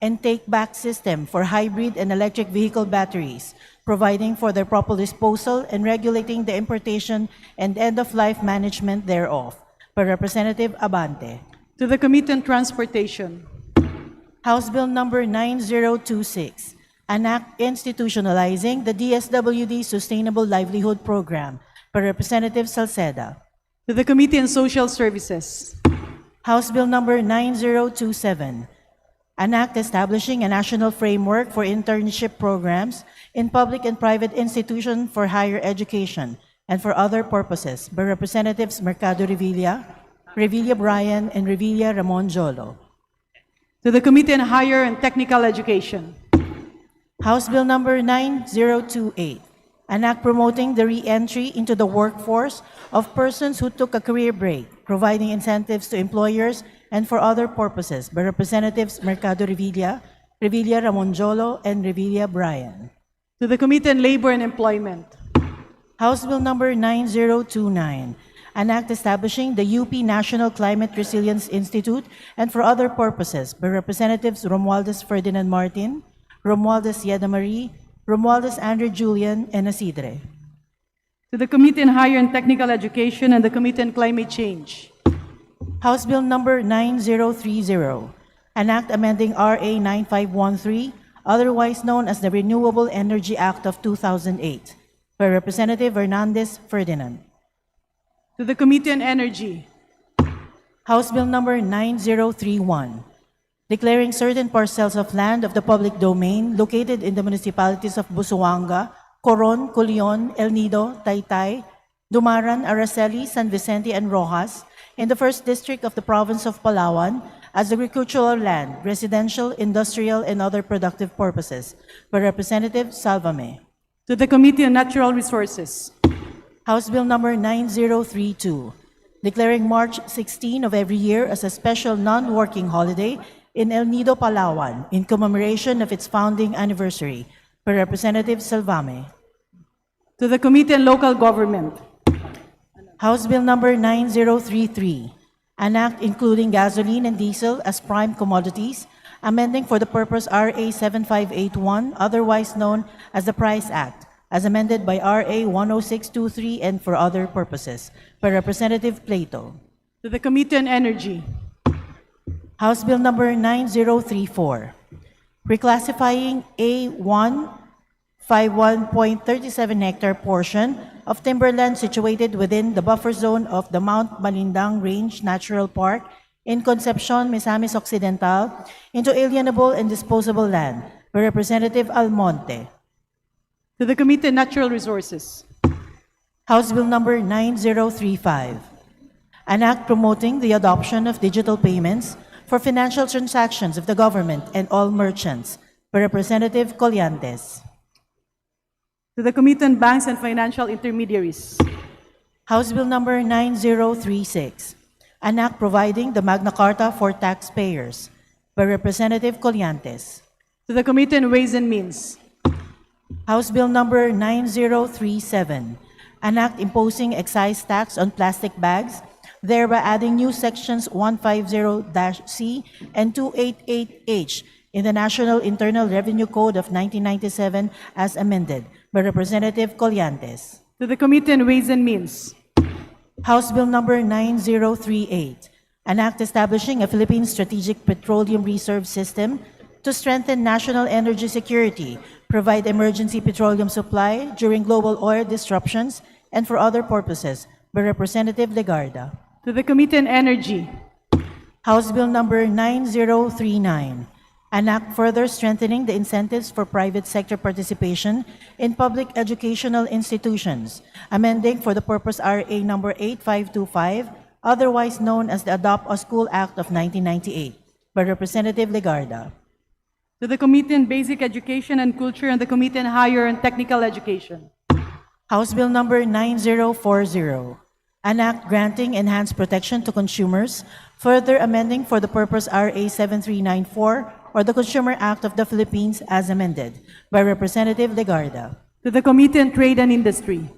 and take-back system for hybrid and electric vehicle batteries, providing for their proper disposal and regulating the importation and end-of-life management thereof, by Representative Abante. To the Committee on Transportation. House Bill Number 9026, an act institutionalizing the DSWD Sustainable Livelihood Program, by Representative Salceda. To the Committee on Social Services. House Bill Number 9027, an act establishing a national framework for internship programs in public and private institutions for higher education and for other purposes, by Representatives Mercado Revilla, Revilla Bryan, and Revilla Ramon Jolo. To the Committee on Higher and Technical Education. House Bill Number 9028, an act promoting the re-entry into the workforce of persons who took a career break, providing incentives to employers and for other purposes, by Representatives Mercado Revilla, Revilla Ramon Jolo, and Revilla Bryan. To the Committee on Labor and Employment. House Bill Number 9029, an act establishing the UP National Climate Resilience Institute and for other purposes, by Representatives Romualdez Ferdinand Martin, Romualdez Yeda Marie, Romualdez Andrew Julian, and Asidre. To the Committee on Higher and Technical Education and the Committee on Climate Change. House Bill Number 9030, an act amending RA 9513, otherwise known as the Renewable Energy Act of 2008, by Representative Hernandez Ferdinand. To the Committee on Energy. House Bill Number 9031, declaring certain parcels of land of the public domain located in the municipalities of Busuanga, Coron, Culion, El Nido, Taytay, Dumaran, Araceli, San Vicente, and Rojas in the 1st District of the Province of Palawan as agricultural land, residential, industrial, and other productive purposes, by Representative Salvame. To the Committee on Natural Resources. House Bill Number 9032, declaring March 16 of every year as a special non-working holiday in El Nido, Palawan, in commemoration of its founding anniversary, by Representative Salvame. To the Committee on Local Government. House Bill Number 9033, an act including gasoline and diesel as prime commodities, amending for the purpose RA 7581, otherwise known as the Price Act, as amended by RA 10623 and for other purposes, by Representative Plato. To the Committee on Energy. House Bill Number 9034, reclassifying A1 51.37 hectare portion of timberland situated within the buffer zone of the Mount Malindang Range Natural Park in Concepcion, Misamis Occidental into alienable and disposable land, by Representative Almonte. To the Committee on Natural Resources. House Bill Number 9035, an act promoting the adoption of digital payments for financial transactions of the government and all merchants, by Representative Colliantes. To the Committee on Banks and Financial Intermediaries. House Bill Number 9036, an act providing the Magna Carta for taxpayers, by Representative Colliantes. To the Committee on Ways and Means. House Bill Number 9037, an act imposing excise tax on plastic bags, thereby adding new sections 150-C and 288H in the National Internal Revenue Code of 1997 as amended, by Representative Colliantes. To the Committee on Ways and Means. House Bill Number 9038, an act establishing a Philippine Strategic Petroleum Reserve System to strengthen national energy security, provide emergency petroleum supply during global oil disruptions, and for other purposes, by Representative Legarda. To the Committee on Energy. House Bill Number 9039, an act further strengthening the incentives for private sector participation in public educational institutions, amending for the purpose RA Number 8525, otherwise known as the Adopt a School Act of 1998, by Representative Legarda. To the Committee on Basic Education and Culture and the Committee on Higher and Technical Education. House Bill Number 9040, an act granting enhanced protection to consumers, further amending for the purpose RA 7394 or the Consumer Act of the Philippines as amended, by Representative Legarda. To the Committee on Trade and Industry.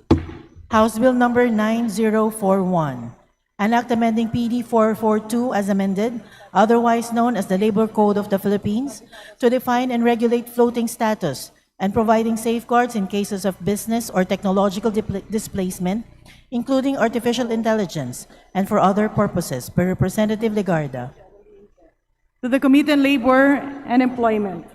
House Bill Number 9041, An act amending PD 442 as amended, otherwise known as the Labor Code of the Philippines, to define and regulate floating status and providing safeguards in cases of business or technological displacement, including artificial intelligence, and for other purposes, by Representative Legarda. To the Committee on Labor and Employment.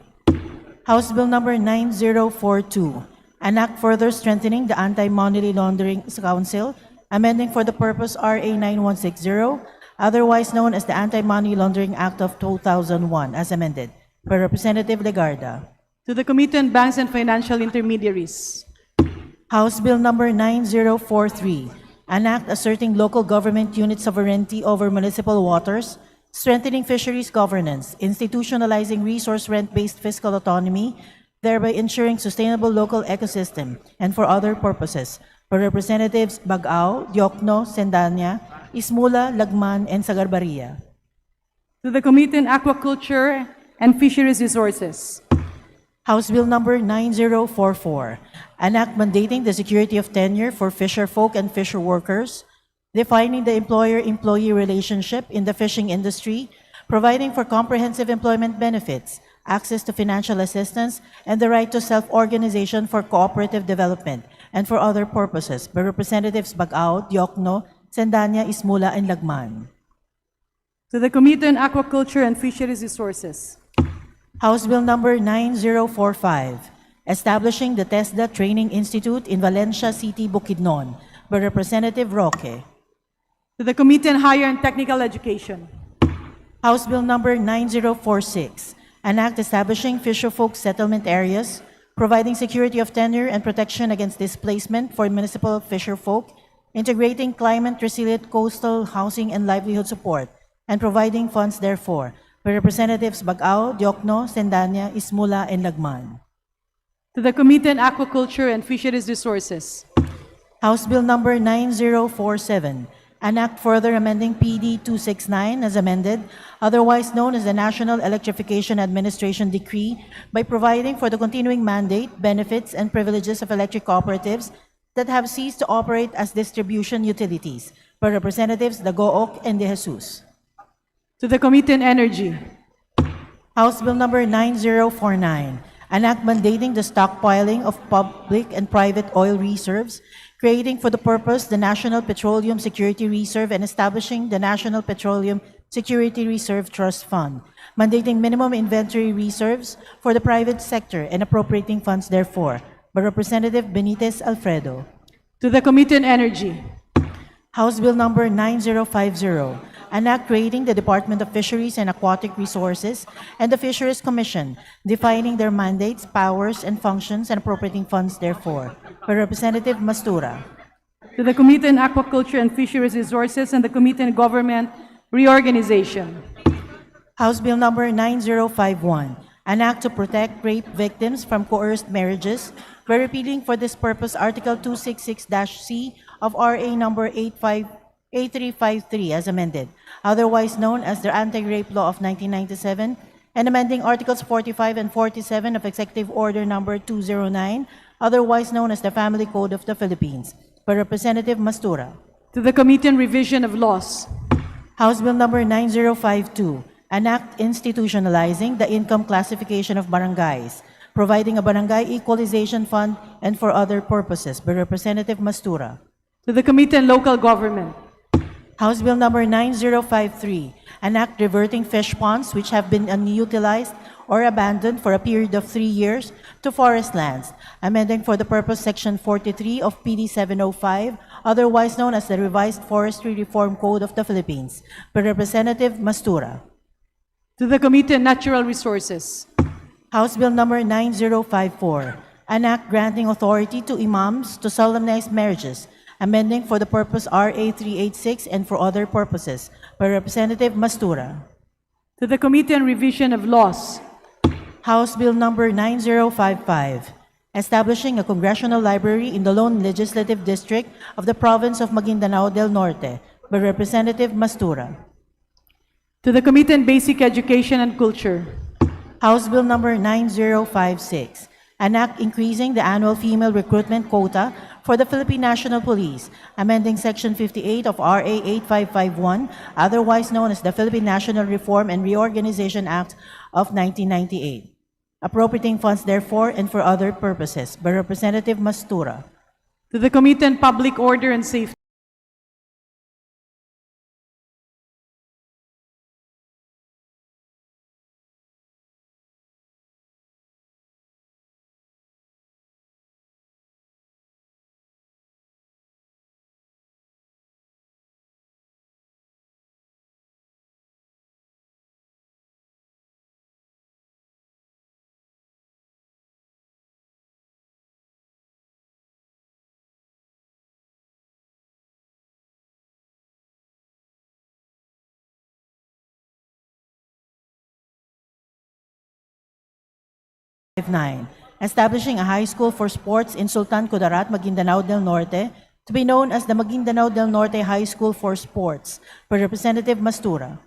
House Bill Number 9042, an act further strengthening the Anti-Money Laundering Council, amending for the purpose RA 9160, otherwise known as the Anti-Money Laundering Act of 2001, as amended, by Representative Legarda. To the Committee on Banks and Financial Intermediaries. House Bill Number 9043, an act asserting local government unit sovereignty over municipal waters, strengthening fisheries governance, institutionalizing resource rent-based fiscal autonomy, thereby ensuring sustainable local ecosystem, and for other purposes, by Representatives Bagao, Diokno, Sendanya, Ismula, Lagman, and Sagarbaria. To the Committee on Aquaculture and Fisheries Resources. House Bill Number 9044, an act mandating the security of tenure for fisher folk and fisher workers, defining the employer-employee relationship in the fishing industry, providing for comprehensive employment benefits, access to financial assistance, and the right to self-organization for cooperative development, and for other purposes, by Representatives Bagao, Diokno, Sendanya, Ismula, and Lagman. To the Committee on Aquaculture and Fisheries Resources. House Bill Number 9045, establishing the TESDA Training Institute in Valencia City, Bukidnon, by Representative Roque. To the Committee on Higher and Technical Education. House Bill Number 9046, an act establishing fisherfolk settlement areas, providing security of tenure and protection against displacement for municipal fisherfolk, integrating climate-resilient coastal housing and livelihood support, and providing funds therefor, by Representatives Bagao, Diokno, Sendanya, Ismula, and Lagman. To the Committee on Aquaculture and Fisheries Resources. House Bill Number 9047, an act further amending PD 269 as amended, otherwise known as the National Electrification Administration Decree, by providing for the continuing mandate, benefits, and privileges of electric cooperatives that have ceased to operate as distribution utilities, by Representatives Dagook and De Jesus. To the Committee on Energy. House Bill Number 9049, an act mandating the stockpiling of public and private oil reserves, creating for the purpose the National Petroleum Security Reserve and establishing the National Petroleum Security Reserve Trust Fund, mandating minimum inventory reserves for the private sector and appropriating funds therefor, by Representative Benitez Alfredo. To the Committee on Energy. House Bill Number 9050, an act creating the Department of Fisheries and Aquatic Resources and the Fisheries Commission, defining their mandates, powers, and functions and appropriating funds therefor, by Representative Mastura. To the Committee on Aquaculture and Fisheries Resources and the Committee on Government Reorganization. House Bill Number 9051, an act to protect rape victims from coerced marriages, by repealing for this purpose Article 266-C of RA Number 8353 as amended, otherwise known as the Anti-Rape Law of 1997, and amending Articles 45 and 47 of Executive Order Number 209, otherwise known as the Family Code of the Philippines, by Representative Mastura. To the Committee on Revision of Laws. House Bill Number 9052, an act institutionalizing the income classification of barangays, providing a barangay equalization fund and for other purposes, by Representative Mastura. To the Committee on Local Government. House Bill Number 9053, an act reverting fish ponds which have been unutilized or abandoned for a period of 3 years to forest lands, amending for the purpose Section 43 of PD 705, otherwise known as the Revised Forestry Reform Code of the Philippines, by Representative Mastura. To the Committee on Natural Resources. House Bill Number 9054, an act granting authority to imams to solemnize marriages, amending for the purpose RA 386 and for other purposes, by Representative Mastura. To the Committee on Revision of Laws. House Bill Number 9055, establishing a congressional library in the Lone Legislative District of the Province of Maguindanao del Norte, by Representative Mastura. To the Committee on Basic Education and Culture. House Bill Number 9056, an act increasing the annual female recruitment quota for the Philippine National Police, amending Section 58 of RA 8551, otherwise known as the Philippine National Reform and Reorganization Act of 1998. Appropriating funds therefore and for other purposes by Representative Mastura. To the Committee on Public Order and Safety. Establishing a high school for sports in Sultan Kudarat, Maguindanao del Norte, to be known as the Maguindanao del Norte High School for Sports, by Representative Mastura.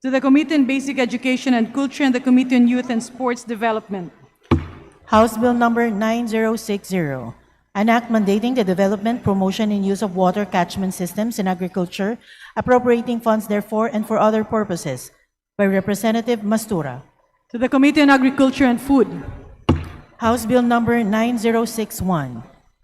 To the Committee on Basic Education and Culture and the Committee on Youth and Sports Development. House Bill Number 9060, an act mandating the development, promotion, and use of water catchment systems in agriculture, appropriating funds therefore and for other purposes, by Representative Mastura. To the Committee on Agriculture and Food. House Bill Number 9061,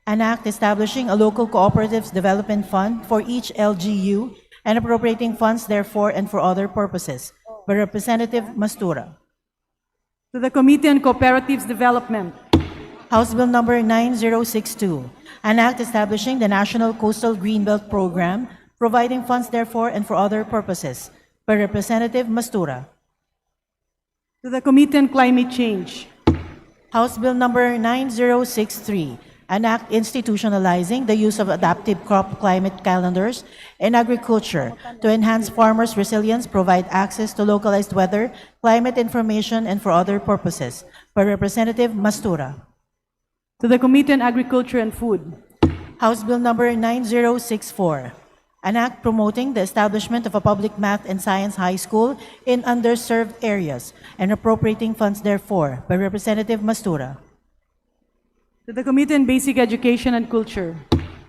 an act establishing a local cooperatives development fund for each LGU and appropriating funds therefore and for other purposes, by Representative Mastura. To the Committee on Cooperatives Development. House Bill Number 9062, an act establishing the National Coastal Greenbelt Program, providing funds therefore and for other purposes, by Representative Mastura. To the Committee on Climate Change. House Bill Number 9063, an act institutionalizing the use of adaptive crop climate calendars in agriculture to enhance farmers' resilience, provide access to localized weather, climate information, and for other purposes, by Representative Mastura. To the Committee on Agriculture and Food. House Bill Number 9064, an act promoting the establishment of a public math and science high school in underserved areas and appropriating funds therefore, by Representative Mastura. To the Committee on Basic Education and Culture.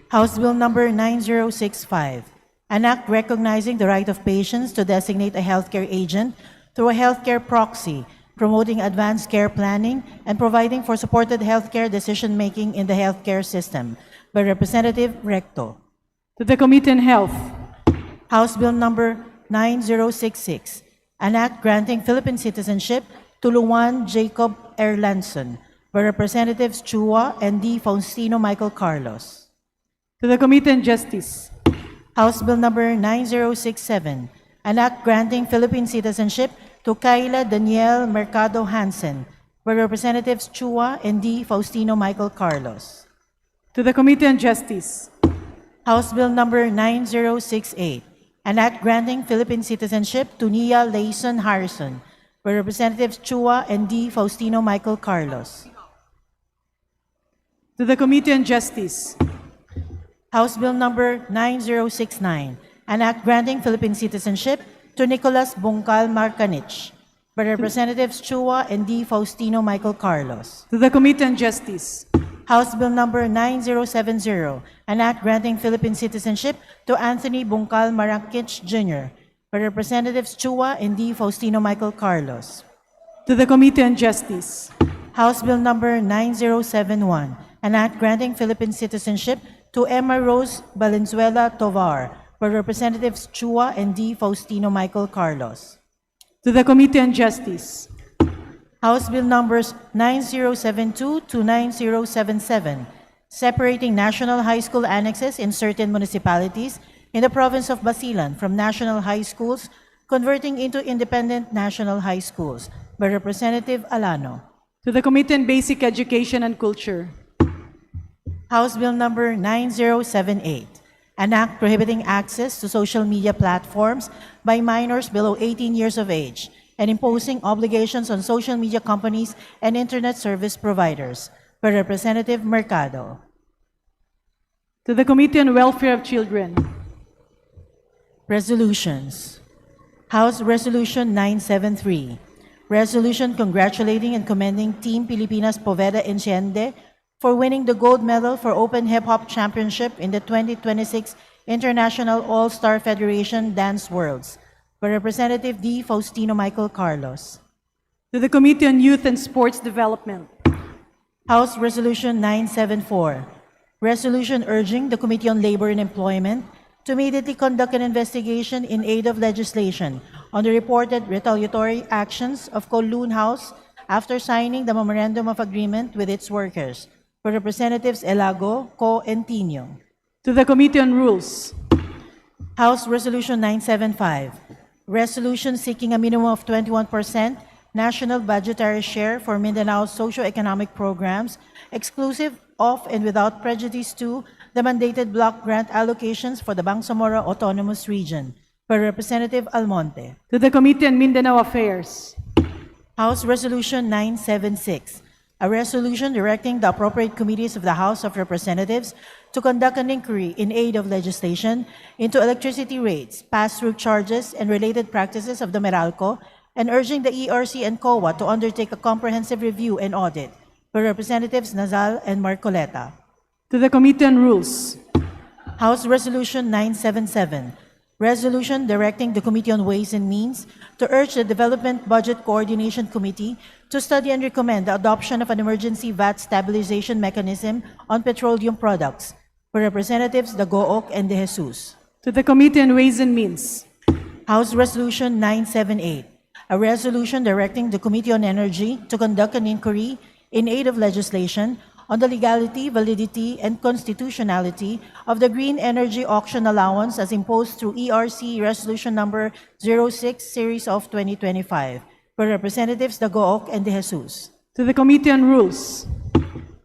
House Bill Number 9065, an act recognizing the right of patients to designate a healthcare agent through a healthcare proxy, promoting advanced care planning, and providing for supported healthcare decision-making in the healthcare system, by Representative Recto. To the Committee on Health. House Bill Number 9066, an act granting Philippine citizenship to Luan Jacob Erlandson, by Representatives Chua and D. Faustino Michael Carlos. To the Committee on Justice. House Bill Number 9067, an act granting Philippine citizenship to Kayla Danielle Mercado Hansen, by Representatives Chua and D. Faustino Michael Carlos. To the Committee on Justice. House Bill Number 9068, an act granting Philippine citizenship to Nia Layson Harrison, by Representatives Chua and D. Faustino Michael Carlos. To the Committee on Justice. House Bill Number 9069, an act granting Philippine citizenship to Nicolas Bungkal Marcanich, by Representatives Chua and D. Faustino Michael Carlos. To the Committee on Justice. House Bill Number 9070, an act granting Philippine citizenship to Anthony Bungkal Marcanich Jr., by Representatives Chua and D. Faustino Michael Carlos. To the Committee on Justice. House Bill Number 9071, an act granting Philippine citizenship to Emma Rose Valenzuela Tovar, by Representatives Chua and D. Faustino Michael Carlos. To the Committee on Justice. House Bill Numbers 9072 to 9077, separating national high school annexes in certain municipalities in the province of Basilan from national high schools, converting into independent national high schools, by Representative Alano. To the Committee on Basic Education and Culture. House Bill Number 9078, an act prohibiting access to social media platforms by minors below 18 years of age and imposing obligations on social media companies and internet service providers, by Representative Mercado. To the Committee on Welfare of Children. Resolutions. House Resolution 973, resolution congratulating and commending Team Pilipinas Poveda Enciende for winning the gold medal for Open Hip Hop Championship in the 2026 International All-Star Federation Dance Worlds by Representative D. Faustino Michael Carlos. To the Committee on Youth and Sports Development. House Resolution 974, resolution urging the Committee on Labor and Employment to immediately conduct an investigation in aid of legislation on the reported retaliatory actions of Kowloon House after signing the Memorandum of Agreement with its workers. For Representatives Elago, Co, and Tino. To the Committee on Rules. House Resolution 975, resolution seeking a minimum of 21% national budgetary share for Mindanao's socio-economic programs, exclusive of and without prejudice to the mandated block grant allocations for the Bangsamoro Autonomous Region. By Representative Almonte. To the Committee on Mindanao Affairs. House Resolution 976, a resolution directing the appropriate committees of the House of Representatives to conduct an inquiry in aid of legislation into electricity rates, pass-through charges, and related practices of the Meralco, and urging the ERC and COA to undertake a comprehensive review and audit. By Representatives Nazal and Marcoleta. To the Committee on Rules. House Resolution 977, resolution directing the Committee on Ways and Means to urge the Development Budget Coordination Committee to study and recommend the adoption of an emergency VAT stabilization mechanism on petroleum products. For Representatives Dagook and De Jesus. To the Committee on Ways and Means. House Resolution 978, a resolution directing the Committee on Energy to conduct an inquiry in aid of legislation on the legality, validity, and constitutionality of the green energy auction allowance as imposed through ERC Resolution Number 06 Series of 2025. For Representatives Dagook and De Jesus. To the Committee on Rules.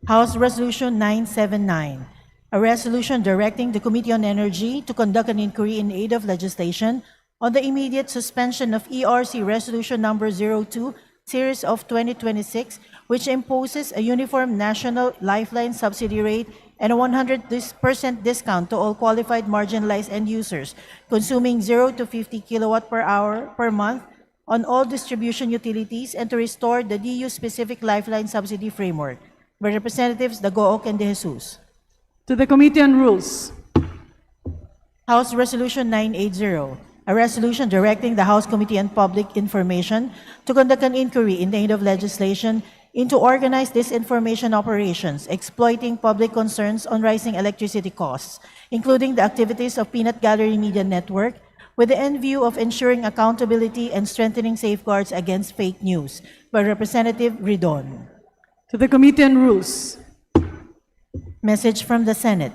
House Resolution 979, a resolution directing the Committee on Energy to conduct an inquiry in aid of legislation on the immediate suspension of ERC Resolution Number 02 Series of 2026, which imposes a uniform national lifeline subsidy rate and a 100% discount to all qualified marginalized end users consuming 0 to 50 kilowatt per hour per month on all distribution utilities, and to restore the DU-specific lifeline subsidy framework. By Representatives Dagook and De Jesus. To the Committee on Rules. House Resolution 980, a resolution directing the House Committee on Public Information to conduct an inquiry in the aid of legislation into organized disinformation operations exploiting public concerns on rising electricity costs, including the activities of Peanut Gallery Media Network, with the end view of ensuring accountability and strengthening safeguards against fake news. By Representative Ridon. To the Committee on Rules. Message from the Senate.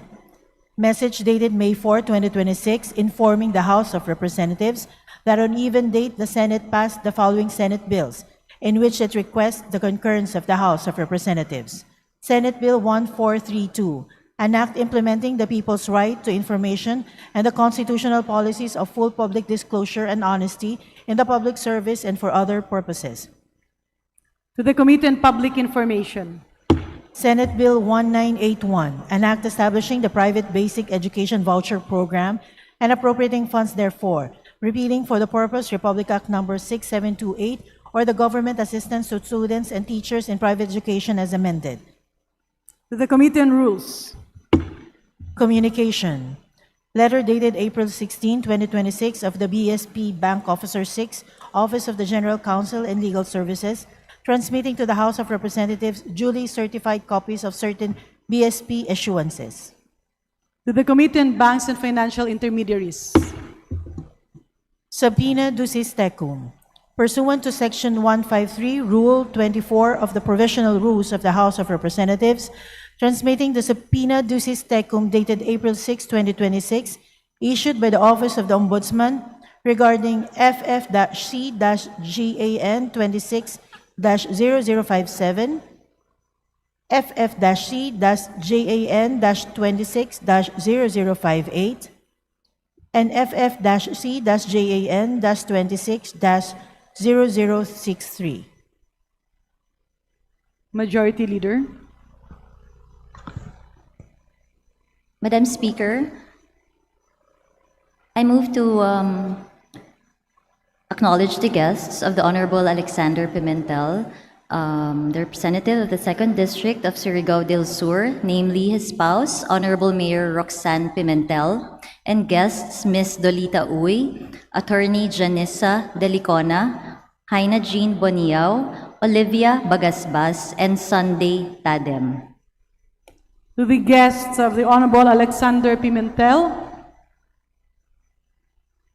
Message dated May 4, 2026, informing the House of Representatives that on even date the Senate passed the following Senate bills, in which it requests the concurrence of the House of Representatives. Senate Bill 1432, an act implementing the people's right to information and the constitutional policies of full public disclosure and honesty in the public service and for other purposes. To the Committee on Public Information. Senate Bill 1981, an act establishing the private basic education voucher program and appropriating funds therefore, repealing for the purpose Republic Act No. 6728, or the government assistance to students and teachers in private education as amended. To the Committee on Rules. Communication. Letter dated April 16, 2026 of the BSP Bank Officer 6, Office of the General Counsel and Legal Services, transmitting to the House of Representatives duly certified copies of certain BSP issuances. To the Committee on Banks and Financial Intermediaries. Subpoena ducis tecum. Pursuant to Section 153, Rule 24 of the Provisional Rules of the House of Representatives, transmitting the subpoena ducis tecum dated April 6, 2026, issued by the Office of the Ombudsman regarding FF-C-GAN 26-0057, FF-C-JAN 26-0058, and FF-C-JAN 26-0063. Majority Leader. Madam Speaker, I move to acknowledge the guests of the Honorable Alexander Pimentel, the representative of the 2nd District of Surigao del Sur, namely his spouse, Honorable Mayor Roxanne Pimentel, and guests Ms. Dolita Uy, Attorney Janissa Delicona, Haina Jean Boniao, Olivia Bagasbas, and Sunday Tadem. To the guests of the Honorable Alexander Pimentel,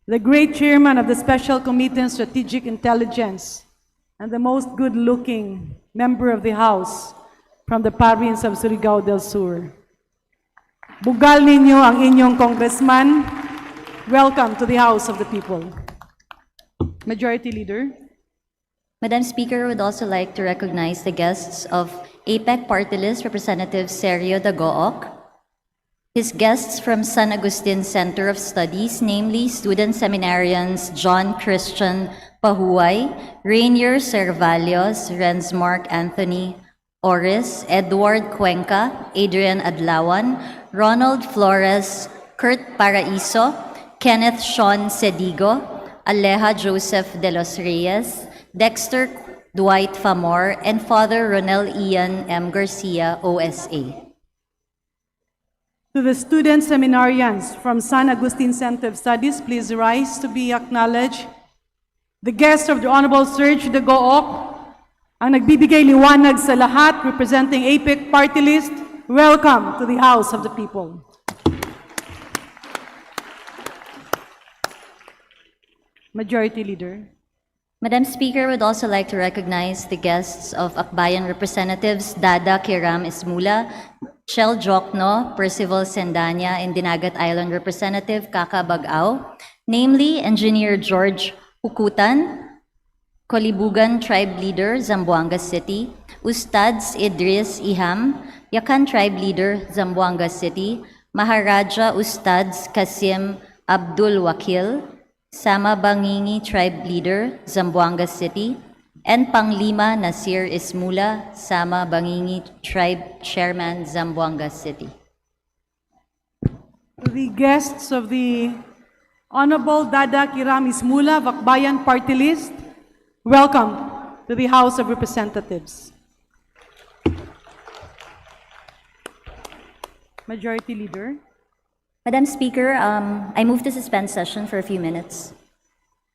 the great chairman of the Special Committee on Strategic Intelligence, and the most good-looking member of the House from the province of Surigao del Sur. Bugal ninyo ang inyong congressman. Welcome to the House of the People. Majority Leader. Madam Speaker, would also like to recognize the guests of APEC Party List Representative Sergio Dagook, his guests from San Agustin Center of Studies, namely student seminarians John Christian Pahuay, Rainier Cervalios, Rensmark Anthony Oris, Edward Cuenca, Adrian Adlawan, Ronald Flores, Kurt Paraiso, Kenneth Sean Sedigo, Aleja Joseph de los Reyes, Dexter Dwight Famor, and Father Ronel Ian M. Garcia, OSA. To the student seminarians from San Agustin Center of Studies, please rise to be acknowledged. The guests of the Honorable Serge de Gook, ang nagbibigay liwanag sa lahat, representing APEC Party List, welcome to the House of the People. Majority Leader. Madam Speaker, would also like to recognize the guests of Akbayan Representatives Dada Kiram Ismula, Shell Jokno, Percival Sendanya, and Dinagat Island Representative Kaka Bagao, namely Engineer George Hukutan, Kolibugan Tribe Leader, Zamboanga City, Ustads Idris Iham, Yakan Tribe Leader, Zamboanga City, Maharaja Ustads Kasim Abdul Wakil, Sama Bangingi Tribe Leader, Zamboanga City, and Panglima Nasir Ismula, Sama Bangingi Tribe Chairman, Zamboanga City. To the guests of the Honorable Dada Kiram Ismula of Akbayan Party List, welcome to the House of Representatives. Majority Leader. Madam Speaker, I move to suspend session for a few minutes.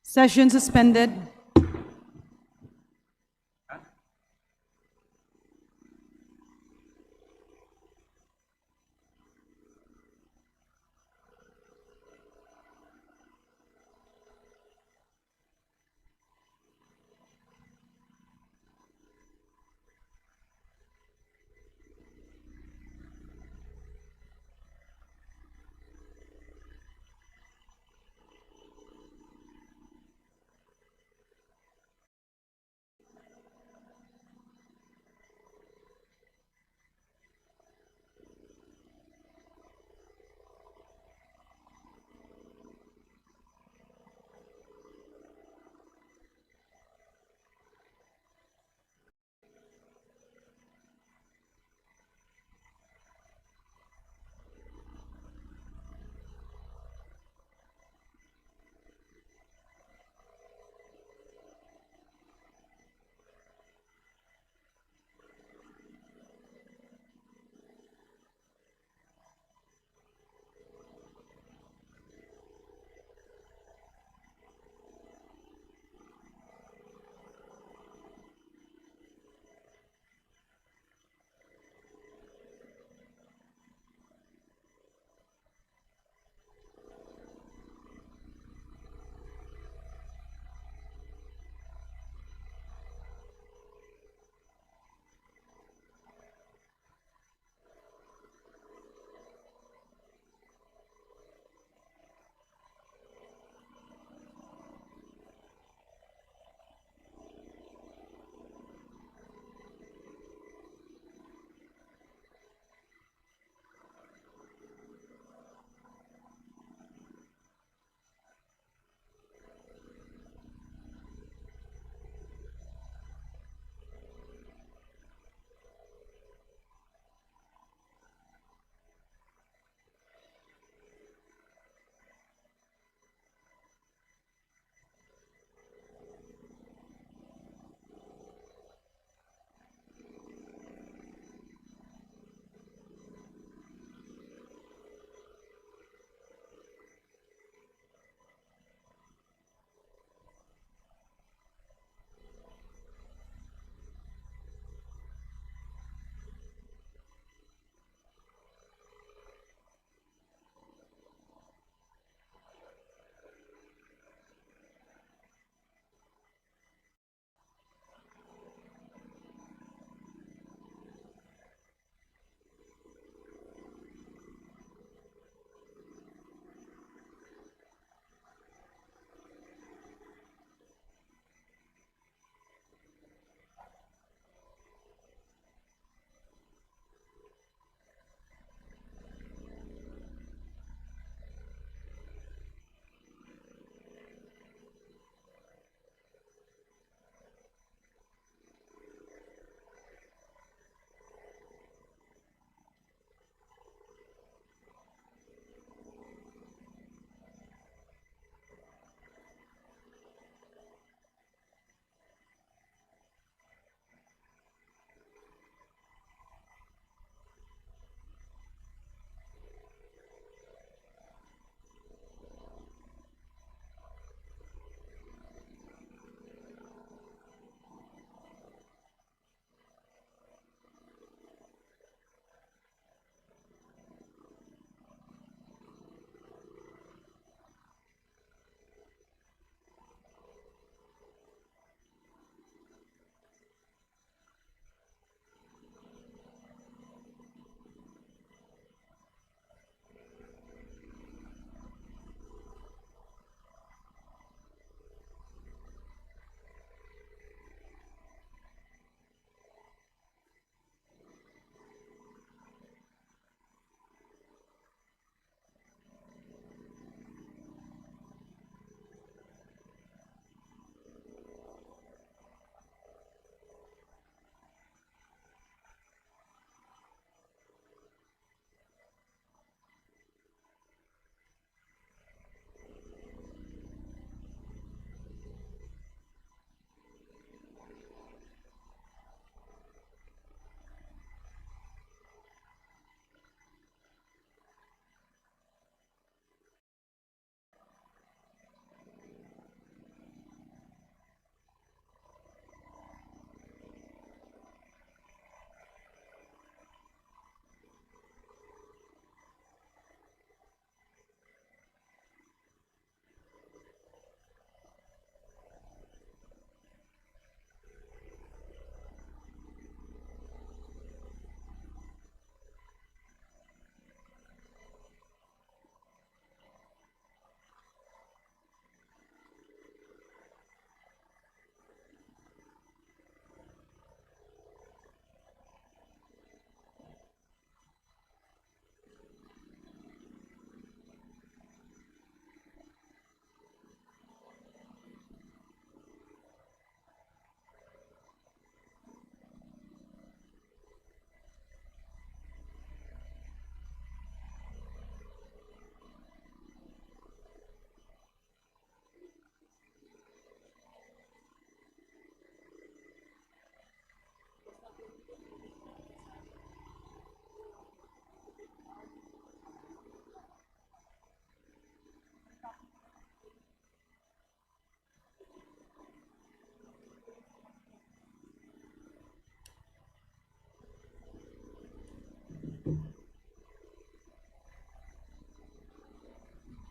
Session suspended.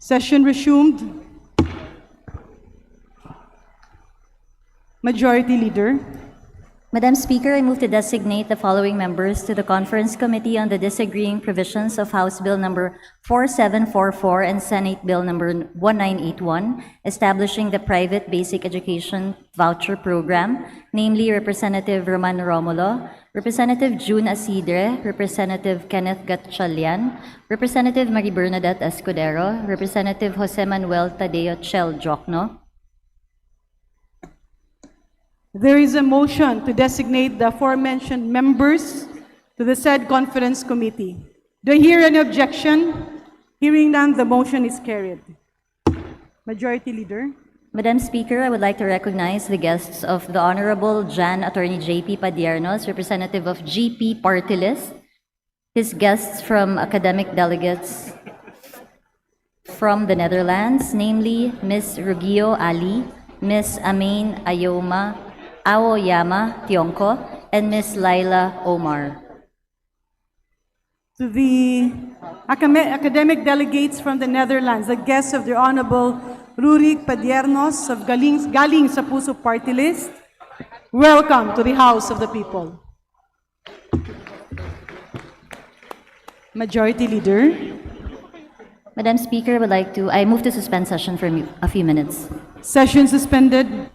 Session resumed. Majority Leader. Madam Speaker, I move to designate the following members to the Conference Committee on the Disagreeing Provisions of House Bill Number 4744 and Senate Bill Number 1981, establishing the Private Basic Education Voucher Program, namely Representative Roman Romulo, Representative June Asidre, Representative Kenneth Gatchalian, Representative Marie Bernadette Escudero, Representative Jose Manuel Tadeo Chel Jokno. There is a motion to designate the aforementioned members to the said conference committee. Do I hear any objection? Hearing none, the motion is carried. Majority Leader. Madam Speaker, I would like to recognize the guests of the Honorable Jan Attorney J.P. Padiernos, representative of GP Party List, his guests from academic delegates from the Netherlands, namely Ms. Rugio Ali, Ms. Amain Aoyama Tionko, and Ms. Laila Omar. To the academic delegates from the Netherlands, the guests of the Honorable Rurik Padiernos of Galing sa Puso Party List, welcome to the House of the People. Majority Leader. Madam Speaker, I move to suspend session for a few minutes. Session suspended.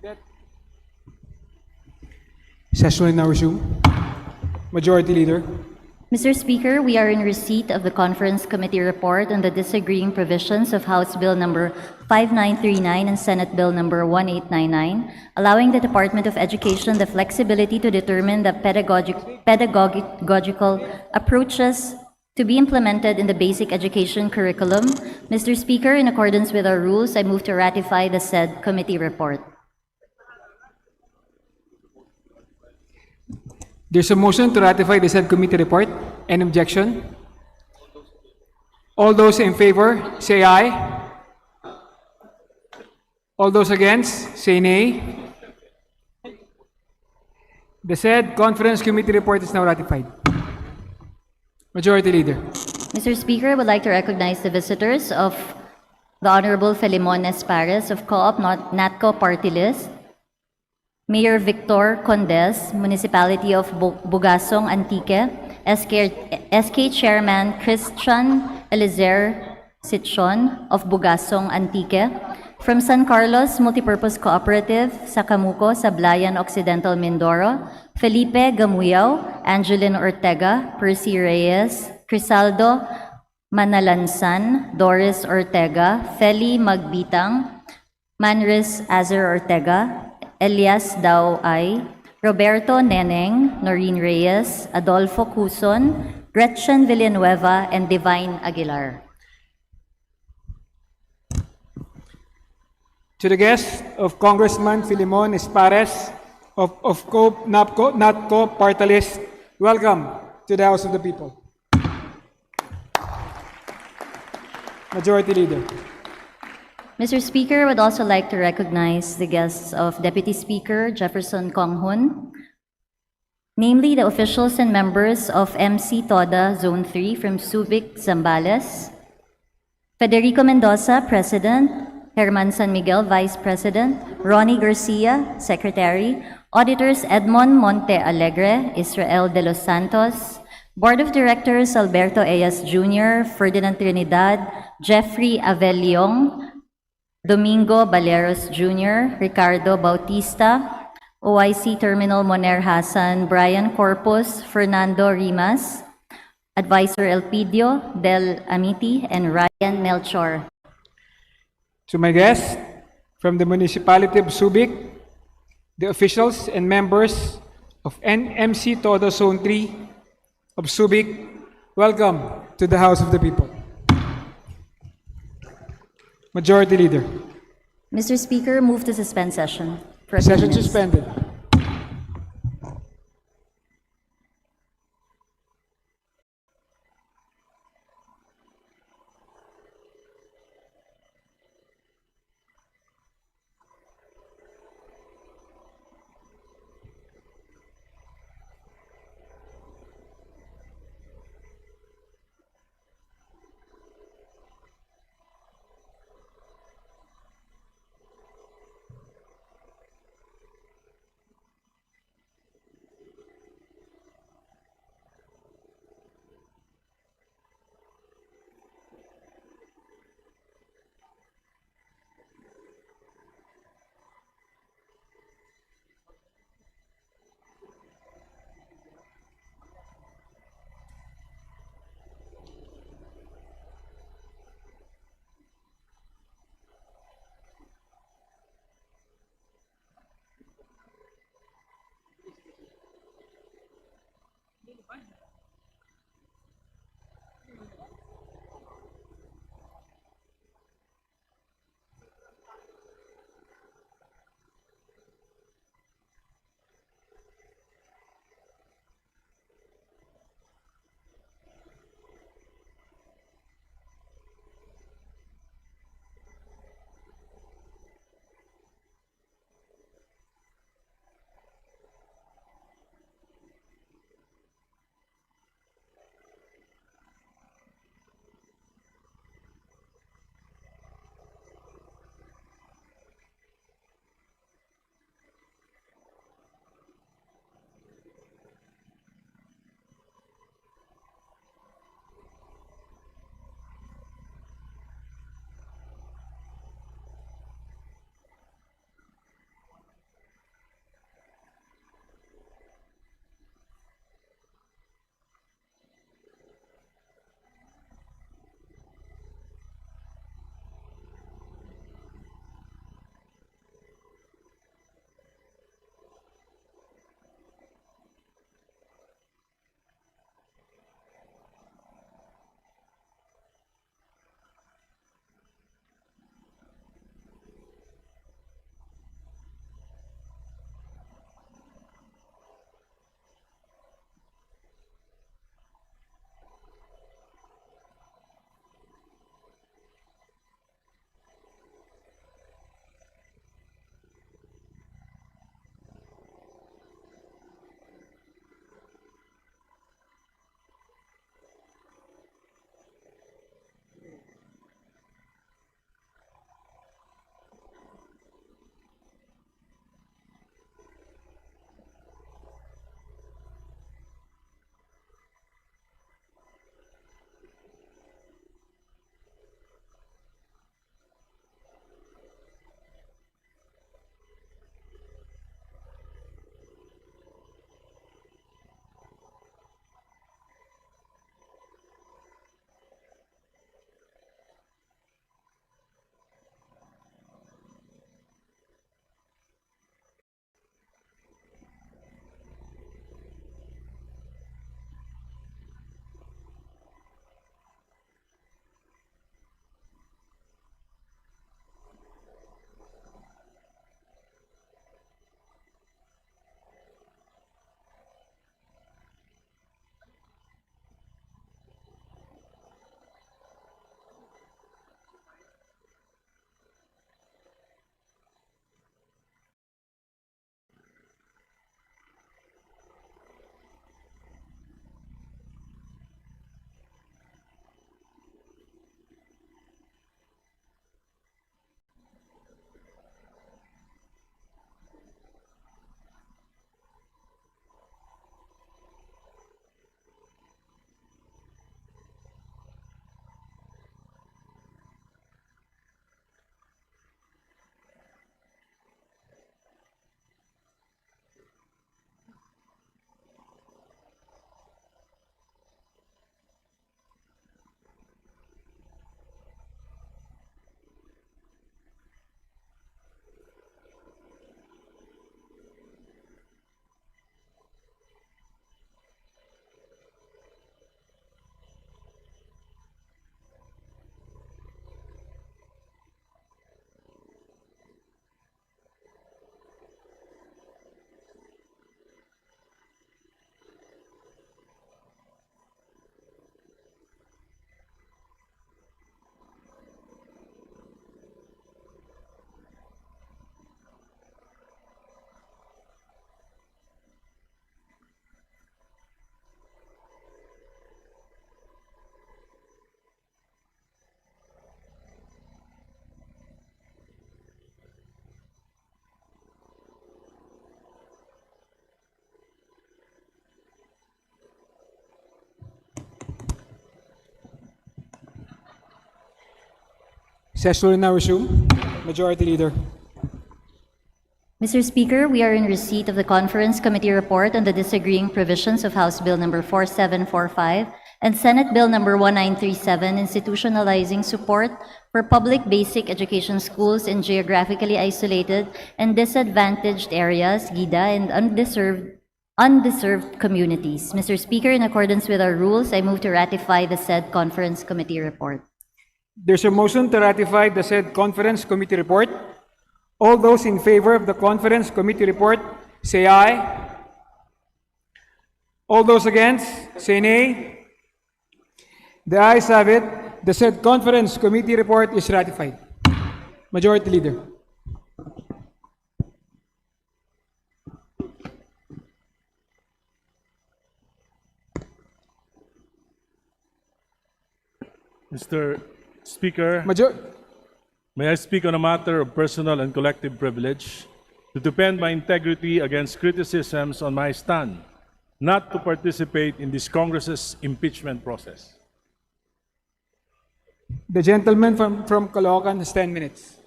That session will now resume. Majority Leader. Mr. Speaker, we are in receipt of the Conference Committee report on the disagreeing provisions of House Bill number 5939 and Senate Bill number 1899, allowing the Department of Education the flexibility to determine the pedagogical approaches to be implemented in the basic education curriculum. Mr. Speaker, in accordance with our rules, I move to ratify the said committee report. There's a motion to ratify the said committee report. Any objection? All those in favor, say aye. All those against, say nay. The said conference committee report is now ratified. Majority Leader. Mr. Speaker, I would like to recognize the visitors of the Honorable Felimon Espares of Co-op NATCO Party List, Mayor Victor Condes, Municipality of Bugasong, Antique, SK Chairman Christian Elizer Sitchon of Bugasong, Antique, from San Carlos Multipurpose Cooperative, Sacamuco, Sablayan, Occidental, Mindoro, Felipe Gamuyaw, Angeline Ortega, Percy Reyes, Crisaldo Manalansan, Doris Ortega, Feli Magbitang, Manris Azer Ortega, Elias Daoay, Roberto Neneng, Noreen Reyes, Adolfo Cuson, Gretchen Villanueva, and Divine Aguilar. To the guests of Congressman Filimon Espares of NATCO Party List, welcome to the House of the People. Majority Leader. Mr. Speaker, I would also like to recognize the guests of Deputy Speaker Jefferson Konghun, namely the officials and members of MC Toda Zone 3 from Subic, Zambales, Federico Mendoza, President, Herman San Miguel, Vice President, Ronnie Garcia, Secretary, Auditors Edmond Monte Alegre, Israel de los Santos, Board of Directors Alberto Eyas Jr., Ferdinand Trinidad, Jeffrey Avellong, Domingo Baleros Jr., Ricardo Bautista, OIC Terminal Moner Hassan, Brian Corpus, Fernando Rimas, Advisor Elpidio Del Amiti, and Ryan Melchor. To my guests from the Municipality of Subic, the officials and members of NMC Todo Zone 3 of Subic. Welcome to the House of the People. Majority Leader. Mr. Speaker, move to suspend session for a few Session minutes. suspended. Session will now resume. Majority Leader. Mr. Speaker, we are in receipt of the Conference Committee report on the disagreeing provisions of House Bill number 4745 and Senate Bill number 1937 institutionalizing support for public basic education schools in geographically isolated and disadvantaged areas, GIDA, and undeserved communities. Mr. Speaker, in accordance with our rules, I move to ratify the said Conference Committee report. There's a motion to ratify the said Conference Committee report. All those in favor of the Conference Committee report, say aye. All those against, say nay. The ayes have it. The said Conference Committee report is ratified. Majority Leader. Mr. Speaker, Major. may I speak on a matter of personal and collective privilege to defend my integrity against criticisms on my stand not to participate in this Congress's impeachment process. The gentleman from Caloocan has 10 minutes.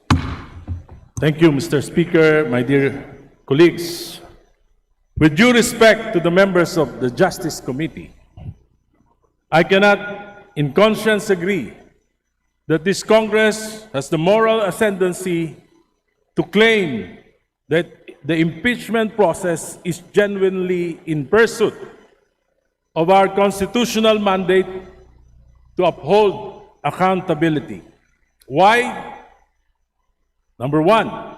Thank you, Mr. Speaker, my dear colleagues. With due respect to the members of the Justice Committee, I cannot in conscience agree that this Congress has the moral ascendancy to claim that the impeachment process is genuinely in pursuit of our constitutional mandate to uphold accountability. Why? Number one,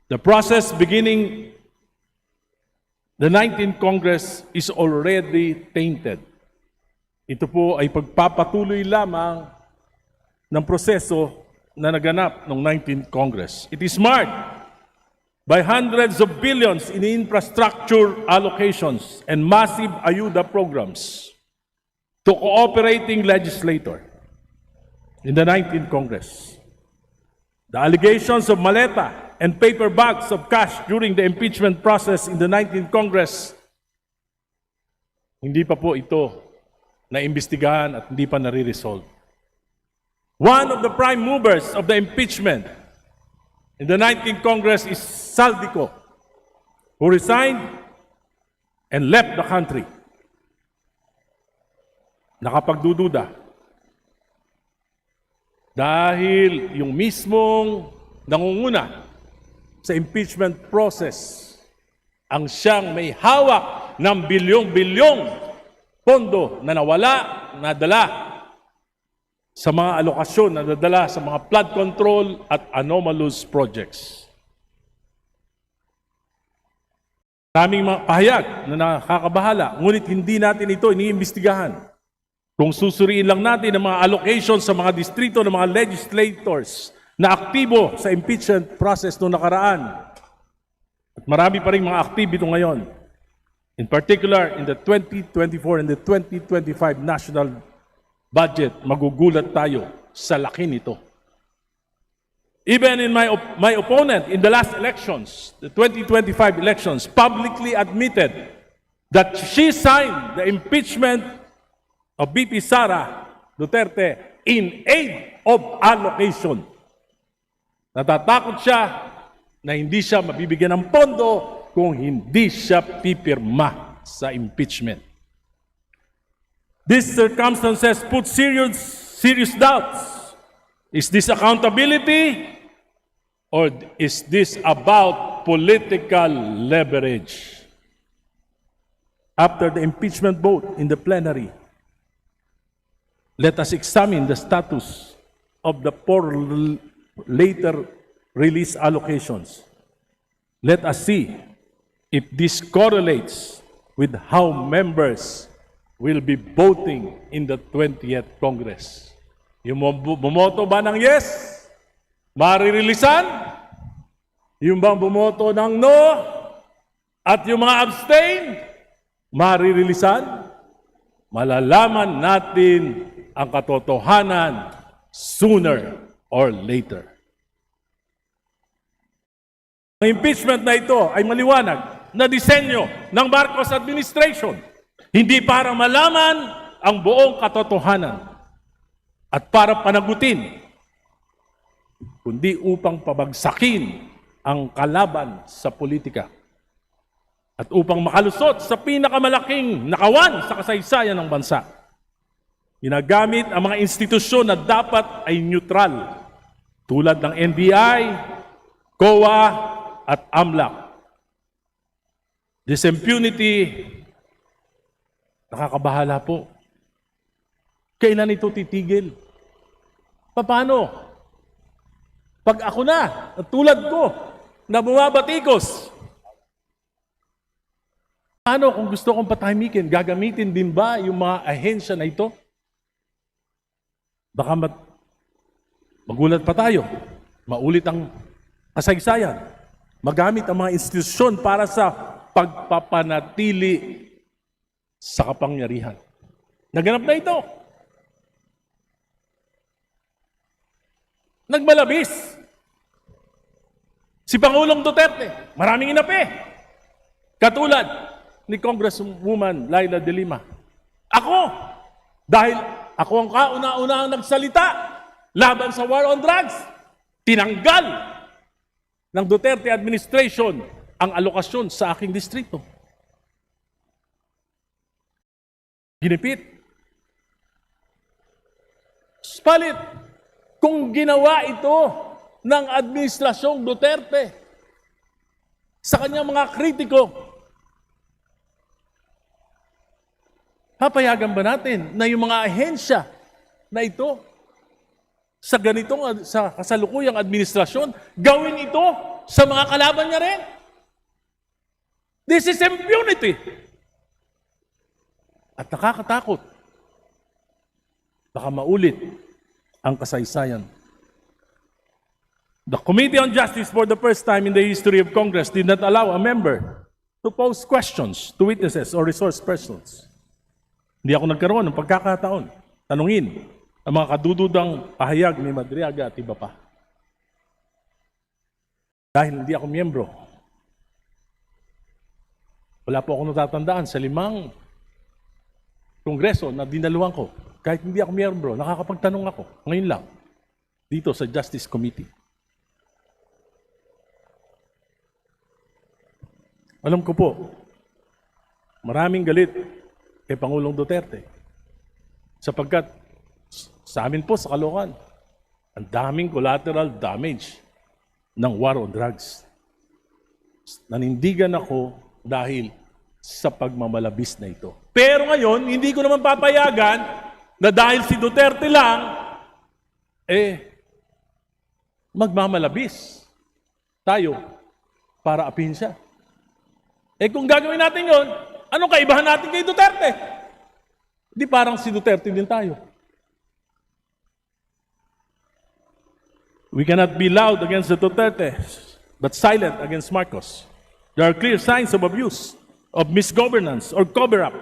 the process beginning the 19th Congress is already tainted. Ito po ay pagpapatuloy lamang ng proseso na naganap ng 19th Congress. It is marked by hundreds of billions in infrastructure allocations and massive ayuda programs to cooperating legislators in the 19th Congress. The allegations of maleta and paper bags of cash during the impeachment process in the 19th Congress, hindi pa po ito naimbestigahan at hindi pa nare-resolve. One of the prime movers of the impeachment in the 19th Congress is Saldico, who resigned and left the country. Nakapagdududa. Dahil yung mismong nangunguna sa impeachment process ang siyang may hawak ng bilyong-bilyong pondo na nawala, nadala sa mga alokasyon, nadadala sa mga flood control at anomalous projects. Maraming mga pahayag na nakakabahala, ngunit hindi natin ito iniimbestigahan. Kung susuriin lang natin ang mga allocations sa mga distrito ng mga legislators na aktibo sa impeachment process noong nakaraan, at marami pa rin mga aktibo ngayon, in particular in the 2024 and the 2025 national budget, magugulat tayo sa laki nito. Even in my opponent in the last elections, the 2025 elections, publicly admitted that she signed the impeachment of VP Sara Duterte in aid of allocation. Natatakot siya na hindi siya mabibigyan ng pondo kung hindi siya pipirma sa impeachment. These circumstances put serious doubts. Is this accountability or is this about political leverage? After the impeachment vote in the plenary, let us examine the status of the four later release allocations. Let us see if this correlates with how members will be voting in the 20th Congress. Yung bumoto ba ng yes, maririlisan? Yung bang bumoto ng no, at yung mga abstain, maririlisan? Malalaman natin ang katotohanan sooner or later. Ang impeachment na ito ay maliwanag na disenyo ng Marcos administration, hindi para malaman ang buong katotohanan at para panagutin kundi upang pabagsakin ang kalaban sa politika at upang makalusot sa pinakamalaking nakawan sa kasaysayan ng bansa. Ginagamit ang mga institusyon na dapat ay neutral tulad ng NBI, COA at AMLAC. This impunity, nakakabahala po. Kailan ito titigil? Paano? Pag ako na, at tulad ko, na bumabatikos, paano kung gusto kong patahimikin? Gagamitin din ba yung mga ahensya na ito? Baka magulat pa tayo. Maulit ang kasaysayan. Magamit ang mga institusyon para sa pagpapanatili sa kapangyarihan. Naganap na ito. Nagmalabis. Si Pangulong Duterte, maraming inapi. Katulad ni Congresswoman Laila de Lima. Ako, dahil ako ang kauna-unahang nagsalita laban sa war on drugs, tinanggal ng Duterte administration ang alokasyon sa aking distrito. Ginipit. Spalit, kung ginawa ito ng administrasyong Duterte sa kanyang mga kritiko, papayagan ba natin na yung mga ahensya na ito sa ganitong sa kasalukuyang administrasyon, gawin ito sa mga kalaban niya rin? This is impunity. At nakakatakot. Baka maulit ang kasaysayan. The Committee on Justice for the first time in the history of Congress did not allow a member to pose questions to witnesses or resource persons. Hindi ako nagkaroon ng pagkakataon. Tanungin ang mga kadududang pahayag ni Madriaga at iba pa. Dahil hindi ako miyembro. Wala po ako natatandaan sa 5 kongreso na dinaluhan ko. Kahit hindi ako miyembro, nakakapagtanong ako. Ngayon lang, dito sa Justice Committee. Alam ko po, maraming galit kay Pangulong Duterte. Sapagkat sa amin po sa Caloocan, ang daming collateral damage ng war on drugs. Nanindigan ako dahil sa pagmamalabis na ito. Pero ngayon, hindi ko naman papayagan na dahil si Duterte lang, magmamalabis tayo para apihin siya. Kung gagawin natin yon, anong kaibahan natin kay Duterte? Di parang si Duterte din tayo. We cannot be loud against the Duterte, but silent against Marcos. There are clear signs of abuse, of misgovernance, or cover-up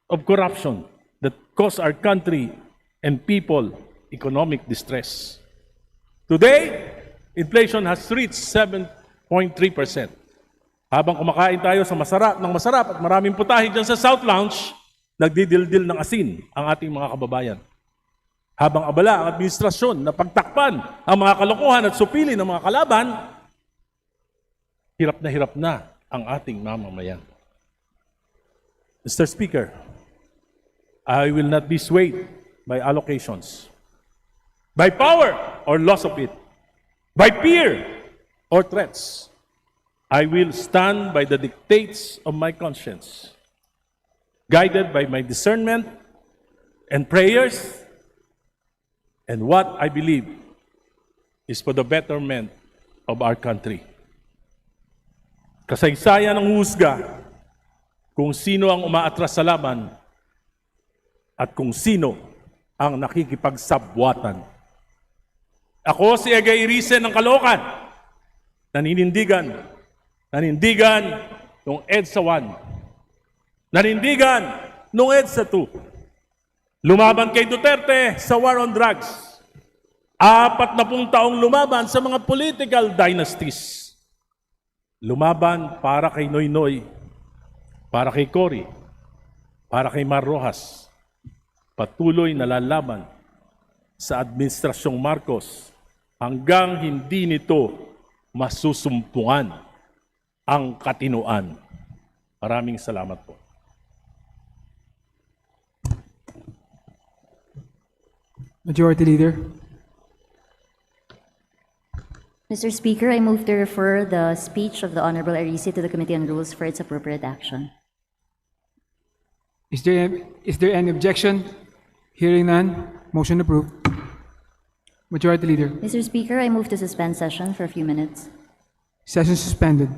of corruption that cause our country and people economic distress. Today, inflation has reached 7.3%. Habang kumakain tayo sa masarap at maraming putahe dyan sa South Lounge, nagdidildil ng asin ang ating mga kababayan. Habang abala ang administrasyon na pagtakpan ang mga kalokohan at supili ng mga kalaban, hirap na ang ating mamamayan. Mr. Speaker, I will not be swayed by allocations, by power or loss of it, by fear or threats. I will stand by the dictates of my conscience, guided by my discernment and prayers, and what I believe is for the betterment of our country. Kasaysayan ng husga kung sino ang umaatras sa laban at kung sino ang nakikipagsabwatan. Ako si Egay Risen ng Caloocan, nanindigan nung EDSA 1, nanindigan nung EDSA 2, lumaban kay Duterte sa war on drugs. 40 taong lumaban sa mga political dynasties. Lumaban para kay Noynoy, para kay Cory, para kay Mar Rojas. Patuloy na lalaban sa Administrasyong Marcos hanggang hindi nito masusumpungan ang katinuan. Maraming salamat po. Majority Leader. Mr. Speaker, I move to refer the speech of the Honorable Arisi to the Committee on Rules for its appropriate action. Is there any objection? Hearing none, motion approved. Majority Leader. Mr. Speaker, I move to suspend session for a few minutes. Session suspended.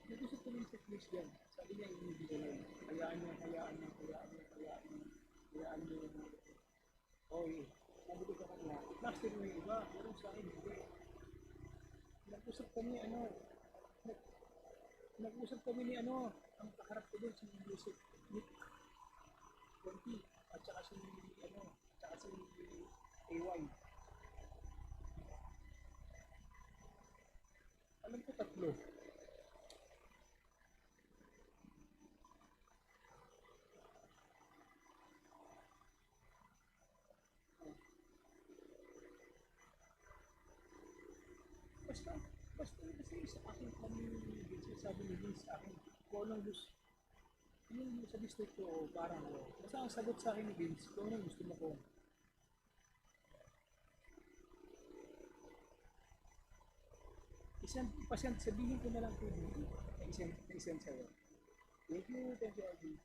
Nag-usap ko ng checklist yan. Sabi niya, hindi ko lang. Hayaan niyo. Okay. Sabi ko sa kanya, plastic mo yung iba. Pero sa akin, hindi. Nag-usap kami, nag-usap kami ni ang kaharap ko doon, si Yusuf, Nick, Conti, at saka si AY. Alam ko tatlo. Basta sa akin kami, sabi ni Vince sa akin, kung anong gusto, yung sa district ko, parang, basta ang sagot sa akin ni Vince, kung anong gusto mo ko. Pasend, sabihin ko na lang po dito, na-isend sa'yo. Thank you, Alvin.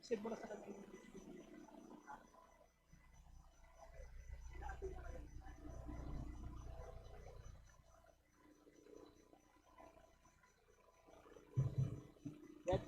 Send mo na sa kanya. That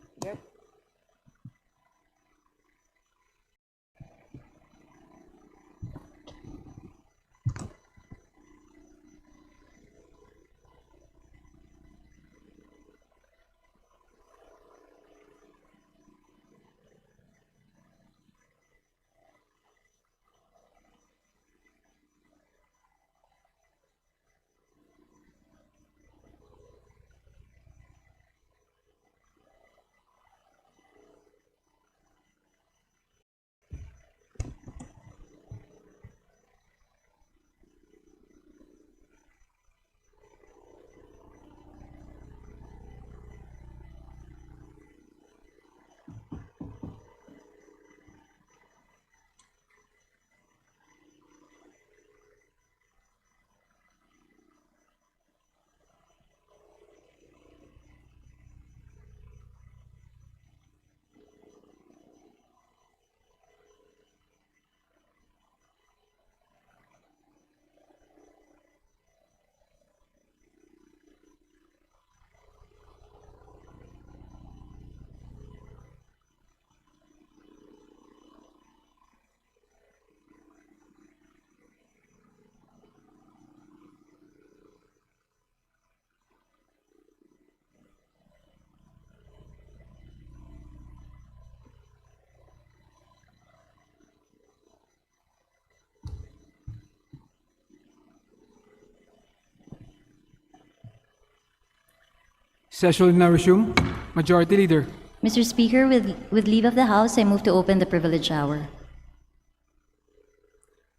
session will now resume. Majority Leader. Mr. Speaker, with leave of the House, I move to open the privilege hour.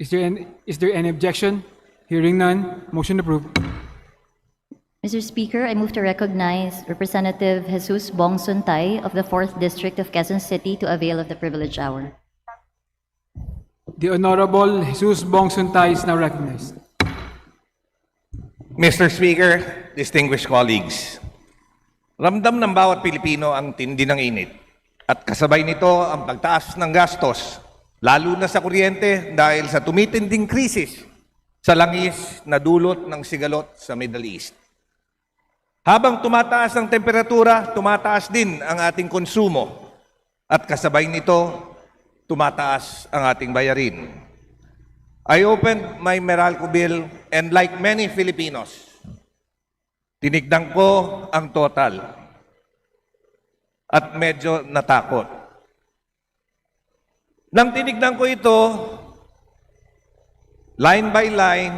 Is there any objection? Hearing none, motion approved. Mr. Speaker, I move to recognize Representative Jesus Bong Suntay of the 4th District of Quezon City to avail of the privilege hour. The Honorable Jesus Bong Suntay is now recognized. Mr. Speaker, distinguished colleagues, ramdam ng bawat Pilipino ang tindi ng init at kasabay nito ang pagtaas ng gastos, lalo na sa kuryente dahil sa tumitinding krisis sa langis na dulot ng sigalot sa Middle East. Habang tumataas ang temperatura, tumataas din ang ating konsumo at kasabay nito, tumataas ang ating bayarin. I opened my Meralco bill and like many Filipinos, tinignan ko ang total at medyo natakot. Nang tinignan ko ito, line by line,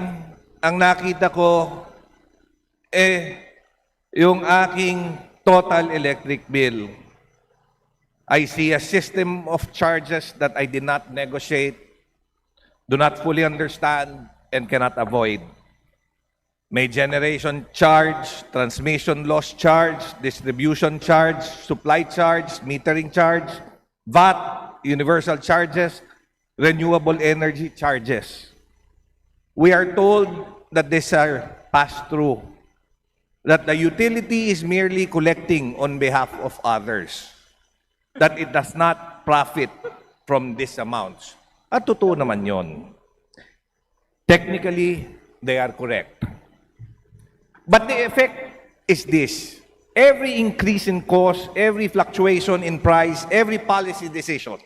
ang nakita ko yung aking total electric bill. I see a system of charges that I did not negotiate, do not fully understand, and cannot avoid. May generation charge, transmission loss charge, distribution charge, supply charge, metering charge, VAT, universal charges, renewable energy charges. We are told that these are passed through, that the utility is merely collecting on behalf of others, that it does not profit from these amounts. At totoo naman yon. Technically, they are correct. But the effect is this. Every increase in cost, every fluctuation in price, every policy decision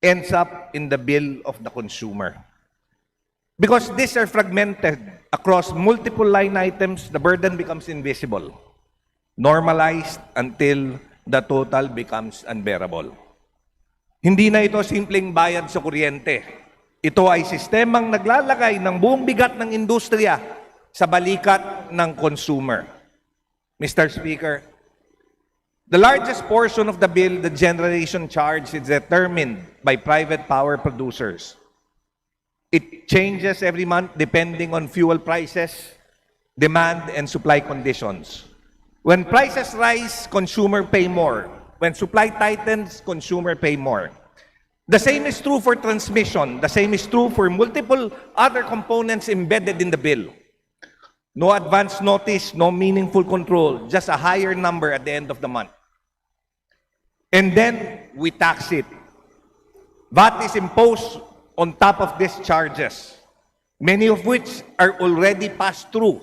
ends up in the bill of the consumer. Because these are fragmented across multiple line items, the burden becomes invisible, normalized until the total becomes unbearable. Hindi na ito simpleng bayad sa kuryente. Ito ay sistemang naglalagay ng buong bigat ng industriya sa balikat ng consumer. Mr. Speaker, the largest portion of the bill, the generation charge, is determined by private power producers. It changes every month depending on fuel prices, demand, and supply conditions. When prices rise, consumer pay more. When supply tightens, consumer pay more. The same is true for transmission. The same is true for multiple other components embedded in the bill. No advance notice, no meaningful control, just a higher number at the end of the month. And then we tax it. VAT is imposed on top of these charges, many of which are already passed through.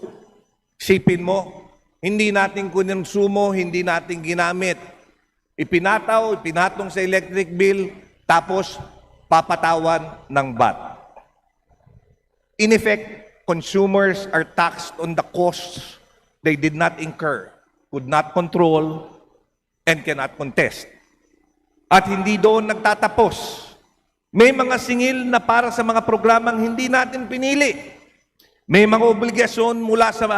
Sipin mo, hindi natin konsumo, hindi natin ginamit. Ipinatong sa electric bill, tapos papatawan ng VAT. In effect, consumers are taxed on the costs they did not incur, could not control, and cannot contest. At hindi doon nagtatapos. May mga singil na para sa mga programang hindi natin pinili. May mga obligasyon mula sa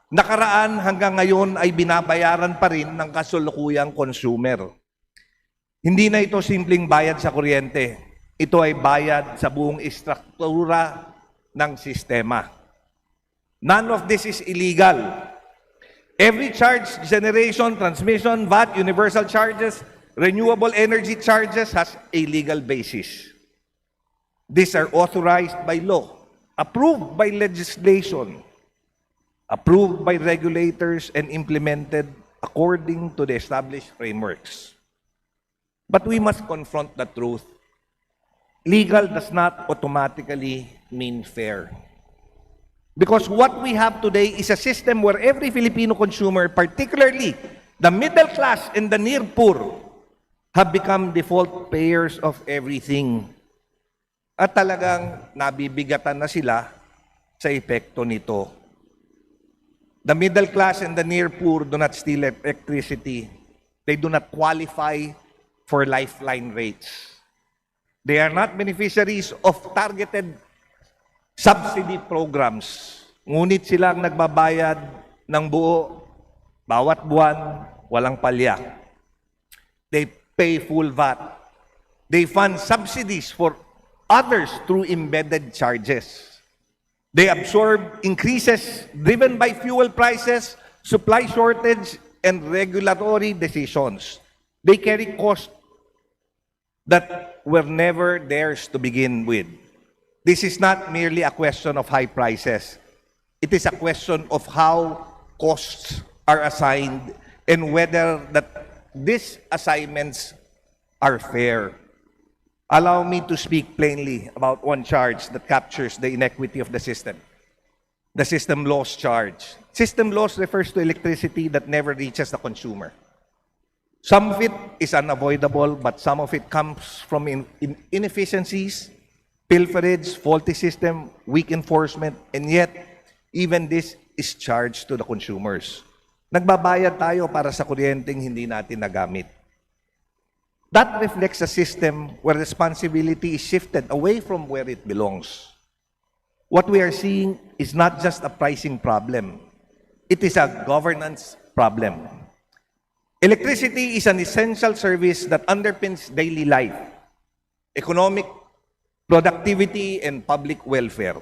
nakaraan hanggang ngayon ay binabayaran pa rin ng kasulukuyang consumer. Hindi na ito simpleng bayad sa kuryente. Ito ay bayad sa buong istruktura ng sistema. None of this is illegal. Every charge, generation, transmission, VAT, universal charges, renewable energy charges has a legal basis. These are authorized by law, approved by legislation, approved by regulators, and implemented according to the established frameworks. But we must confront the truth. Legal does not automatically mean fair. Because what we have today is a system where every Filipino consumer, particularly the middle class and the near poor, have become default payers of everything. At talagang nabibigatan na sila sa epekto nito. The middle class and the near poor do not steal electricity. They do not qualify for lifeline rates. They are not beneficiaries of targeted subsidy programs. Ngunit sila ang nagbabayad ng buo, bawat buwan, walang palya. They pay full VAT. They fund subsidies for others through embedded charges. They absorb increases driven by fuel prices, supply shortage, and regulatory decisions. They carry costs that were never theirs to begin with. This is not merely a question of high prices. It is a question of how costs are assigned and whether these assignments are fair. Allow me to speak plainly about one charge that captures the inequity of the system. The system loss charge. System loss refers to electricity that never reaches the consumer. Some of it is unavoidable, but some of it comes from inefficiencies, pilferage, faulty system, weak enforcement, and yet, even this is charged to the consumers. Nagbabayad tayo para sa kuryenteng hindi natin nagamit. That reflects a system where responsibility is shifted away from where it belongs. What we are seeing is not just a pricing problem. It is a governance problem. Electricity is an essential service that underpins daily life, economic productivity, and public welfare.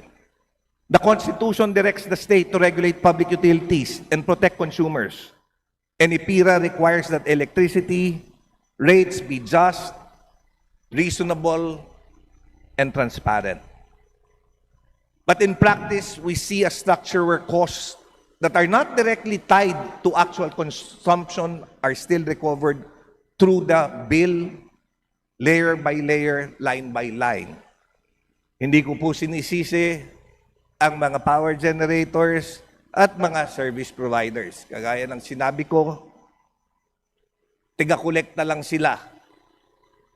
The Constitution directs the state to regulate public utilities and protect consumers. And IPIRA requires that electricity rates be just, reasonable, and transparent. But in practice, we see a structure where costs that are not directly tied to actual consumption are still recovered through the bill, layer by layer, line by line. Hindi ko po sinisisi ang mga power generators at mga service providers. Kagaya ng sinabi ko, tiga-kolekta lang sila.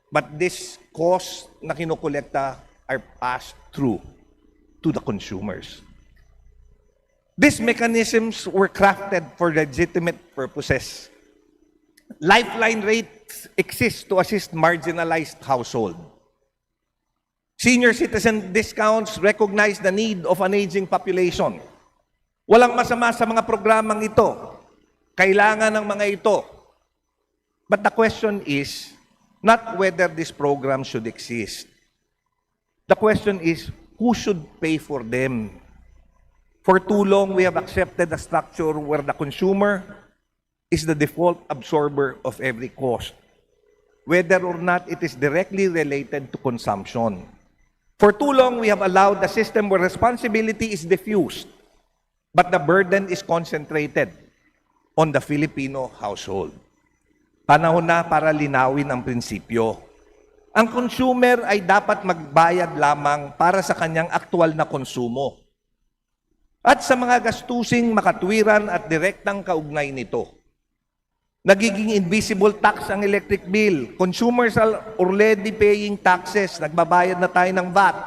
But this cost na kinukolekta are passed through to the consumers. These mechanisms were crafted for legitimate purposes. Lifeline rates exist to assist marginalized households. Senior citizen discounts recognize the need of an aging population. Walang masama sa mga programang ito. Kailangan ng mga ito. But the question is not whether this program should exist. The question is who should pay for them. For too long, we have accepted a structure where the consumer is the default absorber of every cost, whether or not it is directly related to consumption. For too long, we have allowed the system where responsibility is diffused, but the burden is concentrated on the Filipino household. Panahon na para linawin ang prinsipyo. Ang consumer ay dapat magbayad lamang para sa kanyang aktual na konsumo at sa mga gastusing makatwiran at direktang kaugnay nito. Nagiging invisible tax ang electric bill. Consumers are already paying taxes. Nagbabayad na tayo ng VAT.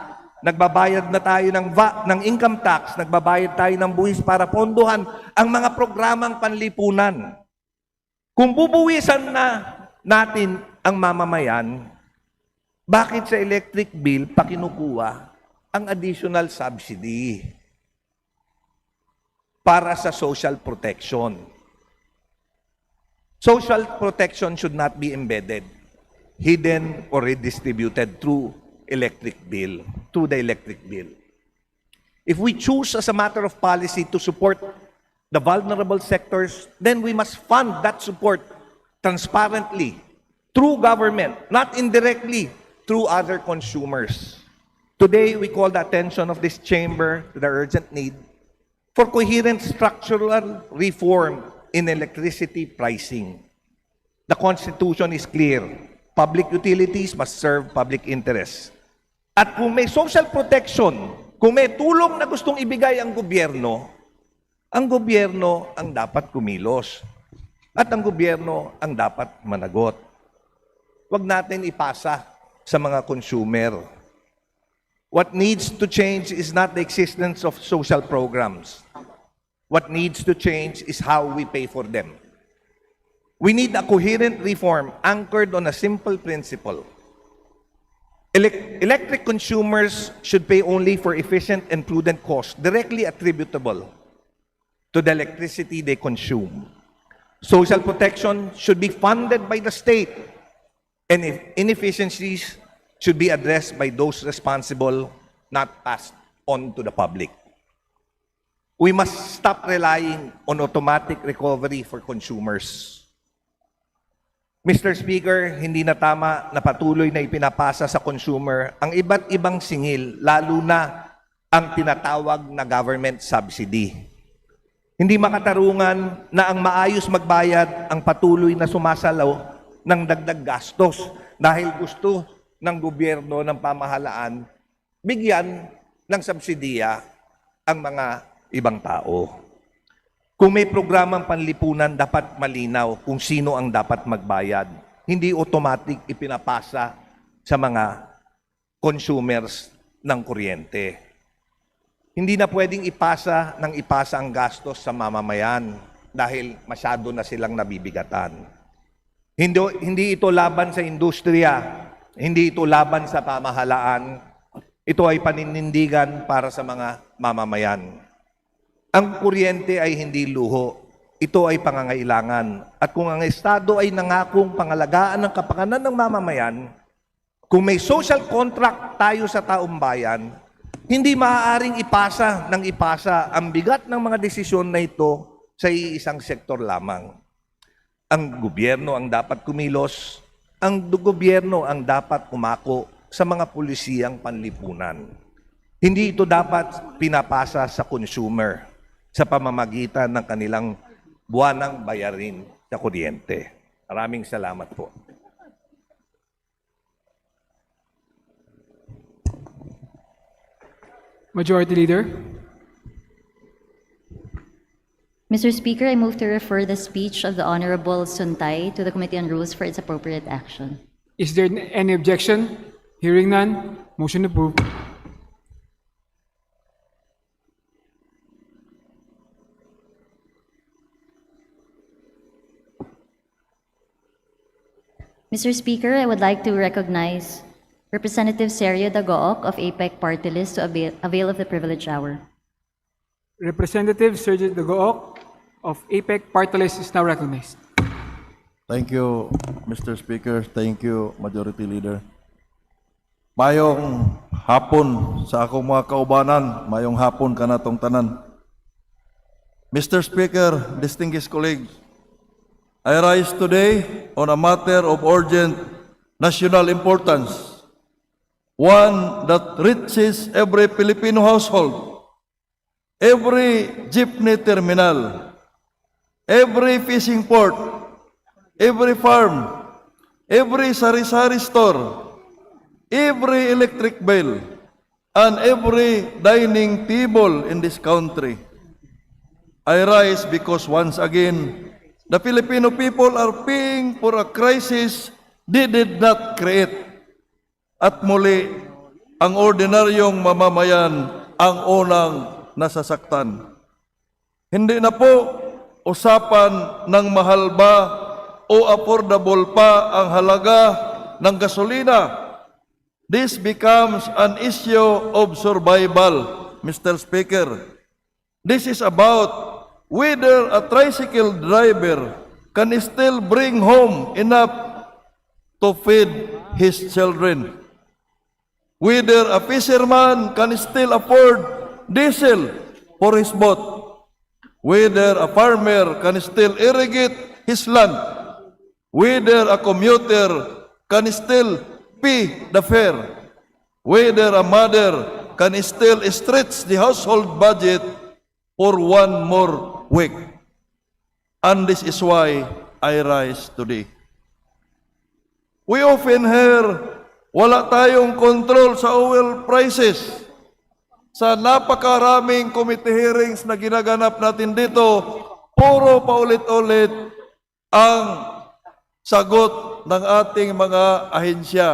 Nagbabayad na tayo ng income tax. Nagbabayad tayo ng buwis para pondohan ang mga programang panlipunan. Kung bubuwisan na natin ang mamamayan, bakit sa electric bill pa kinukuha ang additional subsidy para sa social protection? Social protection should not be embedded, hidden, or redistributed through the electric bill. If we choose as a matter of policy to support the vulnerable sectors, then we must fund that support transparently through government, not indirectly through other consumers. Today, we call the attention of this chamber to the urgent need for coherent structural reform in electricity pricing. The Constitution is clear. Public utilities must serve public interests. At kung may social protection, kung may tulong na gustong ibigay ang gobyerno ang dapat kumilos. At ang gobyerno ang dapat managot. Huwag natin ipasa sa mga consumer. What needs to change is not the existence of social programs. What needs to change is how we pay for them. We need a coherent reform anchored on a simple principle. Electric consumers should pay only for efficient and prudent costs directly attributable to the electricity they consume. Social protection should be funded by the state, and if inefficiencies should be addressed by those responsible, not passed on to the public. We must stop relying on automatic recovery for consumers. Mr. Speaker, hindi na tama na patuloy na ipinapasa sa consumer ang iba't ibang singil, lalo na ang tinatawag na government subsidy. Hindi makatarungan na ang maayos magbayad ang patuloy na sumasalaw ng dagdag gastos dahil gusto ng gobyerno ng pamahalaan bigyan ng subsidiya ang mga ibang tao. Kung may programang panlipunan, dapat malinaw kung sino ang dapat magbayad. Hindi automatic ipinapasa sa mga consumers ng kuryente. Hindi na pwedeng ipasa ang gastos sa mamamayan dahil masyado na silang nabibigatan. Hindi ito laban sa industriya, hindi ito laban sa pamahalaan. Ito ay paninindigan para sa mga mamamayan. Ang kuryente ay hindi luho. Ito ay pangangailangan. At kung ang Estado ay nangakong pangalagaan ng kapakanan ng mamamayan, kung may social contract tayo sa taong bayan, hindi maaaring ipasa ang bigat ng mga desisyon na ito sa isang sektor lamang. Ang gobyerno ang dapat kumilos, ang gobyerno ang dapat umako sa mga pulisiyang panlipunan. Hindi ito dapat pinapasa sa consumer sa pamamagitan ng kanilang buwanang bayarin sa kuryente. Maraming salamat po. Majority Leader. Mr. Speaker, I move to refer the speech of the Honorable Suntay to the Committee on Rules for its appropriate action. Is there any objection? Hearing none, motion approved. Mr. Speaker, I would like to recognize Representative Sergio Dagook of APEC Party List to avail of the privilege hour. Representative Sergio Dagook of APEC Party List is now recognized. Thank you, Mr. Speaker. Thank you, Majority Leader. Mayong hapon sa akong mga kaubanan, mayong hapon kanatong tanan. Mr. Speaker, distinguished colleagues, I rise today on a matter of urgent national importance, one that reaches every Filipino household, every jeepney terminal, every fishing port, every farm, every sari-sari store, every electric bill, and every dining table in this country. I rise because once again, the Filipino people are paying for a crisis they did not create. At muli, ang ordinaryong mamamayan ang unang nasasaktan. Hindi na po usapan ng mahal ba o affordable pa ang halaga ng gasolina. This becomes an issue of survival, Mr. Speaker. This is about whether a tricycle driver can still bring home enough to feed his children. Whether a fisherman can still afford diesel for his boat. Whether a farmer can still irrigate his land. Whether a commuter can still pay the fare. Whether a mother can still stretch the household budget for one more week. And this is why I rise today. We often hear, wala tayong control sa oil prices. Sa napakaraming committee hearings na ginaganap natin dito, puro paulit-ulit ang sagot ng ating mga ahensya.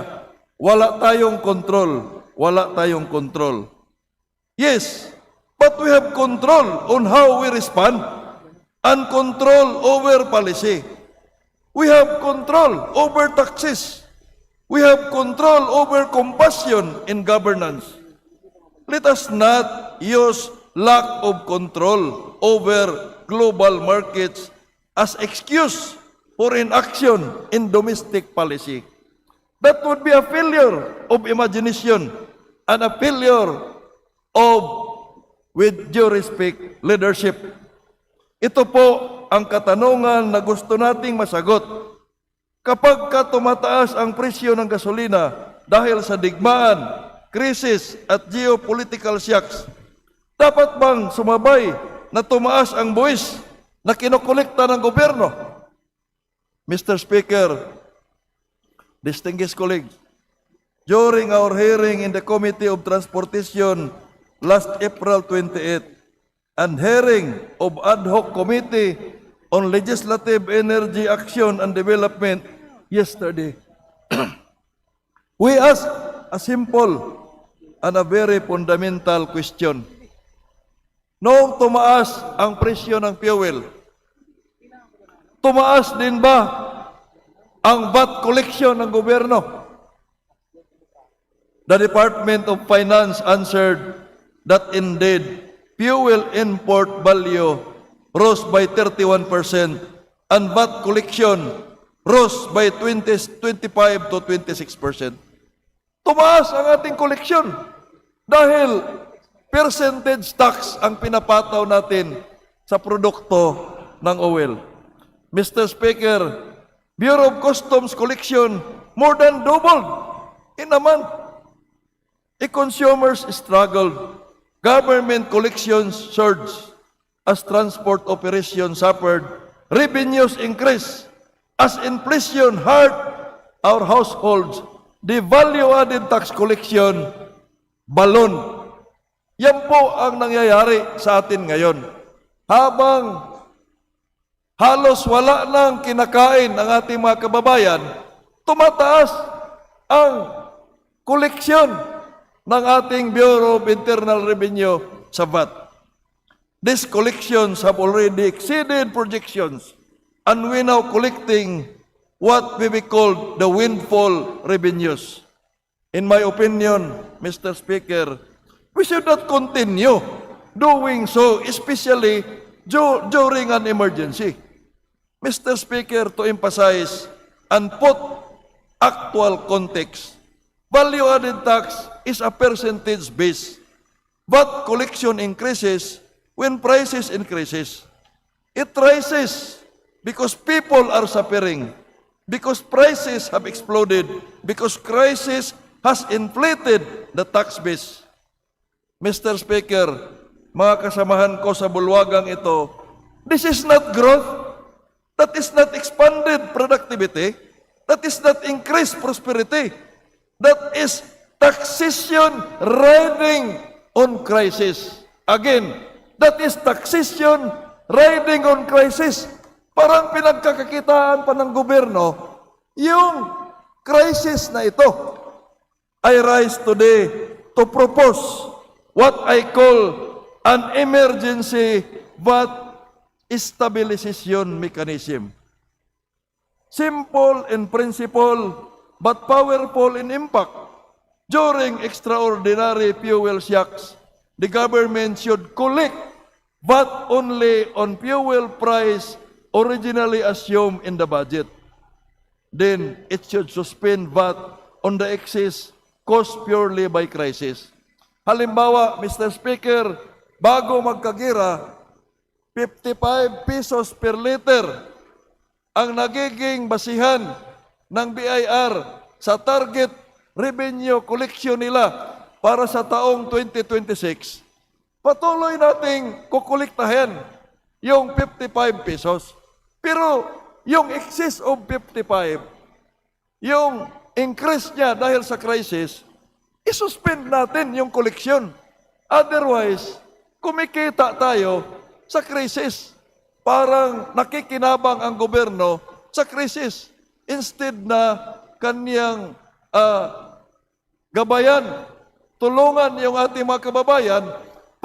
Wala tayong control. Wala tayong control. Yes, but we have control on how we respond and control over policy. We have control over taxes. We have control over compassion in governance. Let us not use lack of control over global markets as excuse for inaction in domestic policy. That would be a failure of imagination and a failure of, with due respect, leadership. Ito po ang katanungan na gusto nating masagot. Kapag tumataas ang presyo ng gasolina dahil sa digmaan, krisis at geopolitical shocks, dapat bang sumabay na tumaas ang buwis na kinukolekta ng gobyerno? Mr. Speaker, distinguished colleagues, during our hearing in the Committee of Transportation last April 28 and hearing of Ad hoc Committee on Legislative Energy Action and Development yesterday, we asked a simple and a very fundamental question. Noong tumaas ang presyo ng fuel, tumaas din ba ang VAT collection ng gobyerno? The Department of Finance answered that indeed, fuel import value rose by 31% and VAT collection rose by 25 to 26%. Tumaas ang ating koleksyon dahil percentage tax ang pinapataw natin sa produkto ng oil. Mr. Speaker, Bureau of Customs collection more than doubled in a month. Consumers struggled. Government collections surged as transport operations suffered. Revenues increased as inflation hurt our households. The value-added tax collection balloon. Yan po ang nangyayari sa atin ngayon. Habang halos wala nang kinakain ang ating mga kababayan, tumataas ang koleksyon ng ating Bureau of Internal Revenue sa VAT. These collections have already exceeded projections and we now collecting what we call the windfall revenues. In my opinion, Mr. Speaker, we should not continue doing so, especially during an emergency. Mr. Speaker, to emphasize and put actual context, value-added tax is a percentage base. VAT collection increases when prices increases. It rises because people are suffering, because prices have exploded, because crisis has inflated the tax base. Mr. Speaker, mga kasamahan ko sa bulwagang ito, this is not growth. That is not expanded productivity. That is not increased prosperity. That is taxation riding on crisis. Again, that is taxation riding on crisis. Parang pinagkakakitaan pa ng gobyerno yung crisis na ito. I rise today to propose what I call an emergency VAT stabilization mechanism. Simple in principle, but powerful in impact. During extraordinary fuel shocks, the government should collect VAT only on fuel price originally assumed in the budget. Then, it should suspend VAT on the excess caused purely by crisis. Halimbawa, Mr. Speaker, bago magkagira, 55 pesos per liter ang nagiging basihan ng BIR sa target revenue collection nila para sa taong 2026. Patuloy nating kukolektahin yung 55 pesos. Pero yung excess of 55, yung increase niya dahil sa crisis, isuspend natin yung koleksyon. Otherwise, kumikita tayo sa krisis. Parang nakikinabang ang gobyerno sa krisis. Instead na kanyang gabayan, tulungan yung ating mga kababayan,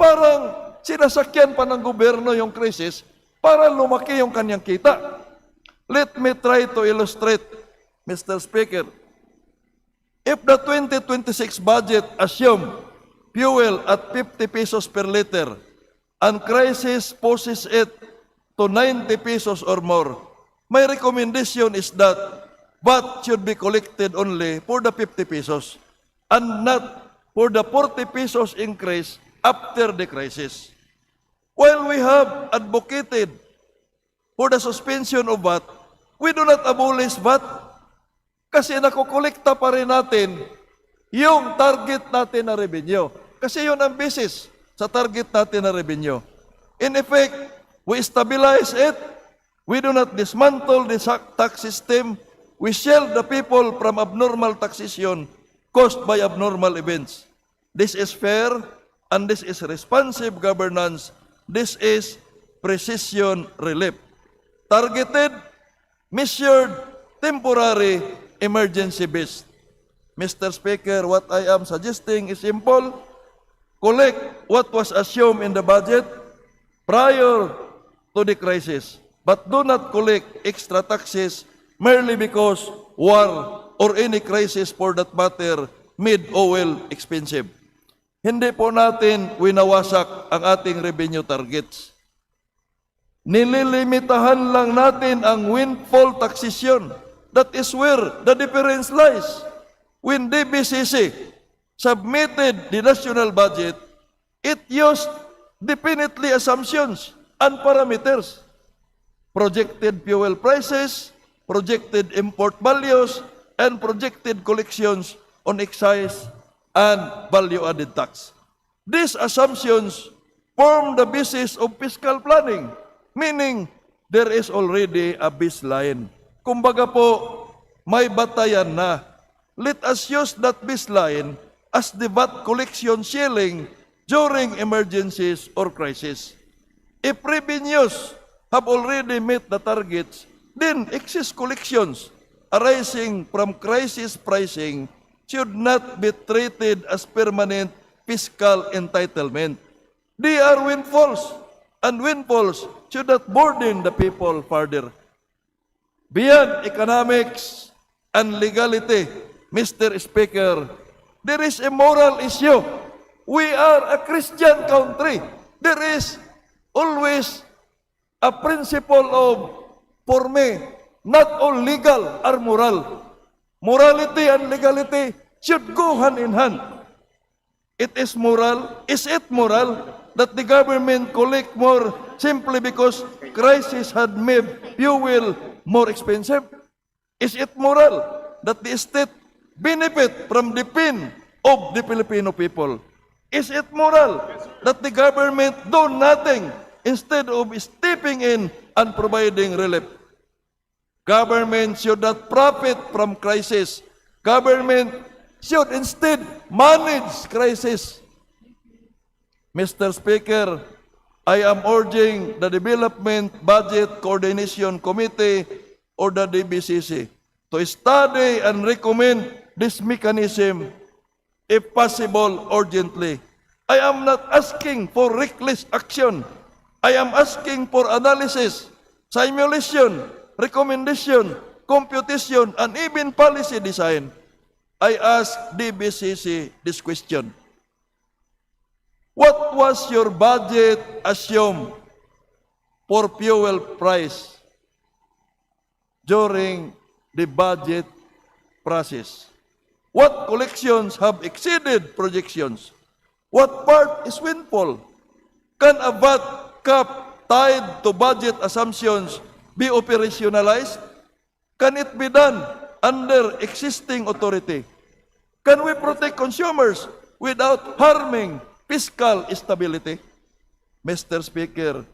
parang sinasakyan pa ng gobyerno yung krisis para lumaki yung kanyang kita. Let me try to illustrate, Mr. Speaker. If the 2026 budget assume fuel at 50 pesos per liter, and crisis pushes it to 90 pesos or more, my recommendation is that VAT should be collected only for the 50 pesos and not for the 40 pesos increase after the crisis. While we have advocated for the suspension of VAT, we do not abolish VAT kasi nakukolekta pa rin natin yung target natin na revenue. Kasi yun ang basis sa target natin na revenue. In effect, we stabilize it. We do not dismantle the tax system. We shield the people from abnormal taxation caused by abnormal events. This is fair and this is responsive governance. This is precision relief. Targeted, measured, temporary, emergency-based. Mr. Speaker, what I am suggesting is simple. Collect what was assumed in the budget prior to the crisis, but do not collect extra taxes merely because war or any crisis for that matter made oil expensive. Hindi po natin winawasak ang ating revenue targets. Nililimitahan lang natin ang windfall taxation. That is where the difference lies. When DBCC submitted the national budget, it used definitely assumptions and parameters. Projected fuel prices, projected import values, and projected collections on excise and value-added tax. These assumptions form the basis of fiscal planning, meaning there is already a baseline. Kumbaga po, may batayan na. Let us use that baseline as the VAT collection ceiling during emergencies or crisis. If revenues have already met the targets, then excess collections arising from crisis pricing should not be treated as permanent fiscal entitlement. They are windfalls, and windfalls should not burden the people further. Beyond economics and legality, Mr. Speaker, there is a moral issue. We are a Christian country. There is always a principle of, for me, not all legal are moral. Morality and legality should go hand in hand. It is moral. Is it moral that the government collect more simply because crisis had made fuel more expensive? Is it moral that the state benefit from the pain of the Filipino people? Is it moral that the government do nothing instead of stepping in and providing relief? Government should not profit from crisis. Government should instead manage crisis. Mr. Speaker, I am urging the Development Budget Coordination Committee or the DBCC to study and recommend this mechanism, if possible, urgently. I am not asking for reckless action. I am asking for analysis, simulation, recommendation, computation, and even policy design. I ask DBCC this question. What was your budget assumed for fuel price during the budget process? What collections have exceeded projections? What part is windfall? Can a VAT cap tied to budget assumptions be operationalized? Can it be done under existing authority? Can we protect consumers without harming fiscal stability? Mr. Speaker,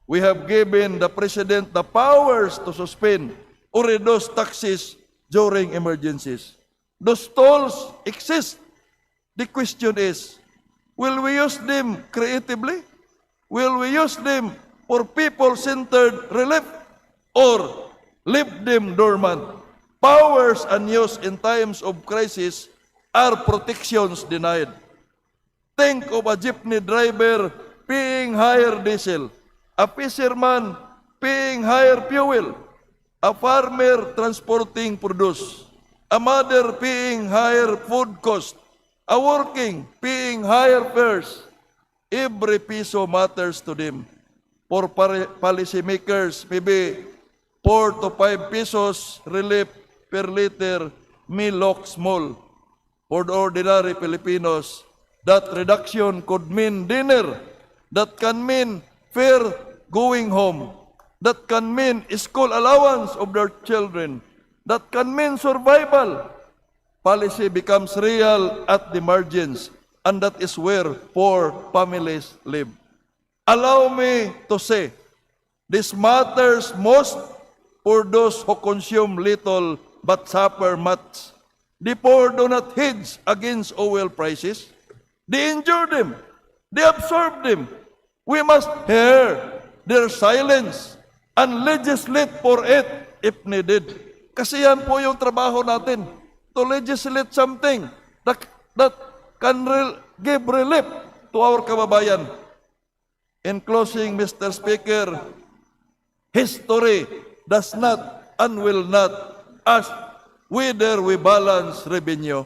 we have given the President the powers to suspend or reduce taxes during emergencies. Those tools exist. The question is, will we use them creatively? Will we use them for people-centered relief or leave them dormant? Powers unused in times of crisis are protections denied. Think of a jeepney driver paying higher diesel, a fisherman paying higher fuel, a farmer transporting produce, a mother paying higher food cost, a working paying higher fares. Every piso matters to them. For policymakers, maybe 4 to 5 pesos relief per liter may look small. For the ordinary Filipinos, that reduction could mean dinner, that can mean fare going home, that can mean school allowance of their children, that can mean survival. Policy becomes real at the margins, and that is where poor families live. Allow me to say, this matters most for those who consume little but suffer much. The poor do not hedge against oil prices. They endure them. They absorb them. We must hear their silence and legislate for it if needed. Kasi yan po yung trabaho natin, to legislate something that can give relief to our kababayan. In closing, Mr. Speaker, history does not and will not ask whether we balance revenue.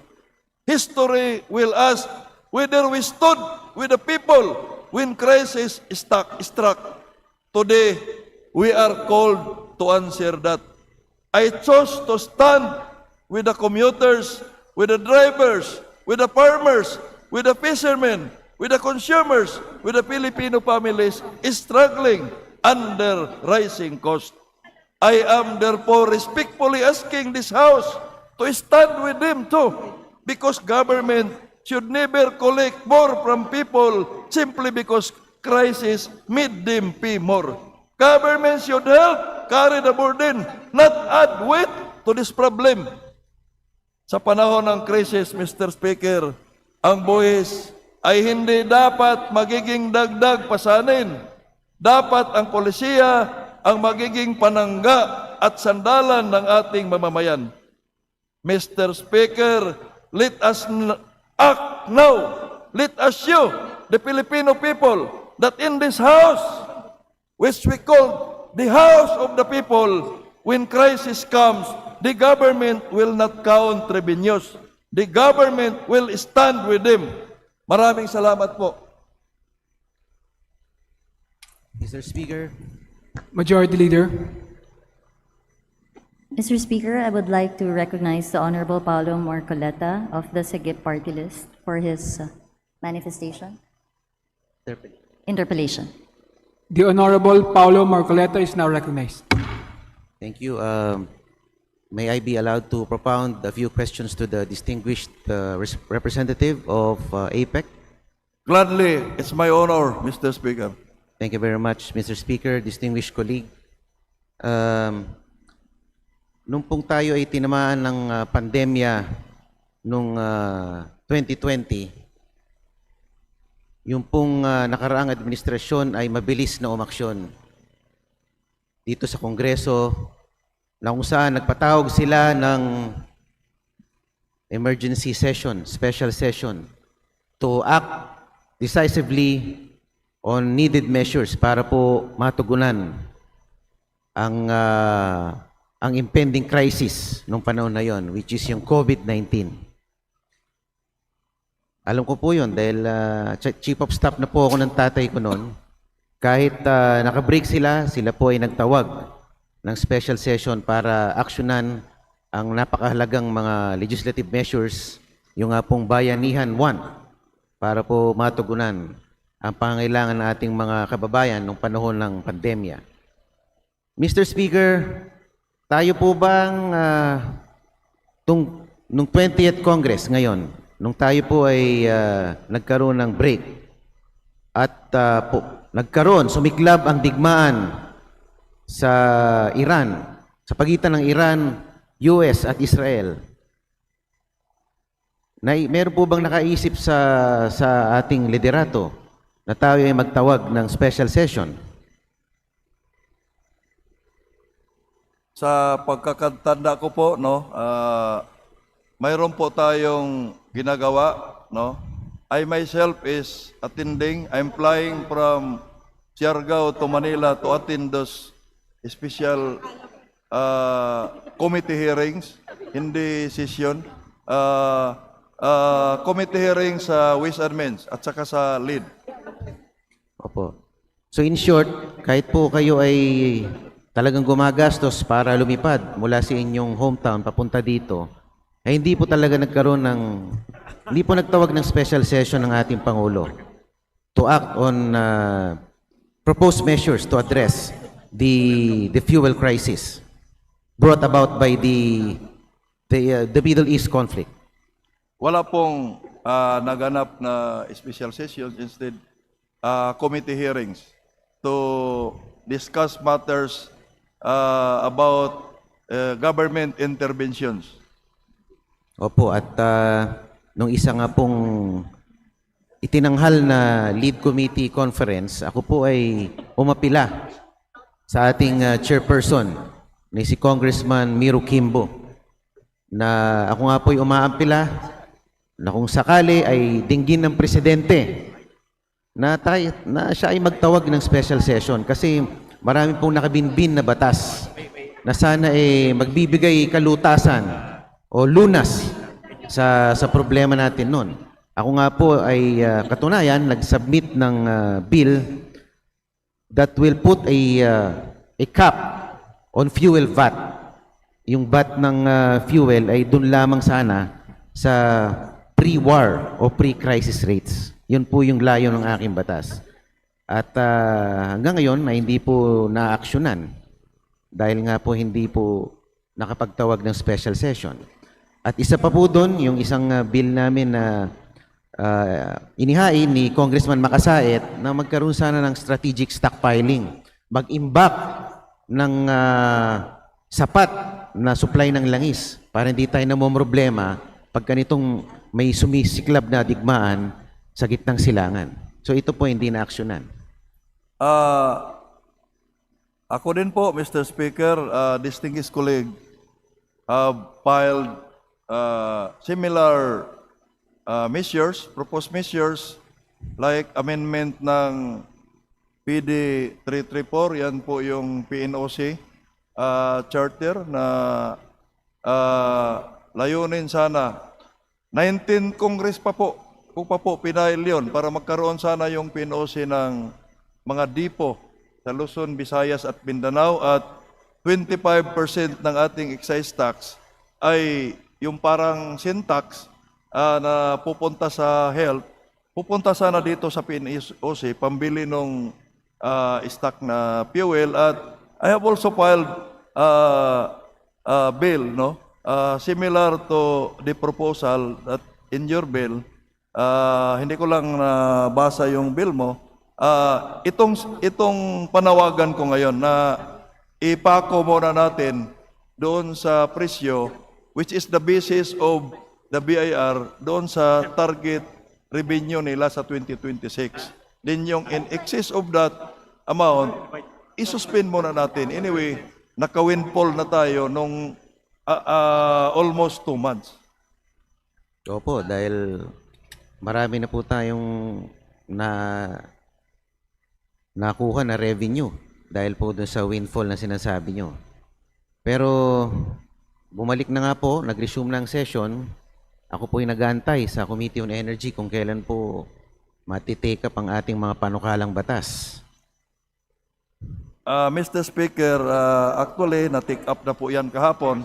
History will ask whether we stood with the people when crisis struck. Today, we are called to answer that. I chose to stand with the commuters, with the drivers, with the farmers, with the fishermen, with the consumers, with the Filipino families struggling under rising cost. I am therefore respectfully asking this House to stand with them too, because government should never collect more from people simply because crisis made them pay more. Government should help carry the burden, not add weight to this problem. Sa panahon ng crisis, Mr. Speaker, ang buwis ay hindi dapat magiging dagdag pasanin. Dapat ang polisiya ang magiging panangga at sandalan ng ating mamamayan. Mr. Speaker, let us act now. Let us show the Filipino people that in this House, which we call the House of the People, when crisis comes, the government will not count revenues. The government will stand with them. Maraming salamat po. Mr. Speaker, Majority Leader. Mr. Speaker, I would like to recognize the Honorable Paulo Marcoleta of the Sagip Party List for his manifestation. Interpellation. The Honorable Paulo Marcoleta is now recognized. thank you. May I be allowed to propound a few questions to the distinguished representative of APEC? Gladly, it's my honor, Mr. Speaker. Thank you very much, Mr. Speaker, distinguished colleague. Nung pong tayo ay tinamaan ng pandemya nung 2020, yung pong nakaraang administrasyon ay mabilis na umaksyon dito sa Kongreso, na kung saan nagpatawag sila ng emergency session, special session, to act decisively on needed measures para po matugunan ang impending crisis nung panahon na yon, which is yung COVID-19. Alam ko po yun dahil chief of staff na po ako ng tatay ko noon. Kahit nakabreak sila po ay nagtawag ng special session para aksyonan ang napakahalagang mga legislative measures, yung nga pong Bayanihan 1, para po matugunan ang pangangailangan ng ating mga kababayan nung panahon ng pandemya. Mr. Speaker, tayo po bang nung 20th Congress ngayon, nung tayo po ay nagkaroon ng break at sumiklab ang digmaan sa Iran, sa pagitan ng Iran, US at Israel, meron po bang nakaisip sa ating liderato na tayo ay magtawag ng special session? Sa pagkakatanda ko po, mayroon po tayong ginagawa, I myself is attending. I'm flying from Siargao to Manila to attend those special committee hearings, hindi session, committee hearings sa Ways and Means at saka sa lead. Opo. So in short, kahit po kayo ay talagang gumagastos para lumipad mula sa inyong hometown papunta dito, ay hindi po talaga hindi po nagtawag ng special session ng ating Pangulo to act on proposed measures to address the fuel crisis brought about by the Middle East conflict. Wala pong naganap na special sessions, instead committee hearings to discuss matters about government interventions. Opo, at nung isa nga pong itinanghal na lead committee conference, ako po ay umapila sa ating chairperson, ni si Congressman Miro Kimbo, na ako nga po ay umaampila na kung sakali ay dinggin ng presidente na siya ay magtawag ng special session kasi marami pong nakabinbin na batas na sana magbibigay kalutasan o lunas sa problema natin noon. Ako nga po ay katunayan nag-submit ng bill that will put a cap on fuel VAT. Yung VAT ng fuel ay dun lamang sana sa pre-war o pre-crisis rates. Yun po yung layo ng aking batas. At hanggang ngayon ay hindi po na-aksyonan dahil nga po hindi po nakapagtawag ng special session. At isa pa po doon, yung isang bill namin na inihain ni Congressman Makasait na magkaroon sana ng strategic stockpiling. Mag-imbak ng sapat na supply ng langis para hindi tayo namomroblema pag ganitong may sumisiklab na digmaan sa gitnang silangan. So ito po hindi na-aksyonan. Ako din po, Mr. Speaker, distinguished colleague, have filed similar measures, proposed measures, like amendment ng PD 334, yan po yung PNOC charter na layunin sana. 19 Congress pa po pinail yun para magkaroon sana yung PNOC ng mga dipo sa Luzon, Visayas at Mindanao at 25% ng ating excise tax ay yung parang sin tax na pupunta sa health, pupunta sana dito sa PNOC, pambili ng stock na fuel. At I have also filed bill, no? Similar to the proposal that in your bill. Hindi ko lang nabasa yung bill mo. Itong panawagan ko ngayon na ipako muna natin doon sa presyo, which is the basis of the BIR, doon sa target revenue nila sa 2026. Then yung in excess of that amount, isuspend muna natin. Anyway, naka-windfall na tayo nung almost 2 months. Opo, dahil marami na po tayong nakuha na revenue dahil po dun sa windfall na sinasabi nyo. Pero bumalik na nga po, nag-resume na ang session. Ako po ay nag-aantay sa Committee on Energy kung kailan po matitake up ang ating mga panukalang batas. Mr. Speaker, actually, na-take up na po yan kahapon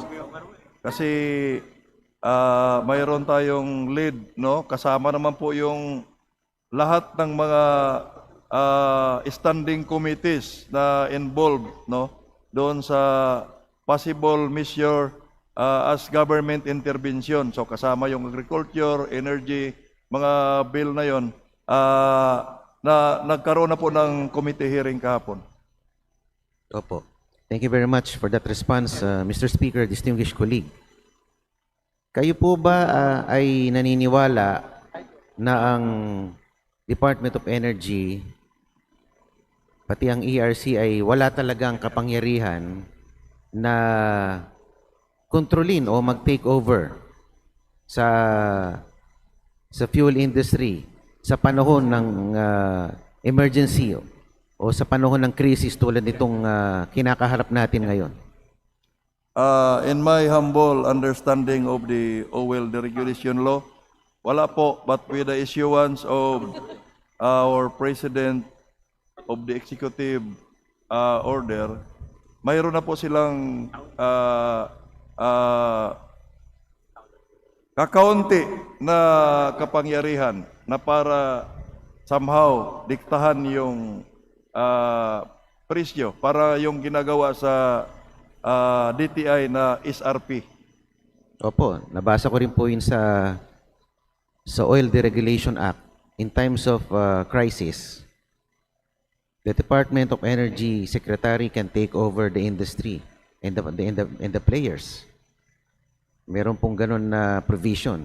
kasi mayroon tayong lead, no? Kasama naman po yung lahat ng mga standing committees na involved, no? Doon sa possible measure as government intervention. So kasama yung agriculture, energy, mga bill na yon na nagkaroon na po ng committee hearing kahapon. Opo. Thank you very much for that response, Mr. Speaker, distinguished colleague. Kayo po ba ay naniniwala na ang Department of Energy pati ang ERC ay wala talagang kapangyarihan na kontrolin o mag-take over sa fuel industry sa panahon ng emergency o sa panahon ng krisis tulad nitong kinakaharap natin ngayon? In my humble understanding of the oil deregulation law, wala po, but with the issuance of our President of the Executive Order, mayroon na po silang kakaunti na kapangyarihan na para somehow diktahan yung presyo para yung ginagawa sa DTI na SRP. Opo, nabasa ko rin po yun sa Oil Deregulation Act. In times of crisis, the Department of Energy Secretary can take over the industry and the players. Meron pong ganun na provision.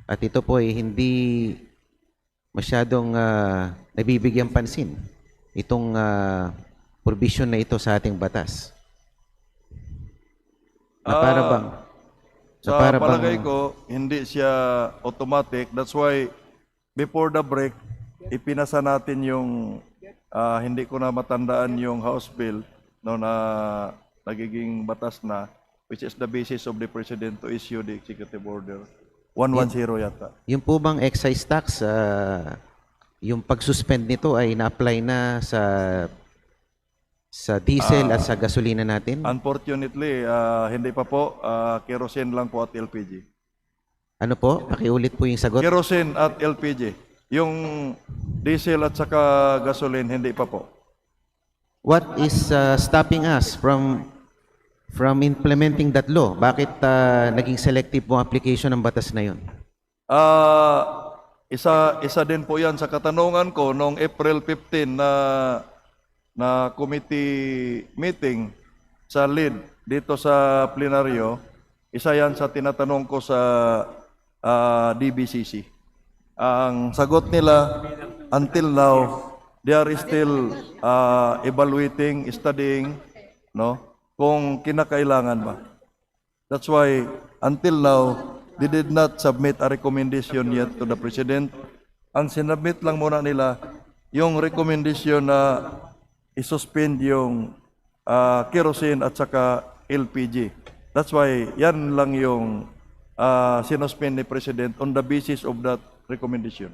At ito po ay hindi masyadong nabibigyan pansin itong provision na ito sa ating batas. Na para bang Sa palagay ko, hindi siya automatic. That's why, before the break, ipinasa natin yung, hindi ko na matandaan yung House Bill no, na nagiging batas na, which is the basis of the President to issue the Executive Order. 110 yata. yung po bang excise tax, yung pag-suspend nito ay na-apply na sa diesel at sa gasolina natin? Unfortunately, hindi pa po. Kerosene lang po at LPG. Ano po? Pakiulit po yung sagot. Kerosene at LPG. Yung diesel at saka gasoline, hindi pa po. What is stopping us from implementing that law? Bakit naging selective po ang application ng batas na yun? Isa din po yan sa katanungan ko noong April 15 na committee meeting sa lead dito sa plenaryo. Isa yan sa tinatanong ko sa DBCC. Ang sagot nila, until now, they are still evaluating, studying, no, kung kinakailangan ba. That's why, until now, they did not submit a recommendation yet to the President. Ang sinabit lang muna nila, yung recommendation na isuspend yung kerosene at saka LPG. That's why, yan lang yung sinuspend ni President on the basis of that recommendation.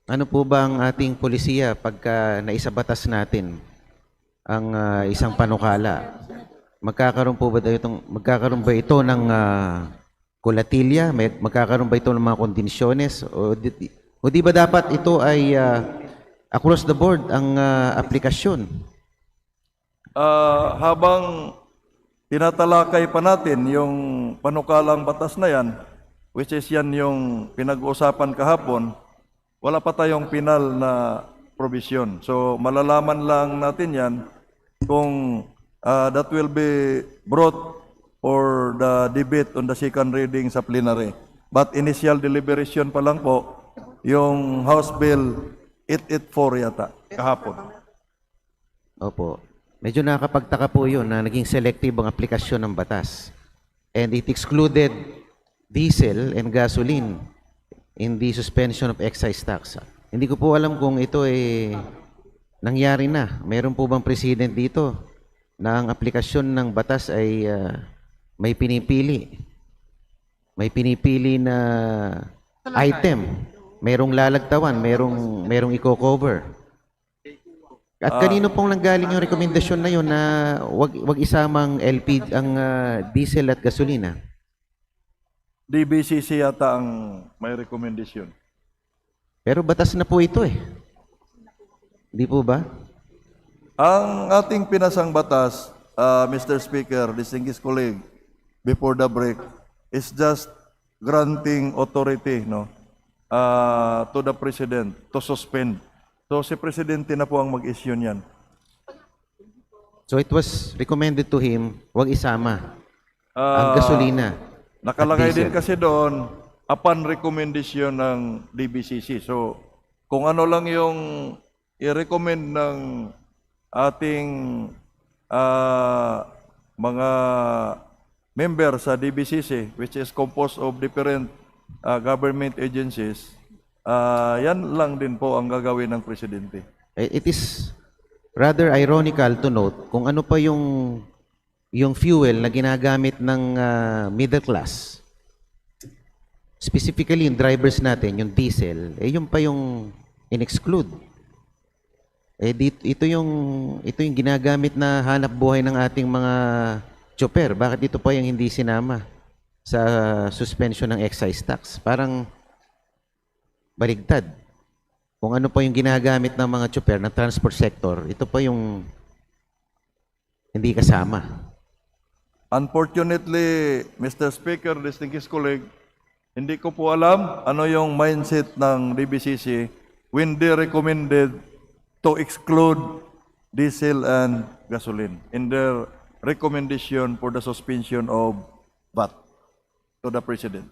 Ano po ba ang ating polisiya pagka naisabatas natin ang isang panukala? Magkakaroon ba ito ng kolatilya? Magkakaroon ba ito ng mga kondisyones? O di ba dapat ito ay across the board ang aplikasyon? Habang tinatalakay pa natin yung panukalang batas na yan, which is yan yung pinag-uusapan kahapon, wala pa tayong final na provision. So malalaman lang natin yan kung that will be brought for the debate on the second reading sa plenary. But initial deliberation pa lang po yung House Bill 884 yata kahapon. Opo. Medyo nakakapagtaka po yun na naging selective ang aplikasyon ng batas. And it excluded diesel and gasoline in the suspension of excise tax. Hindi ko po alam kung ito ay nangyari na. Meron po bang president dito na ang aplikasyon ng batas ay may pinipili? May pinipili na item. Merong lalagtawan, merong i-cover. At kanino pong nanggaling yung rekomendasyon na yun na wag isamang LPG ang diesel at gasolina? DBCC yata ang may recommendation. Pero batas na po ito eh. Di po ba? Ang ating pinasang batas, Mr. Speaker, distinguished colleague, before the break, is just granting authority, no, to the President to suspend. So si Presidente na po ang mag-issue niyan. So it was recommended to him, wag isama ang gasolina. Nakalagay at din diesel. kasi doon, upon recommendation ng DBCC. So kung ano lang yung i-recommend ng ating mga member sa DBCC, which is composed of different government agencies, yan lang din po ang gagawin ng Presidente. It is rather ironical to note kung ano pa yung fuel na ginagamit ng middle class. Specifically yung drivers natin, yung diesel, yun pa yung in-exclude. Ito yung ginagamit na hanap buhay ng ating mga chopper. Bakit ito pa yung hindi sinama sa suspension ng excise tax? Parang baligtad. Kung ano pa yung ginagamit ng mga chopper ng transport sector, ito pa yung hindi kasama. Unfortunately, Mr. Speaker, distinguished colleague, hindi ko po alam ano yung mindset ng DBCC when they recommended to exclude diesel and gasoline in their recommendation for the suspension of VAT to the President.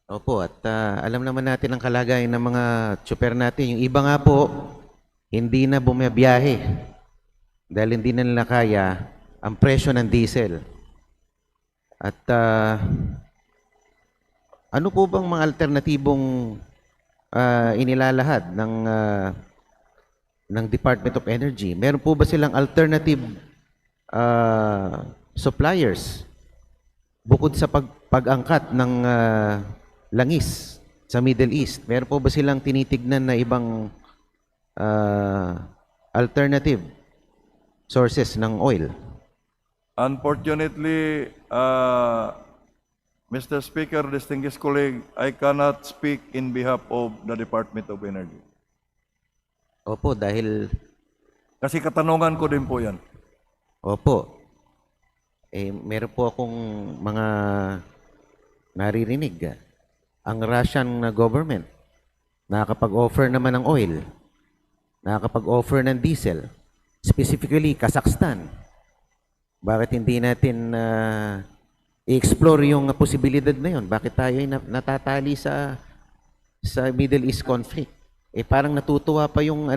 Opo, at alam naman natin ang kalagayan ng mga chopper natin. Yung iba nga po, hindi na bumabiyahe dahil hindi na nila kaya ang presyo ng diesel. At ano po bang mga alternatibong inilalahad ng Department of Energy? Meron po ba silang alternative suppliers bukod sa pag-angkat ng langis sa Middle East? Meron po ba silang tinitignan na ibang alternative sources ng oil? Unfortunately, Mr. Speaker, distinguished colleague, I cannot speak in behalf of the Department of Energy. Opo, dahil Kasi katanungan ko din po yan. opo, meron po akong mga naririnig. Ang Russian government nakakapag-offer naman ng oil, nakakapag-offer ng diesel, specifically Kazakhstan. Bakit hindi natin i-explore yung posibilidad na yun? Bakit tayo ay natatali sa Middle East conflict? Parang natutuwa pa yung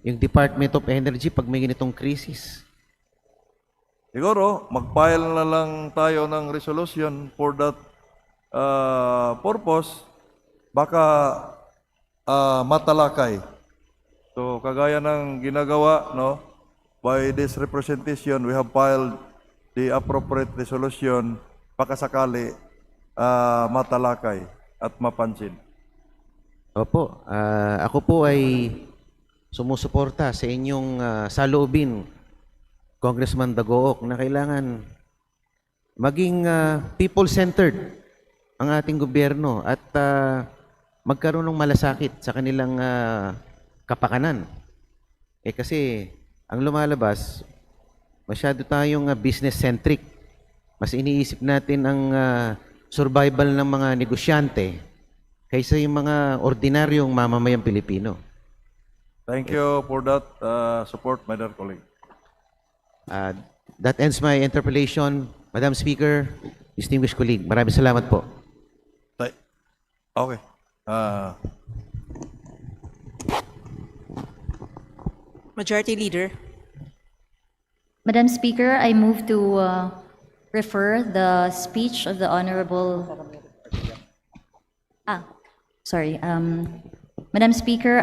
yung Department of Energy pag may ganitong krisis. Siguro, mag-file na lang tayo ng resolution for that purpose, baka matalakay. So, kagaya ng ginagawa, no, by this representation, we have filed the appropriate resolution, baka sakali matalakay at mapansin. Opo, ako po ay sumusuporta sa inyong saloobin, Congressman Dagook, na kailangan maging people-centered ang ating gobyerno at magkaroon ng malasakit sa kanilang kapakanan. Kasi ang lumalabas, masyado tayong business-centric. Mas iniisip natin ang survival ng mga negosyante kaysa yung mga ordinaryong mamamayang Pilipino. Thank you for that support, my dear colleague. That ends my interpellation. Madam Speaker, distinguished colleague, maraming salamat po. Okay. Majority Leader. Madam Speaker, I move to refer the speech of the Honorable... Madam Speaker,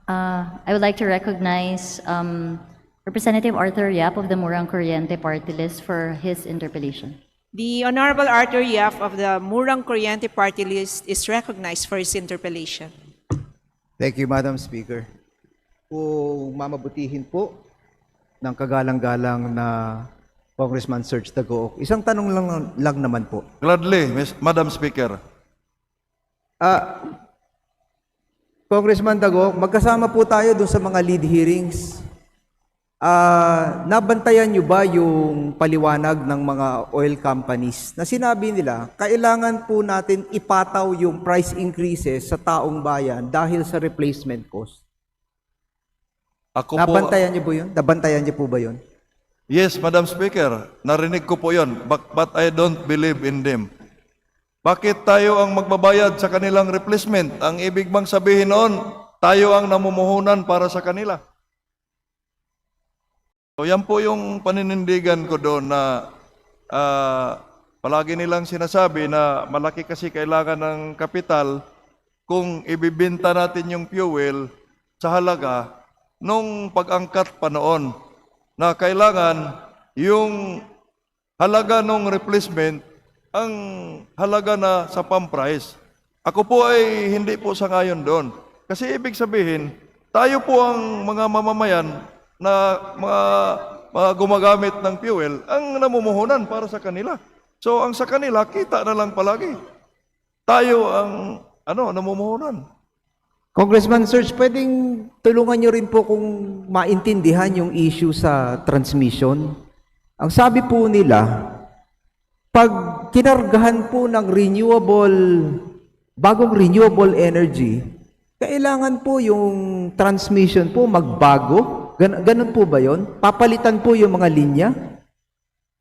I would like to recognize Representative Arthur Yap of the Murang Corriente Party List for his interpellation. The Honorable Arthur Yap of the Murang Corriente Party List is recognized for his interpellation. Thank you, Madam Speaker. Kung mamabutihin po ng kagalang-galang na Congressman Serge Dagook, isang tanong lang naman po. Gladly, Madam Speaker. Congressman Dagook, magkasama po tayo doon sa mga lead hearings. Nabantayan nyo ba yung paliwanag ng mga oil companies na sinabi nila, kailangan po natin ipataw yung price increases sa taong bayan dahil sa replacement cost? Nabantayan nyo po yun? Nabantayan nyo po ba yun? Yes, Madam Speaker. Narinig ko po yun, but I don't believe in them. Bakit tayo ang magbabayad sa kanilang replacement? Ang ibig bang sabihin noon, tayo ang namumuhunan para sa kanila. So yan po yung paninindigan ko doon na palagi nilang sinasabi na malaki kasi kailangan ng kapital kung ibibenta natin yung fuel sa halaga nung pag-angkat pa noon na kailangan yung halaga nung replacement ang halaga na sa pump price. Ako po ay hindi po sangayon doon. Kasi ibig sabihin, Tayo po ang mga mamamayan na mga gumagamit ng fuel ang namumuhunan para sa kanila. So ang sa kanila, kita na lang palagi. Tayo ang namumuhunan. Congressman Serge, pwedeng tulungan nyo rin po kung maintindihan yung issue sa transmission. Ang sabi po nila, pag kinargahan po ng bagong renewable energy, kailangan po yung transmission po magbago. Ganun po ba yon? Papalitan po yung mga linya?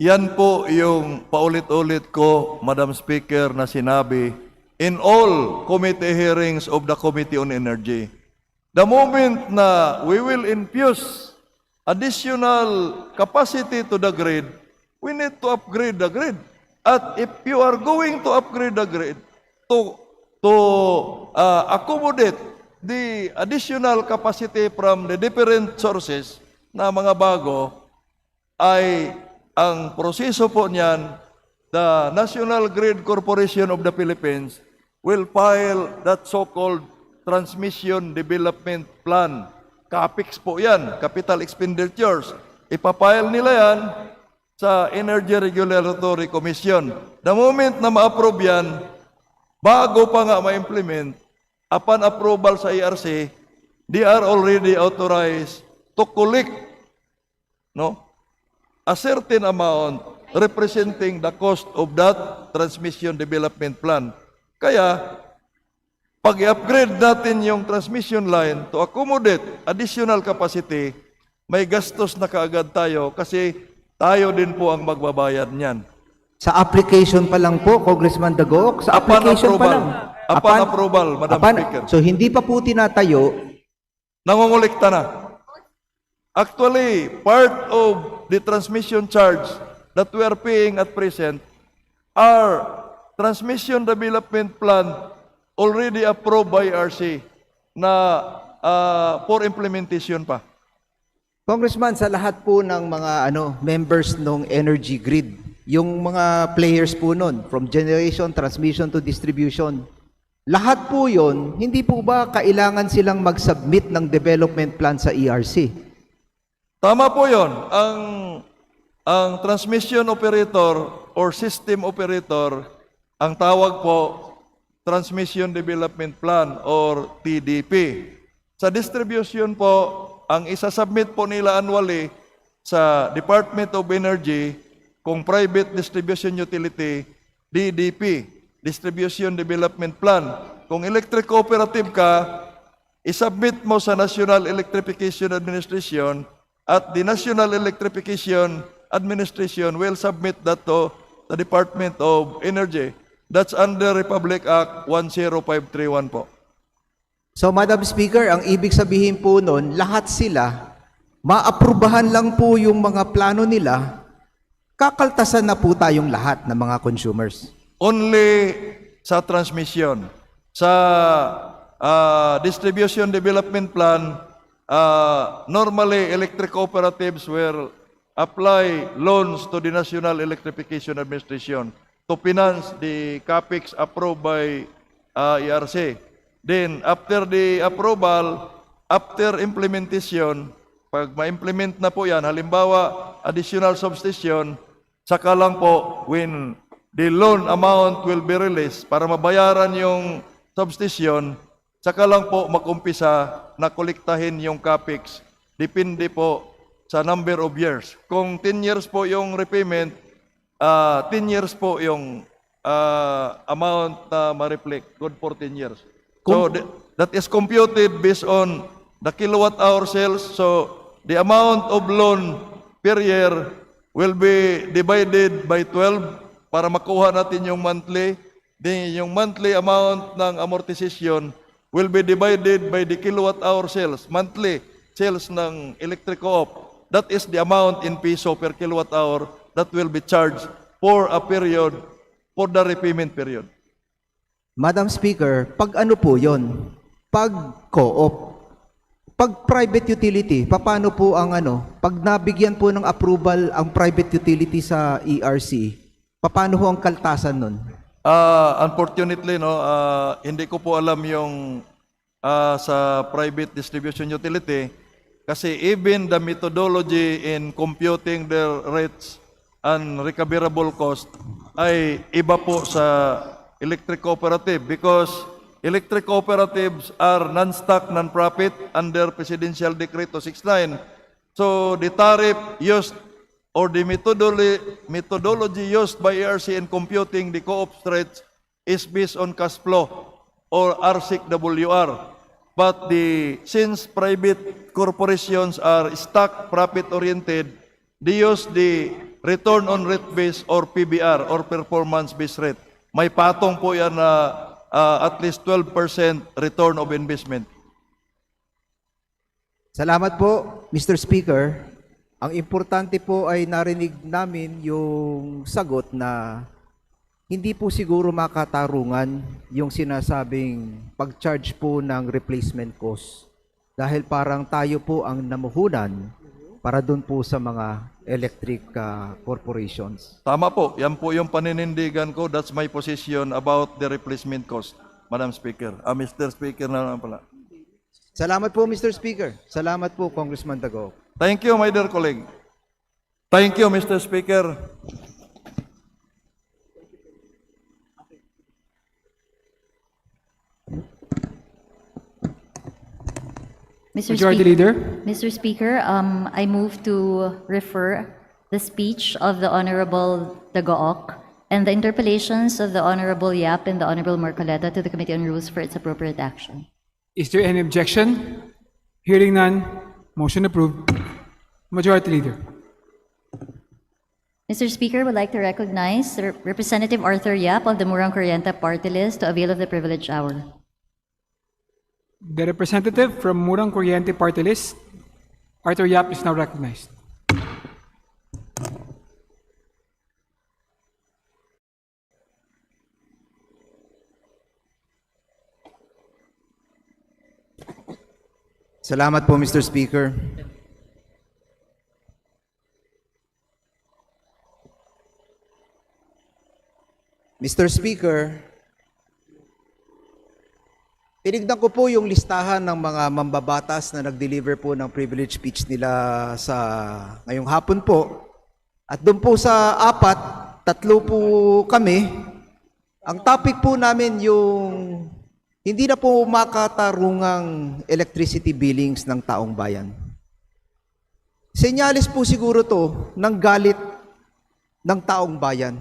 Yan po yung paulit-ulit ko, Madam Speaker, na sinabi in all committee hearings of the Committee on Energy. The moment na we will infuse additional capacity to the grid, we need to upgrade the grid. At if you are going to upgrade the grid to accommodate the additional capacity from the different sources na mga bago, ay ang proseso po niyan, the National Grid Corporation of the Philippines will file that so-called Transmission Development Plan. CAPEX po yan, Capital Expenditures. Ipapile nila yan sa Energy Regulatory Commission. The moment na ma-approve yan, bago pa nga ma-implement, upon approval sa ERC, they are already authorized to collect a certain amount representing the cost of that transmission development plan. Kaya, pag i-upgrade natin yung transmission line to accommodate additional capacity, may gastos na kaagad tayo kasi tayo din po ang magbabayad niyan. Sa application pa lang po, Congressman Dagoc, sa application pa lang. Upon approval, Madam Speaker. So hindi pa po tinatayo. Nangongolekta na. Actually, part of the transmission charge that we are paying at present are transmission development plan already approved by RC na for implementation pa. Congressman, sa lahat po ng mga members ng energy grid, yung mga players po nun, from generation, transmission to distribution, lahat po yon, hindi po ba kailangan silang mag-submit ng development plan sa ERC? Tama po yon. Ang transmission operator or system operator, ang tawag po Transmission Development Plan or TDP. Sa distribution po, ang isasubmit po nila annually sa Department of Energy kung private distribution utility, DDP, Distribution Development Plan. Kung electric cooperative ka, isubmit mo sa National Electrification Administration at the National Electrification Administration will submit that to the Department of Energy. That's under Republic Act 10531 po. So, Madam Speaker, ang ibig sabihin po nun, lahat sila, maaprubahan lang po yung mga plano nila, kakaltasan na po tayong lahat ng mga consumers. Only sa transmission. Sa distribution development plan, normally electric cooperatives will apply loans to the National Electrification Administration to finance the CAPEX approved by ERC. Then, after the approval, after implementation, pag ma-implement na po yan, halimbawa, additional substation, saka lang po, when the loan amount will be released para mabayaran yung substation, saka lang po mag-umpisa na kolektahin yung CAPEX. Depende po sa number of years. Kung 10 years po yung repayment, 10 years po yung amount na ma-reflect. Good for 10 years. So that is computed based on the kilowatt-hour sales. So the amount of loan per year will be divided by 12 para makuha natin yung monthly. Yung monthly amount ng amortization will be divided by the kilowatt-hour sales, monthly sales ng electric co-op. That is the amount in piso per kilowatt-hour that will be charged for a period, for the repayment period. Madam Speaker, pag ano po yon? Pag co-op, pag private utility, paano po ang pag nabigyan po ng approval ang private utility sa ERC, paano po ang kaltasan nun? Unfortunately, hindi ko po alam yung sa private distribution utility kasi even the methodology in computing their rates and recoverable cost ay iba po sa electric cooperative because electric cooperatives are non-stock, non-profit under Presidential Decree 269. So the tariff used or the methodology used by ERC in computing the co-op rates is based on cash flow or RSIC-WR. But since private corporations are stock profit-oriented, they use the return on rate base or PBR or performance-based rate. May patong po yan na at least 12% return of investment. Salamat po, Mr. Speaker. Ang importante po ay narinig namin yung sagot na hindi po siguro makatarungan yung sinasabing pag-charge po ng replacement cost. Dahil parang tayo po ang namuhunan para dun po sa mga electric corporations. Tama po, yan po yung paninindigan ko. That's my position about the replacement cost, Madam Speaker. Mr. Speaker na lang pala. Salamat po, Mr. Speaker. Salamat po, Congressman Dago. Thank you, my dear colleague. Thank you, Mr. Speaker. Majority Leader. Mr. Speaker, I move to refer the speech of the Honorable Dagook and the interpellations of the Honorable Yap and the Honorable Marcoleta to the Committee on Rules for its appropriate action. Is there any objection? Hearing none, motion approved. Majority Leader. Mr. Speaker, would like to recognize Representative Arthur Yap of the Murang Corriente Party List to avail of the privileged hour. The representative from Murang Corriente Party List, Arthur Yap, is now recognized. Salamat po, Mr. Speaker. Mr. Speaker, tinignan ko po yung listahan ng mga mambabatas na nag-deliver po ng privilege speech nila sa ngayong hapon po. At doon po sa apat, 3 po kami. Ang topic po namin yung hindi na po makatarungang electricity billings ng taong bayan. Senyales po siguro to ng galit ng taong bayan.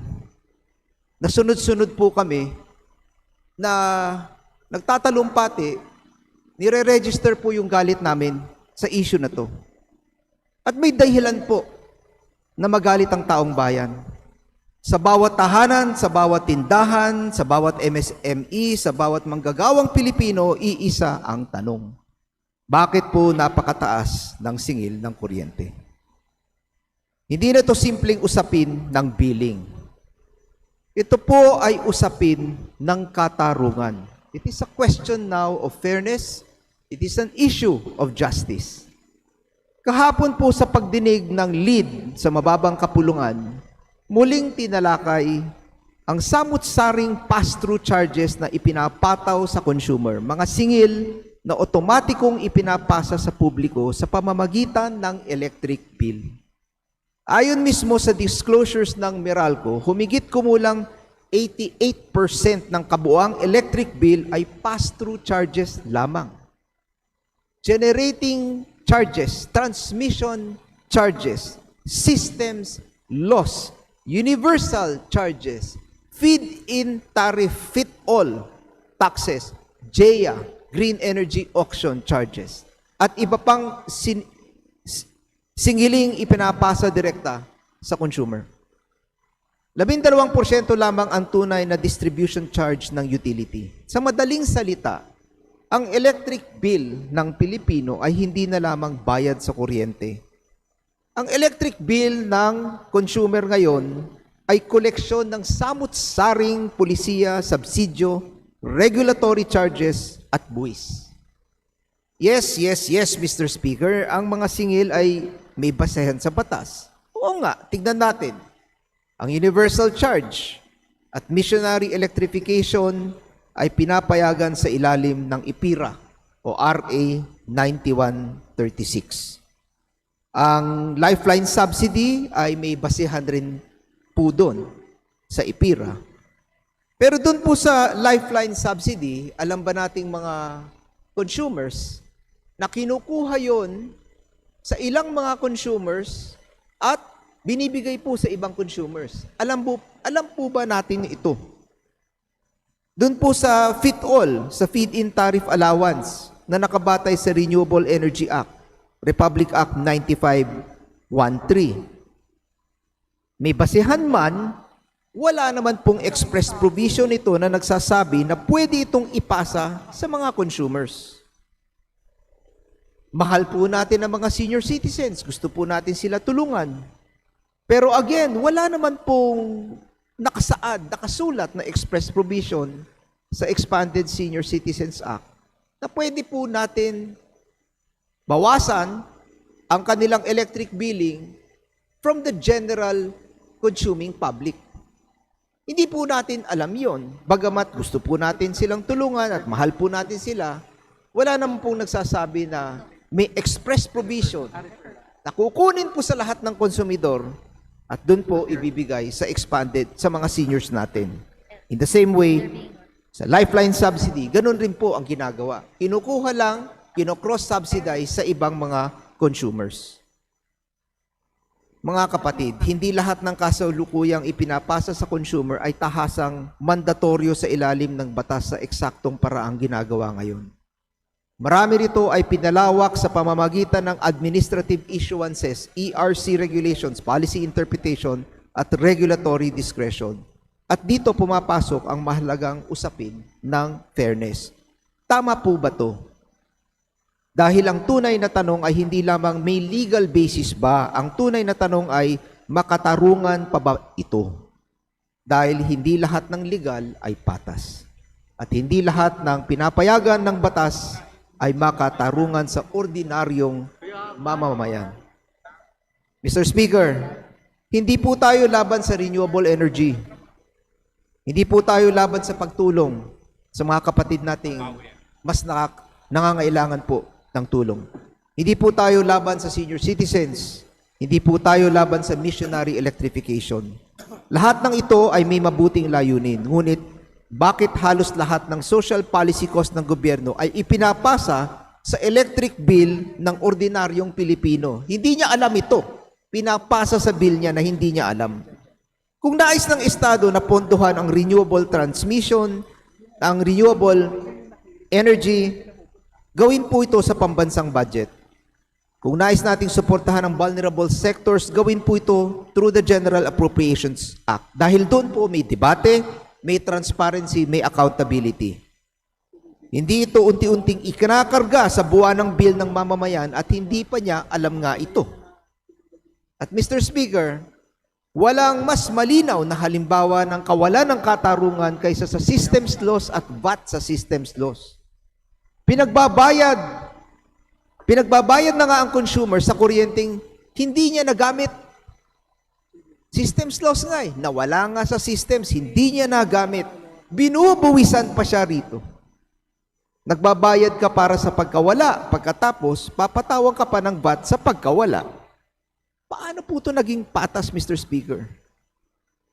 Nasunod-sunod po kami na nagtatalumpati, nire-register po yung galit namin sa issue na to. At may dahilan po na magalit ang taong bayan. Sa bawat tahanan, sa bawat tindahan, sa bawat MSME, sa bawat manggagawang Pilipino, iisa ang tanong. Bakit po napakataas ng singil ng kuryente? Hindi na ito simpleng usapin ng billing. Ito po ay usapin ng katarungan. It is a question now of fairness. It is an issue of justice. Kahapon po sa pagdinig ng lead sa mababang kapulungan, muling tinalakay ang samut-saring pass-through charges na ipinapataw sa consumer, mga singil na otomatikong ipinapasa sa publiko sa pamamagitan ng electric bill. Ayon mismo sa disclosures ng Meralco, humigit kumulang 88% ng kabuang electric bill ay pass-through charges lamang. Generating charges, transmission charges, systems loss, universal charges, feed-in tariff fit-all taxes, JEA, green energy auction charges, at iba pang singiling ipinapasa direkta sa consumer. 12% lamang ang tunay na distribution charge ng utility. Sa madaling salita, ang electric bill ng Pilipino ay hindi na lamang bayad sa kuryente. Ang electric bill ng consumer ngayon ay koleksyon ng samut-saring pulisiya, subsidyo, regulatory charges at buwis. Yes, Mr. Speaker, ang mga singil ay may basehan sa batas. Oo nga, tignan natin. Ang universal charge at missionary electrification ay pinapayagan sa ilalim ng IPIRA, o RA 9136. Ang lifeline subsidy ay may basihan rin po doon sa IPIRA. Pero doon po sa lifeline subsidy, alam ba nating mga consumers na kinukuha yon sa ilang mga consumers at binibigay po sa ibang consumers. Alam po ba natin ito? Doon po sa FIT-all, sa Feed-in Tariff Allowance na nakabatay sa Renewable Energy Act, Republic Act 9513. May basihan man, wala naman pong express provision ito na nagsasabi na pwede itong ipasa sa mga consumers. Mahal po natin ang mga senior citizens. Gusto po natin sila tulungan. Pero again, wala naman pong nakasulat na express provision sa Expanded Senior Citizens Act na pwede po natin bawasan ang kanilang electric billing from the general consuming public. Hindi po natin alam yon. Bagamat gusto po natin silang tulungan at mahal po natin sila, wala naman pong nagsasabi na may express provision na kukunin po sa lahat ng konsumidor at doon po ibibigay sa expanded sa mga seniors natin. In the same way, sa lifeline subsidy, ganun rin po ang ginagawa. Kinukuha lang, kino-cross-subsidize sa ibang mga consumers. Mga kapatid, hindi lahat ng kasalukuyang ipinapasa sa consumer ay tahasang mandatoryo sa ilalim ng batas sa eksaktong paraang ginagawa ngayon. Marami rito ay pinalawak sa pamamagitan ng administrative issuances, ERC regulations, policy interpretation, at regulatory discretion. At dito pumapasok ang mahalagang usapin ng fairness. Tama po ba to? Dahil ang tunay na tanong ay hindi lamang may legal basis ba, ang tunay na tanong ay makatarungan pa ba ito? Dahil hindi lahat ng legal ay patas. At hindi lahat ng pinapayagan ng batas ay makatarungan sa ordinaryong mamamayan. Mr. Speaker, hindi po tayo laban sa renewable energy. Hindi po tayo laban sa pagtulong sa mga kapatid nating mas nangangailangan po ng tulong. Hindi po tayo laban sa senior citizens. Hindi po tayo laban sa missionary electrification. Lahat ng ito ay may mabuting layunin. Ngunit, bakit halos lahat ng social policy cost ng gobyerno ay ipinapasa sa electric bill ng ordinaryong Pilipino? Hindi niya alam ito. Pinapasa sa bill niya na hindi niya alam. Kung nais ng Estado na pondohan ang renewable transmission, ang renewable energy, gawin po ito sa pambansang budget. Kung nais nating suportahan ang vulnerable sectors, gawin po ito through the General Appropriations Act. Dahil doon po may debate, may transparency, may accountability. Hindi ito unti-unting ikinakarga sa buwan ng bill ng mamamayan at hindi pa niya alam nga ito. At Mr. Speaker, walang mas malinaw na halimbawa ng kawalan ng katarungan kaysa sa systems loss at VAT sa systems loss. Pinagbabayad na nga ang consumer sa kuryenteng hindi niya nagamit. Systems loss nga eh. Nawala nga sa systems, hindi niya nagamit. Binubuwisan pa siya rito. Nagbabayad ka para sa pagkawala. Pagkatapos, papatawag ka pa ng VAT sa pagkawala. Paano po ito naging patas, Mr. Speaker?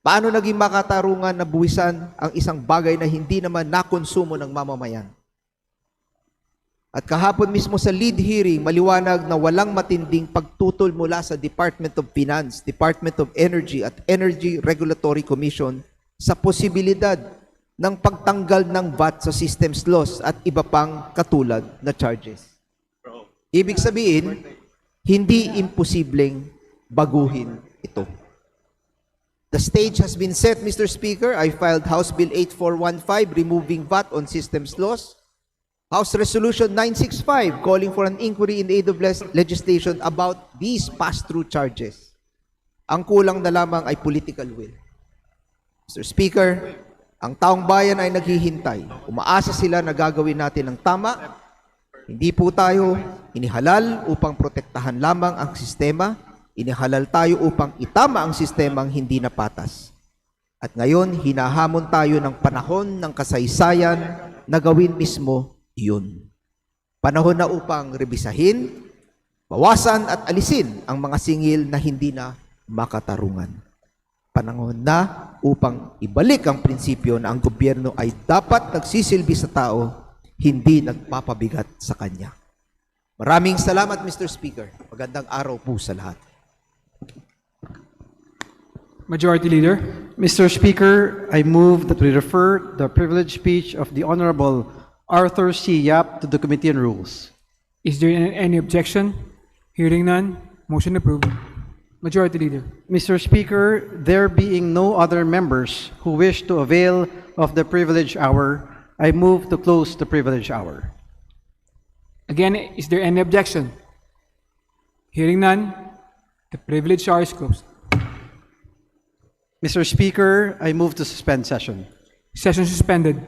Paano naging makatarungan na buwisan ang isang bagay na hindi naman nakonsumo ng mamamayan? At kahapon mismo sa lead hearing, maliwanag na walang matinding pagtutol mula sa Department of Finance, Department of Energy at Energy Regulatory Commission sa posibilidad ng pagtanggal ng VAT sa systems loss at iba pang katulad na charges. Ibig sabihin, hindi imposibleng baguhin ito. The stage has been set, Mr. Speaker. I filed House Bill 8415 removing VAT on systems loss. House Resolution 965 calling for an inquiry in aid of legislation about these pass-through charges. Ang kulang na lamang ay political will. Mr. Speaker, ang taong bayan ay naghihintay. Umaasa sila na gagawin natin ang tama. Hindi po tayo inihalal upang protektahan lamang ang sistema. Inihalal tayo upang itama ang sistemang hindi na patas. At ngayon, hinahamon tayo ng panahon ng kasaysayan na gawin mismo iyon. Panahon na upang rebisahin, bawasan at alisin ang mga singil na hindi na makatarungan. Panahon na upang ibalik ang prinsipyo na ang gobyerno ay dapat nagsisilbi sa tao, hindi nagpapabigat sa kanya. Maraming salamat, Mr. Speaker. Magandang araw po sa lahat. Majority Leader. Mr. Speaker, I move that we refer the privileged speech of the Honorable Arthur C. Yap to the Committee on Rules. Is there any objection? Hearing none, motion approved. Majority Leader. Mr. Speaker, there being no other members who wish to avail of the privilege hour, I move to close the privilege hour. Again, is there any objection? Hearing none, the privilege hour is closed. Mr. Speaker, I move to suspend session. Session suspended.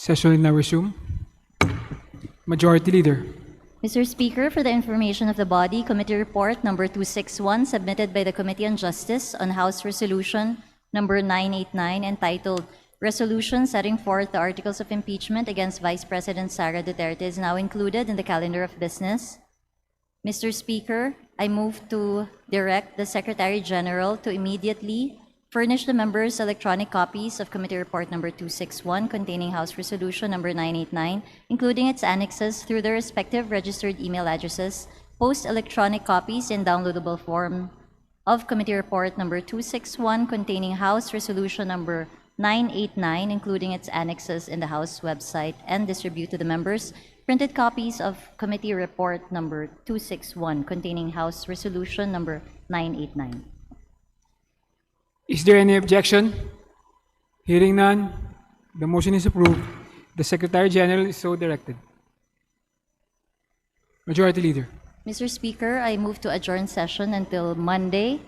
Session will now resume. Majority Leader. Mr. Speaker, for the information of the body, Committee Report number 261 submitted by the Committee on Justice on House Resolution number 989 entitled Resolution Setting Forth the Articles of Impeachment against Vice President Sara Duterte is now included in the calendar of business. Mr. Speaker, I move to direct the Secretary General to immediately furnish the members electronic copies of Committee Report number 261 containing House Resolution number 989, including its annexes through their respective registered email addresses, post electronic copies in downloadable form of Committee Report number 261 containing House Resolution number 989, including its annexes in the House website, and distribute to the members printed copies of Committee Report number 261 containing House Resolution number 989. Is there any objection? Hearing none, the motion is approved. The Secretary General is so directed. Majority Leader. Mr. Speaker, I move to adjourn session until Monday,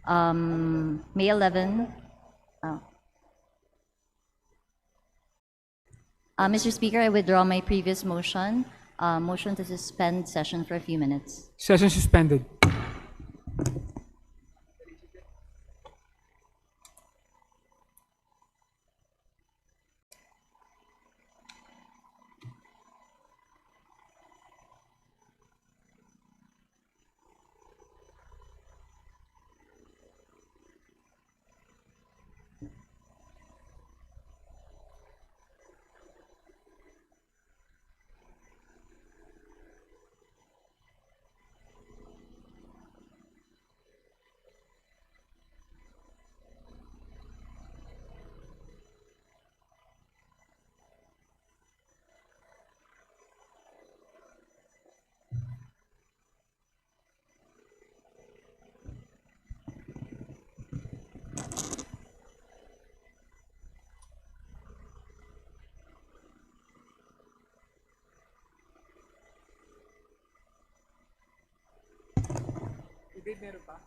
May 11. Mr. Speaker, I withdraw my previous motion, motion to suspend session for a few minutes. Session suspended. Meron pa?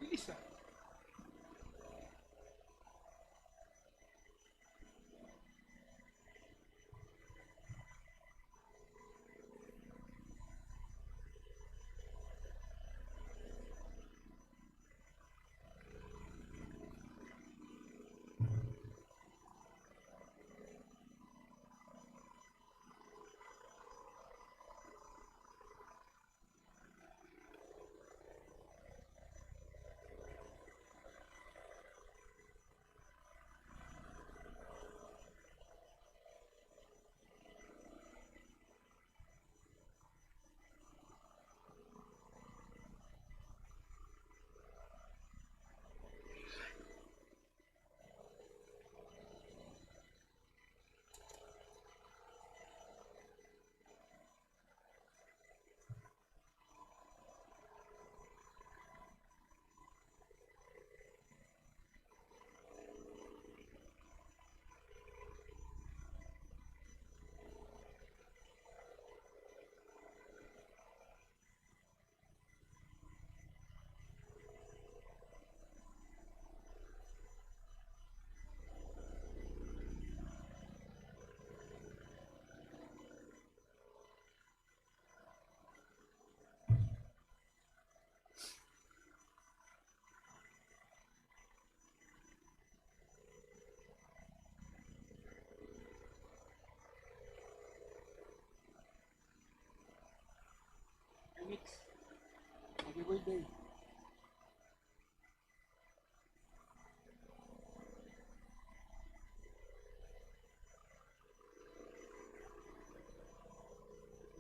Bilis ah. Mix. Happy birthday.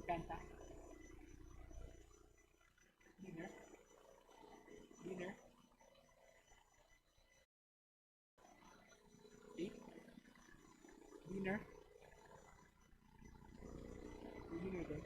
Kanta. Dinner. Dinner. Eat. Dinner. Dinner day.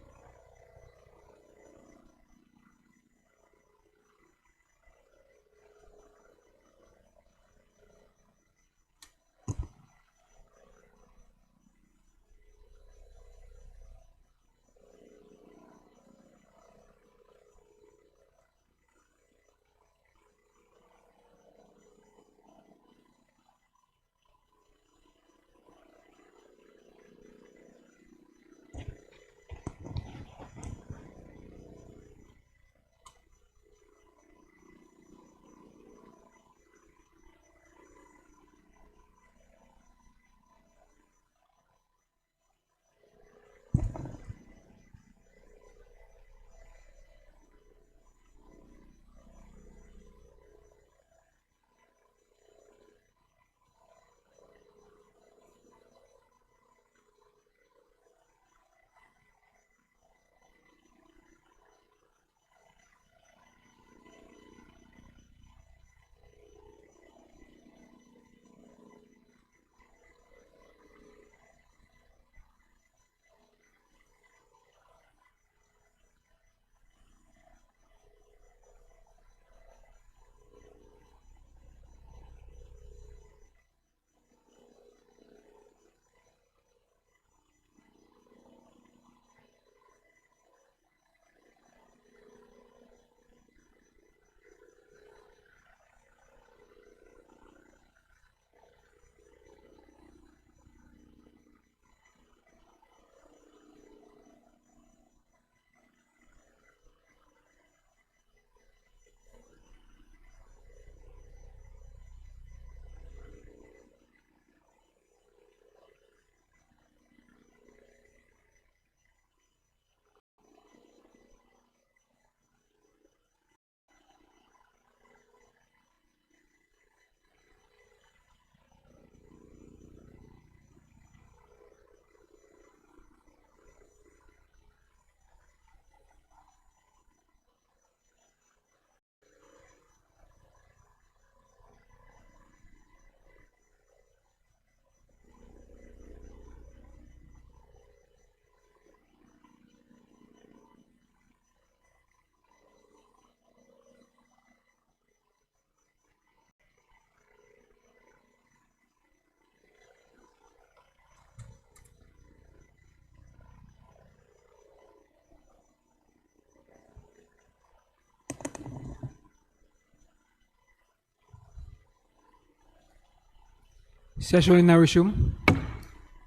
Session will now resume.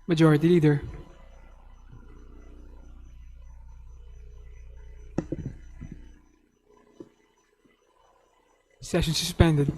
Majority Leader. Session suspended.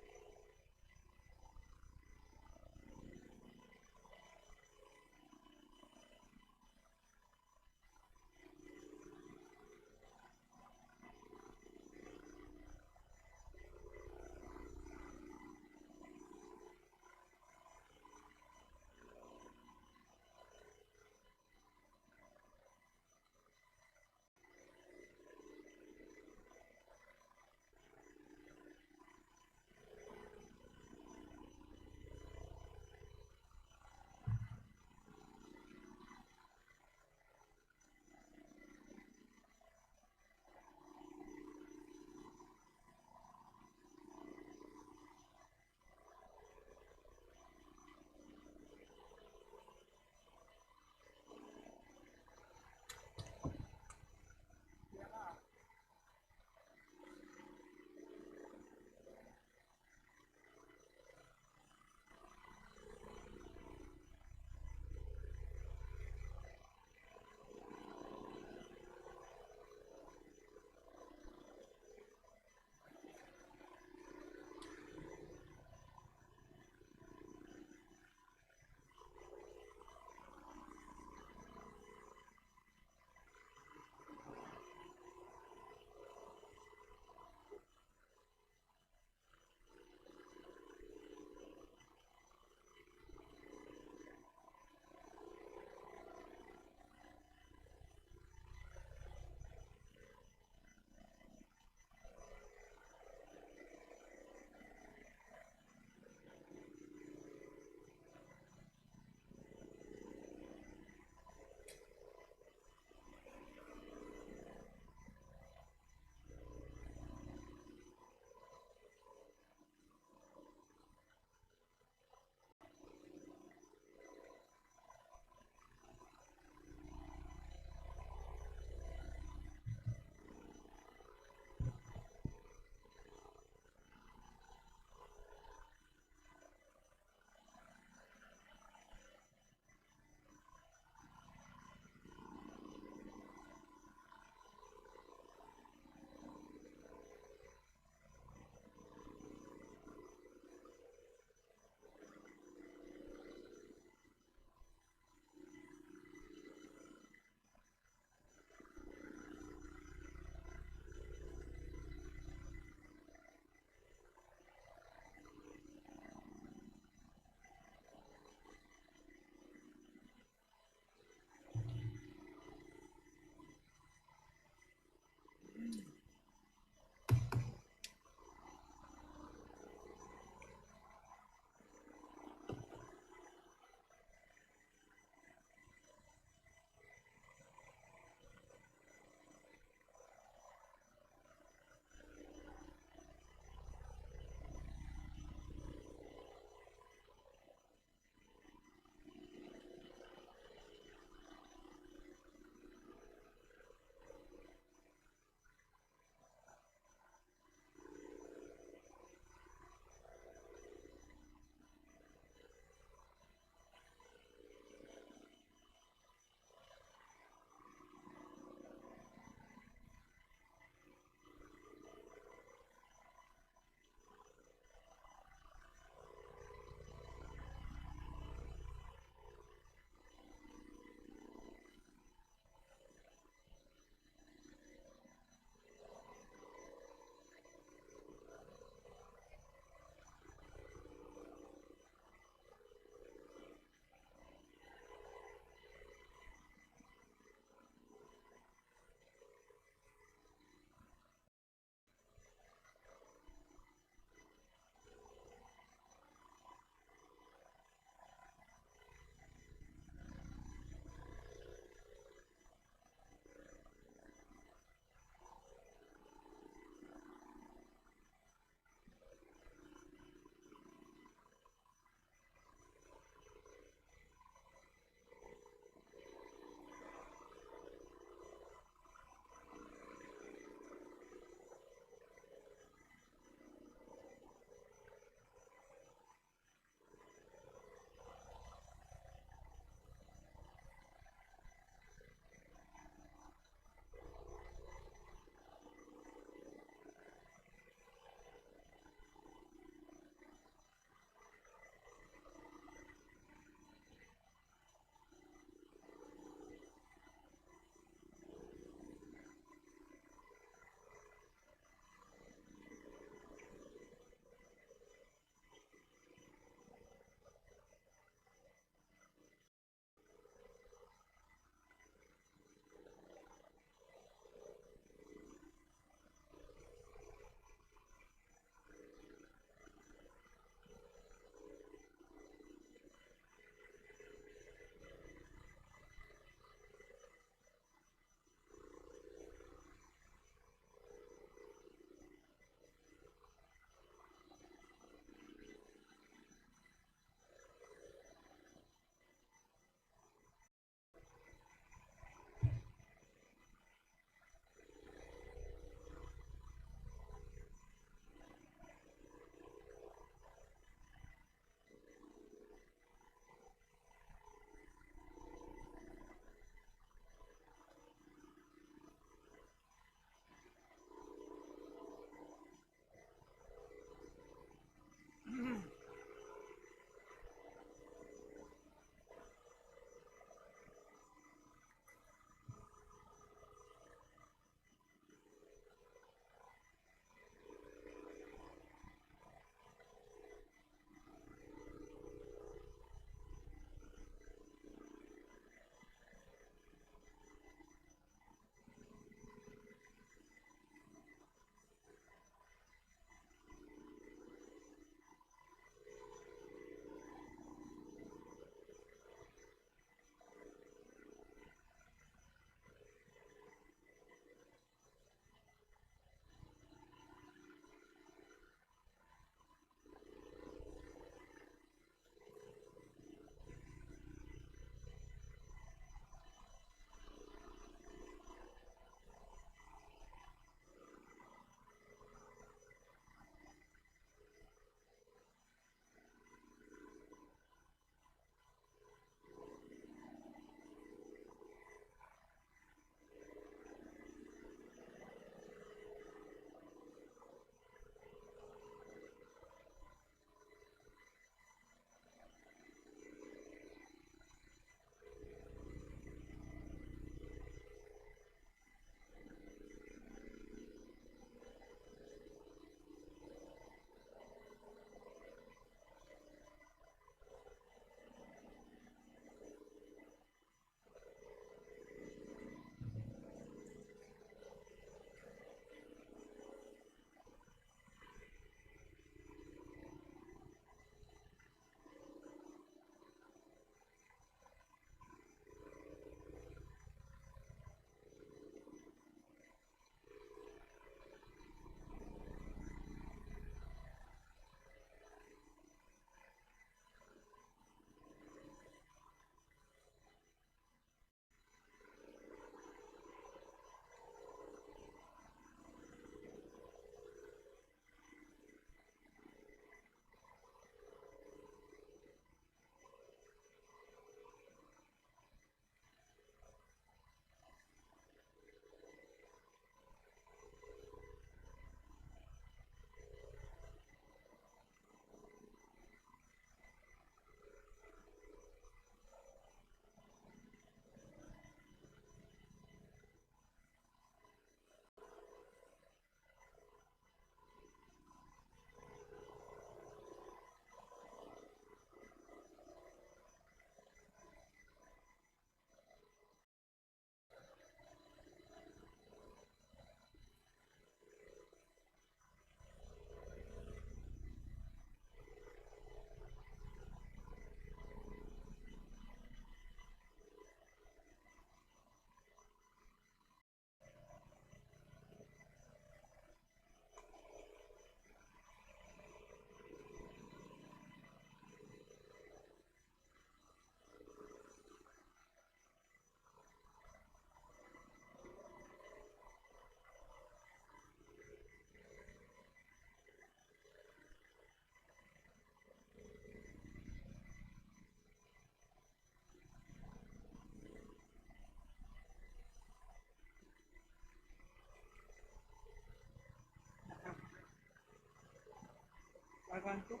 Akanto.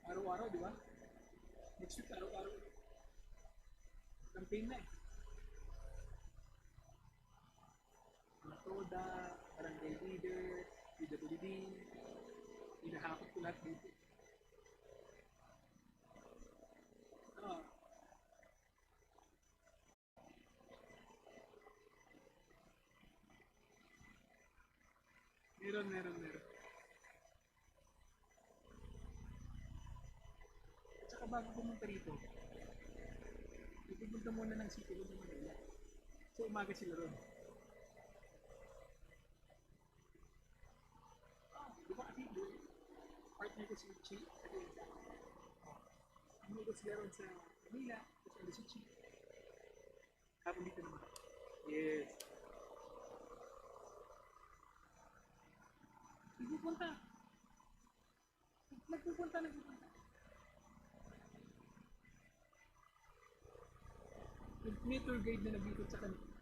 Araw-araw, di ba? Next week, araw-araw. Campaign na eh. Mga toda, barangay leader, PWD, hinahakot ko lahat dito. Ah, meron. At saka bago pumunta rito, pupunta muna ng City Hall ng Manila. So umaga sila ron. Di ba kasi partner ko si Chi? Umugos meron sa Manila, sa Lisichi. Hapon dito naman. Yes. Nagpupunta. Nagpupunta. May tour guide na nag-ikot sa kanila.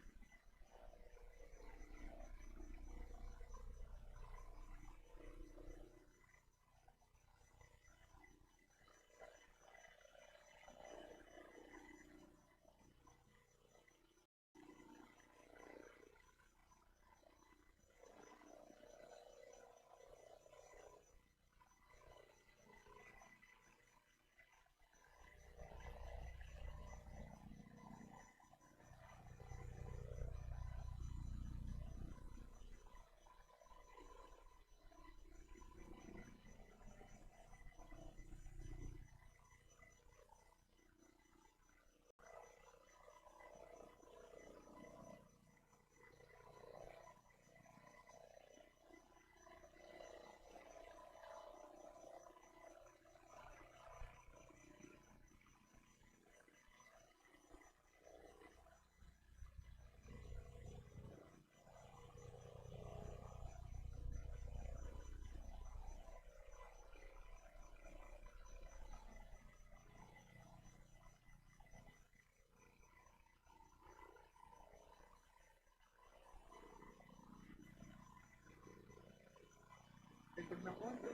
Dagdag ng konti.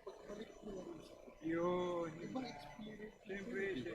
Pagbalik mo lang siya. Yun. Ibang experience. Siyempre,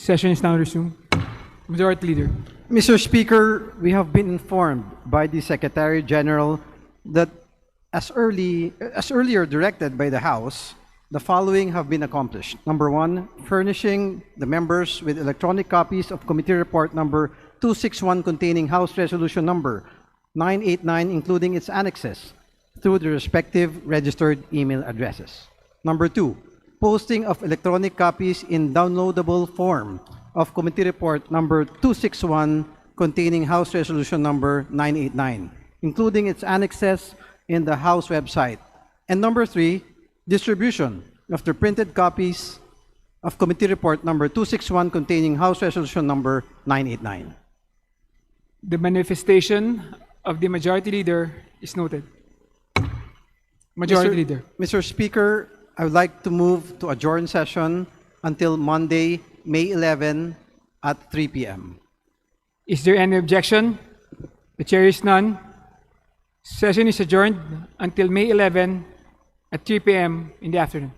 Session is now resumed. Majority Leader. Mr. Speaker, we have been informed by the Secretary General that as earlier directed by the House, the following have been accomplished. Number one, furnishing the members with electronic copies of Committee Report number 261 containing House Resolution number 989, including its annexes, through the respective registered email addresses. Number two, posting of electronic copies in downloadable form of Committee Report number 261 containing House Resolution number 989, including its annexes in the House website. And number three, distribution of the printed copies of Committee Report number 261 containing House Resolution number 989. The manifestation of the Majority Leader is noted. Majority Leader. Mr. Speaker, I would like to move to adjourn session until Monday, May 11 at 3 p.m. Is there any objection? The chair is none. Session is adjourned until May 11 at 3 p.m. in the afternoon.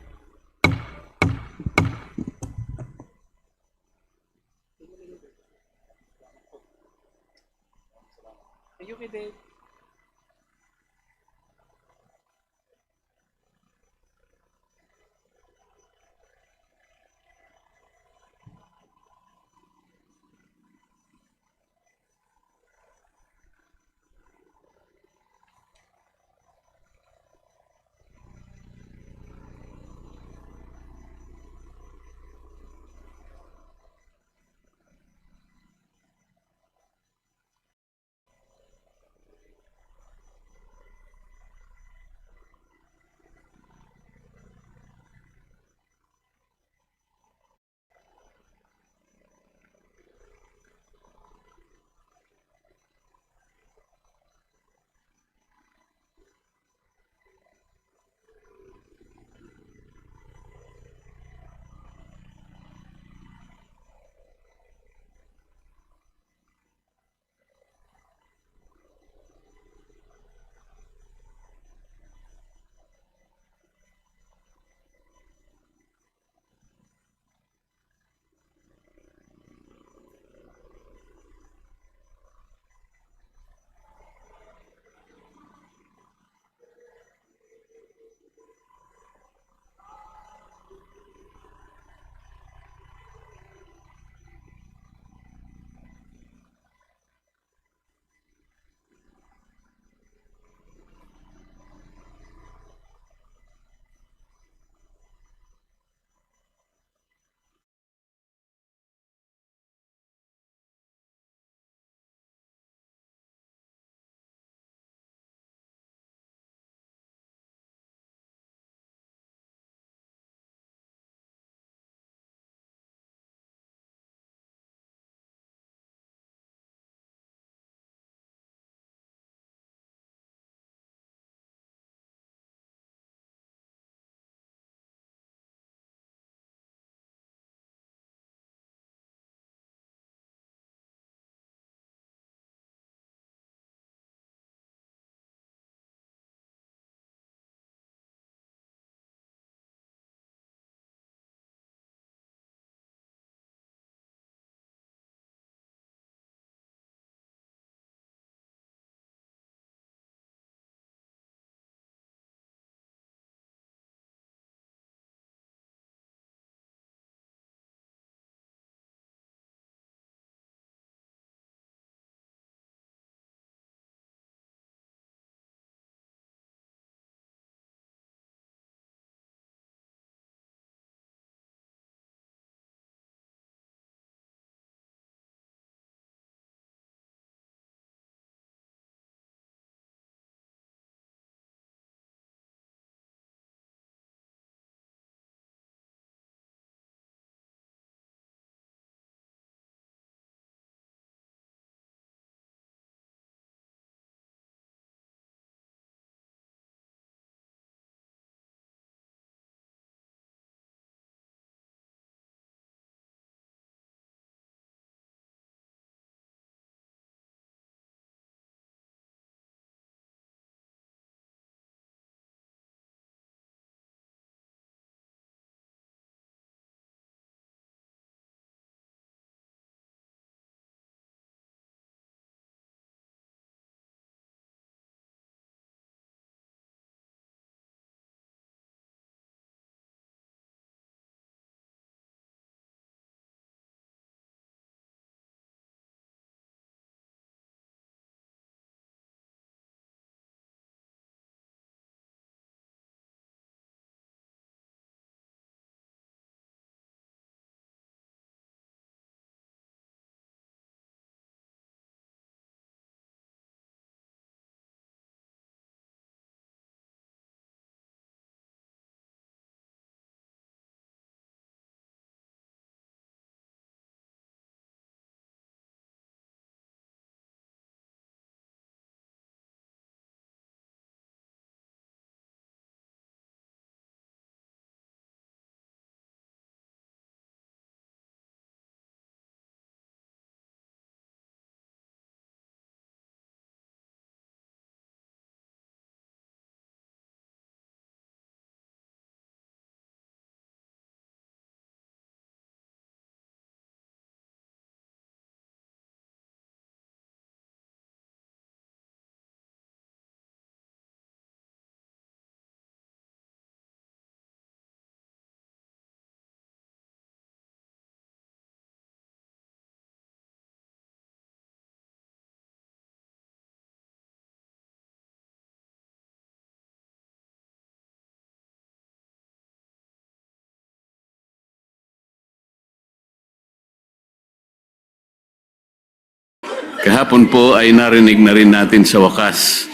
Kahapon po ay narinig na rin natin sa wakas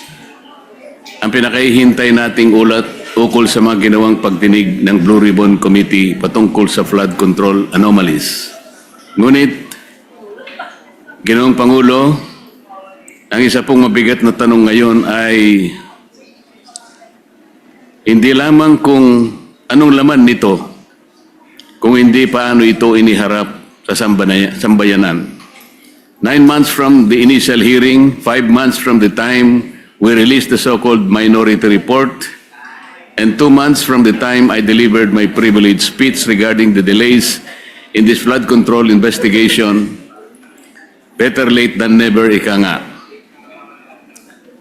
ang pinakahihintay nating ulat ukol sa mga ginawang pagdinig ng Blue Ribbon Committee patungkol sa flood control anomalies. Ngunit, Ginoong Pangulo, ang isa pong mabigat na tanong ngayon ay hindi lamang kung anong laman nito, kung hindi paano ito iniharap sa sambayanan. 9 months from the initial hearing, 5 months from the time we released the so-called minority report, and 2 months from the time I delivered my privileged speech regarding the delays in this flood control investigation, better late than never, ika nga.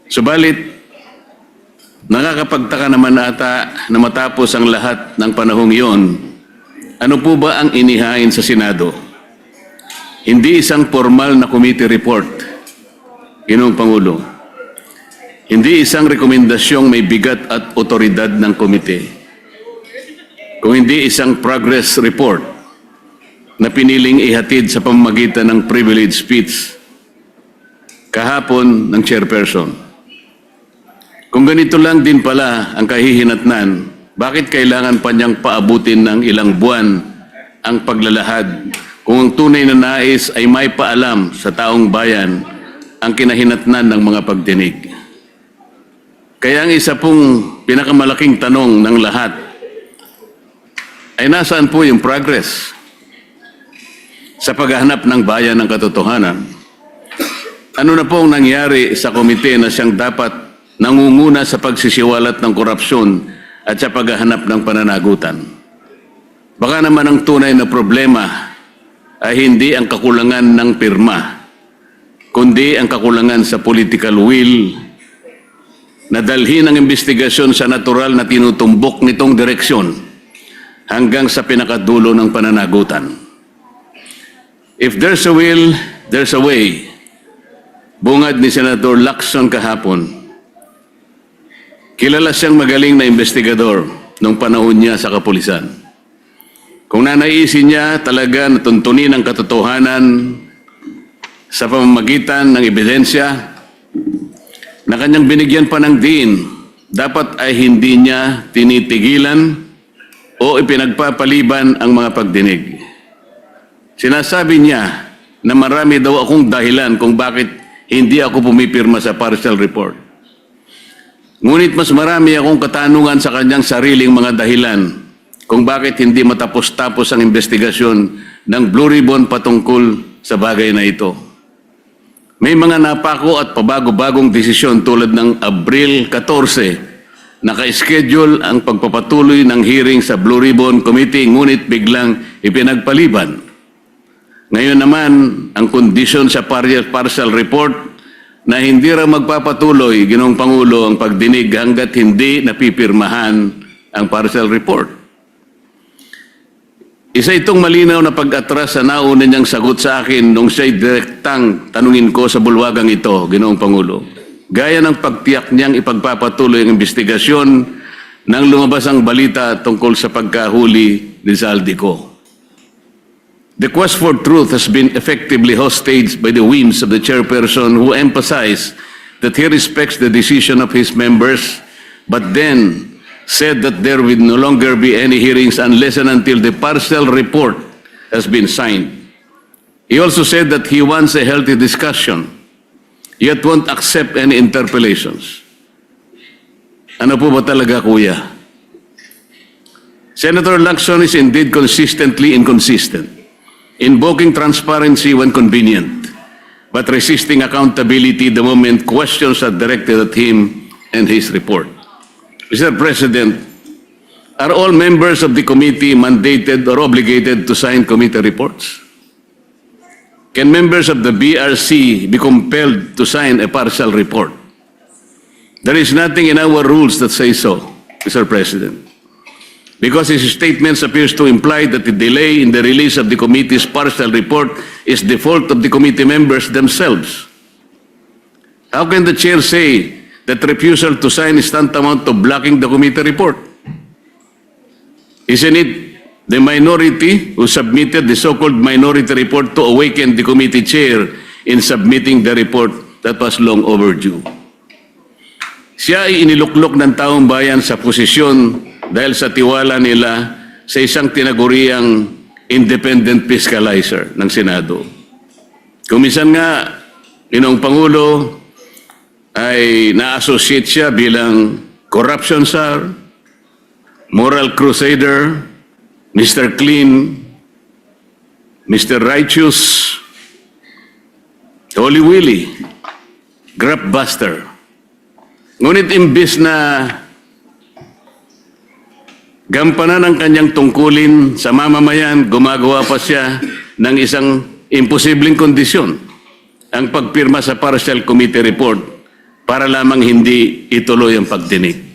Subalit, nakakapagtaka naman ata na matapos ang lahat ng panahong iyon, ano po ba ang inihain sa Senado? Hindi isang formal na committee report, Ginoong Pangulo. Hindi isang rekomendasyong may bigat at otoridad ng komite. Kung hindi isang progress report na piniling ihatid sa pamamagitan ng privilege speech kahapon ng chairperson. Kung ganito lang din pala ang kahihinatnan, bakit kailangan pa niyang paabutin ng ilang buwan ang paglalahad kung ang tunay na nais ay may paalam sa taong bayan ang kinahinatnan ng mga pagdinig? Kaya ang isa pong pinakamalaking tanong ng lahat ay nasaan po yung progress sa paghahanap ng bayan ng katotohanan? Ano na pong nangyari sa komite na siyang dapat nangunguna sa pagsisiwalat ng korupsyon at sa paghahanap ng pananagutan? Baka naman ang tunay na problema ay hindi ang kakulangan ng pirma, kundi ang kakulangan sa political will na dalhin ang investigasyon sa natural na tinutumbok nitong direksyon hanggang sa pinakadulo ng pananagutan. If there's a will, there's a way. Bungad ni Senator Lacson kahapon. Kilala siyang magaling na investigador nung panahon niya sa kapulisan. Kung nanaisin niya talaga natuntunin ang katotohanan sa pamamagitan ng ebidensya na kanyang binigyan pa ng diin, dapat ay hindi niya tinitigilan o ipinagpapaliban ang mga pagdinig. Sinasabi niya na marami daw akong dahilan kung bakit hindi ako pumipirma sa partial report. Ngunit mas marami akong katanungan sa kanyang sariling mga dahilan kung bakit hindi matapos-tapos ang investigasyon ng Blue Ribbon patungkol sa bagay na ito. May mga napako at pabago-bagong desisyon tulad ng Abril 14 naka-schedule ang pagpapatuloy ng hearing sa Blue Ribbon Committee ngunit biglang ipinagpaliban. Ngayon naman, ang kondisyon sa partial report na hindi raw magpapatuloy, Ginoong Pangulo, ang pagdinig hanggat hindi napipirmahan ang partial report. Isa itong malinaw na pag-atras sa nauna niyang sagot sa akin nung siya'y direktang tanungin ko sa bulwagang ito, Ginoong Pangulo. Gaya ng pagtiyak niyang ipagpapatuloy ang investigasyon nang lumabas ang balita tungkol sa pagkahuli ni Zaldico. The quest for truth has been effectively hostaged by the whims of the chairperson who emphasized that he respects the decision of his members, but then said that there will no longer be any hearings unless and until the partial report has been signed. He also said that he wants a healthy discussion, yet won't accept any interpellations. Ano po ba talaga, kuya? Senator Lacson is indeed consistently inconsistent, invoking transparency when convenient, but resisting accountability the moment questions are directed at him and his report. Mr. President, are all members of the committee mandated or obligated to sign committee reports? Can members of the BRC be compelled to sign a partial report? There is nothing in our rules that say so, Mr. President, because his statements appears to imply that the delay in the release of the committee's partial report is the fault of the committee members themselves. How can the chair say that refusal to sign is tantamount to blocking the committee report? Isn't it the minority who submitted the so-called minority report to awaken the committee chair in submitting the report that was long overdue. Siya ay iniluklok ng taong bayan sa posisyon dahil sa tiwala nila sa isang tinaguriang independent fiscalizer ng Senado. Kuminsan nga, Ginoong Pangulo, ay na-associate siya bilang corruption czar, moral crusader, Mr. Clean, Mr. Righteous, Holy Willy, grabbuster. Ngunit imbis na gampanan ang kanyang tungkulin sa mamamayan, gumagawa pa siya ng isang imposibleng kondisyon, ang pagpirma sa partial committee report para lamang hindi ituloy ang pagdinig.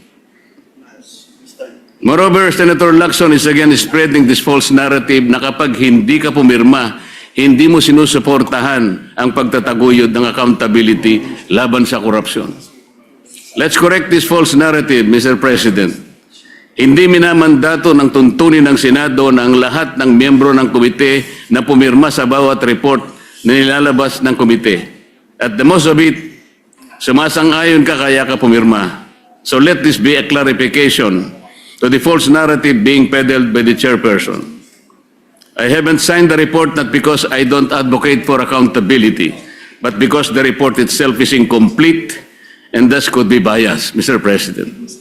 Moreover, Senator Lacson is again spreading this false narrative na kapag hindi ka pumirma, hindi mo sinusuportahan ang pagtataguyod ng accountability laban sa korupsyon. Let's correct this false narrative, Mr. President. Hindi minamandato ng tuntunin ng Senado na ang lahat ng miyembro ng komite na pumirma sa bawat report na nilalabas ng komite. At the most of it, sumasang-ayon ka kaya ka pumirma. So let this be a clarification to the false narrative being peddled by the chairperson. I haven't signed the report not because I don't advocate for accountability, but because the report itself is incomplete and thus could be biased, Mr. President.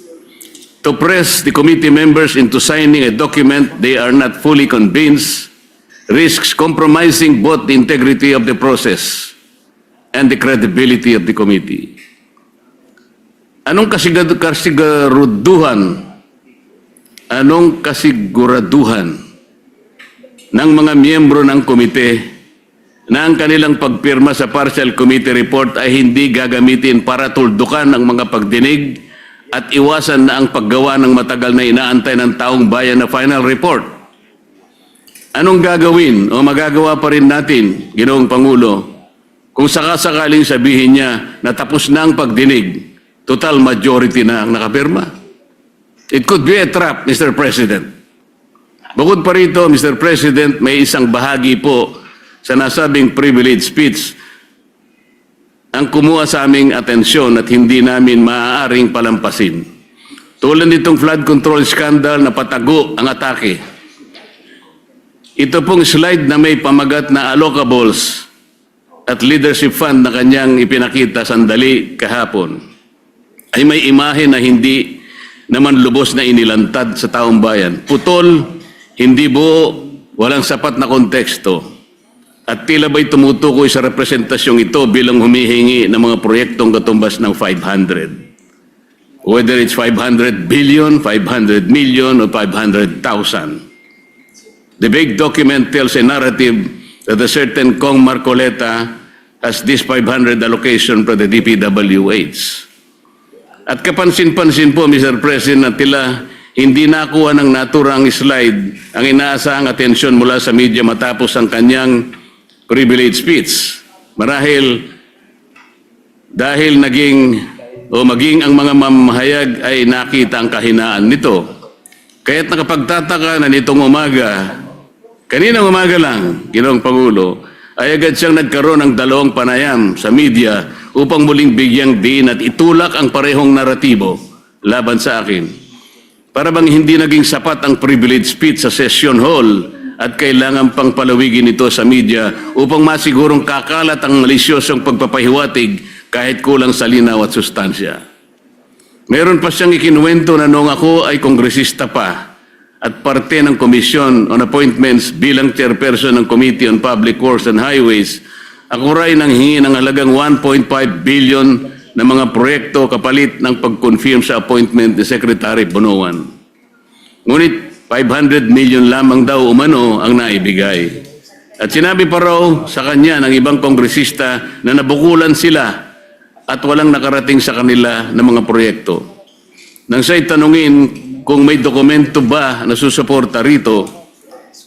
To press the committee members into signing a document they are not fully convinced risks compromising both the integrity of the process and the credibility of the committee. Anong kasiguraduhan ng mga miyembro ng komite na ang kanilang pagpirma sa partial committee report ay hindi gagamitin para tuldukan ang mga pagdinig at iwasan na ang paggawa ng matagal na inaantay ng taong bayan na final report? Anong gagawin o magagawa pa rin natin, Ginoong Pangulo, kung sakasakaling sabihin niya na tapos na ang pagdinig, total majority na ang nakapirma? It could be a trap, Mr. President. Bukod pa rito, Mr. President, may isang bahagi po sa nasabing privilege speech ang kumuha sa aming atensyon at hindi namin maaaring palampasin. Tulad nitong flood control scandal na patago ang atake. Ito pong slide na may pamagat na allocables at leadership fund na kanyang ipinakita sandali kahapon ay may imahe na hindi naman lubos na inilantad sa taong bayan. Putol, hindi buo, walang sapat na konteksto. At tila ba'y tumutukoy sa representasyong ito bilang humihingi ng mga proyektong katumbas ng 500. Whether it's 500 billion, 500 million, or 500,000. The big document tells a narrative that a certain Kong Marcoleta has this 500 allocation for the DPWH. At kapansin-pansin po, Mr. President, na tila hindi nakuha ng naturang slide ang inaasahang atensyon mula sa media matapos ang kanyang privilege speech. Marahil dahil maging ang mga mamahayag ay nakita ang kahinaan nito. Kaya't nakapagtataka na nitong umaga, kaninang umaga lang, Ginoong Pangulo, ay agad siyang nagkaroon ng dalawang panayam sa media upang muling bigyang diin at itulak ang parehong naratibo laban sa akin. Para bang hindi naging sapat ang privilege speech sa session hall at kailangan pang palawigin ito sa media upang masigurong kakalat ang malisyosong pagpapahiwatig kahit kulang sa linaw at sustansya. Meron pa siyang ikinuwento na noong ako ay kongresista pa at parte ng Commission on Appointments bilang chairperson ng Committee on Public Works and Highways, ako rin nanghingi ng halagang 1.5 billion na mga proyekto kapalit ng pag-confirm sa appointment ni Secretary Bonoan. Ngunit 500 million lamang daw umano ang naibigay. At sinabi pa raw sa kanya ng ibang kongresista na nabukulan sila at walang nakarating sa kanila ng mga proyekto. Nang siya'y tanungin kung may dokumento ba na susuporta rito,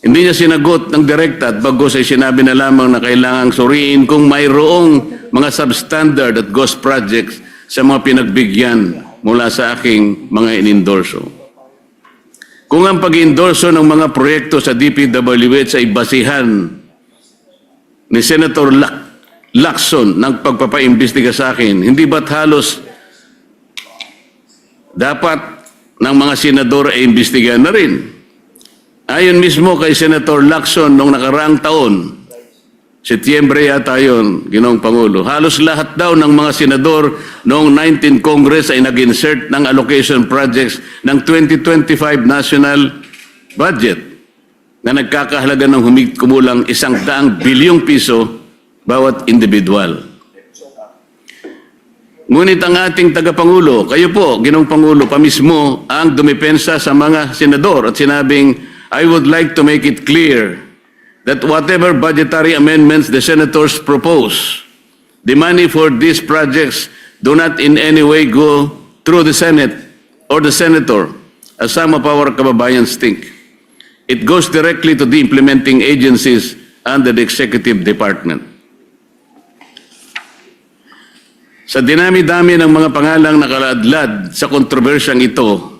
hindi niya sinagot ng direkta at bagos ay sinabi na lamang na kailangang suriin kung mayroong mga substandard at ghost projects sa mga pinagbigyan mula sa aking mga inendorso. Kung ang pag-endorso ng mga proyekto sa DPWH ay basihan ni Senator lakson ng pagpapaimbestiga sa akin? Hindi ba't halos dapat ng mga senador ay imbestigahan na rin? Ayon mismo kay Senator Lacson noong nakaraang taon, Setyembre yata yun, Ginoong Pangulo, halos lahat daw ng mga senador noong 19 Congress ay nag-insert ng allocation projects ng 2025 national budget na nagkakahalaga ng kumulang 100 bilyong piso bawat individual. Ngunit ang ating tagapangulo, kayo po, Ginoong Pangulo, pamismo ang dumepensa sa mga senador at sinabing, I would like to make it clear that whatever budgetary amendments the senators propose, the money for these projects do not in any way go through the Senate or the senator, as some of our kababayans think. It goes directly to the implementing agencies under the executive department. Sa dinami-dami ng mga pangalang nakaladlad sa kontrobersyang ito,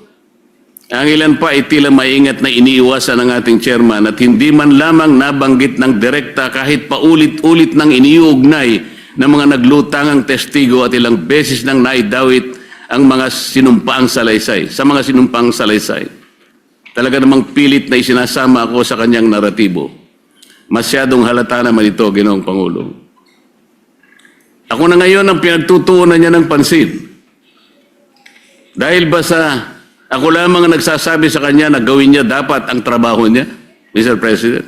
ang ilan pa ay tila maingat na iniiwasan ng ating chairman at hindi man lamang nabanggit ng direkta kahit paulit-ulit nang iniuugnay ng mga naglutangang testigo at ilang beses nang naidawit ang mga sinumpaang salaysay, sa mga sinumpaang salaysay. Talaga namang pilit na isinasama ako sa kanyang naratibo. Masyadong halata naman ito, Ginoong Pangulo. Ako na ngayon ang pinagtutuunan niya ng pansin. Dahil ba sa ako lamang ang nagsasabi sa kanya na gawin niya dapat ang trabaho niya, Mr. President?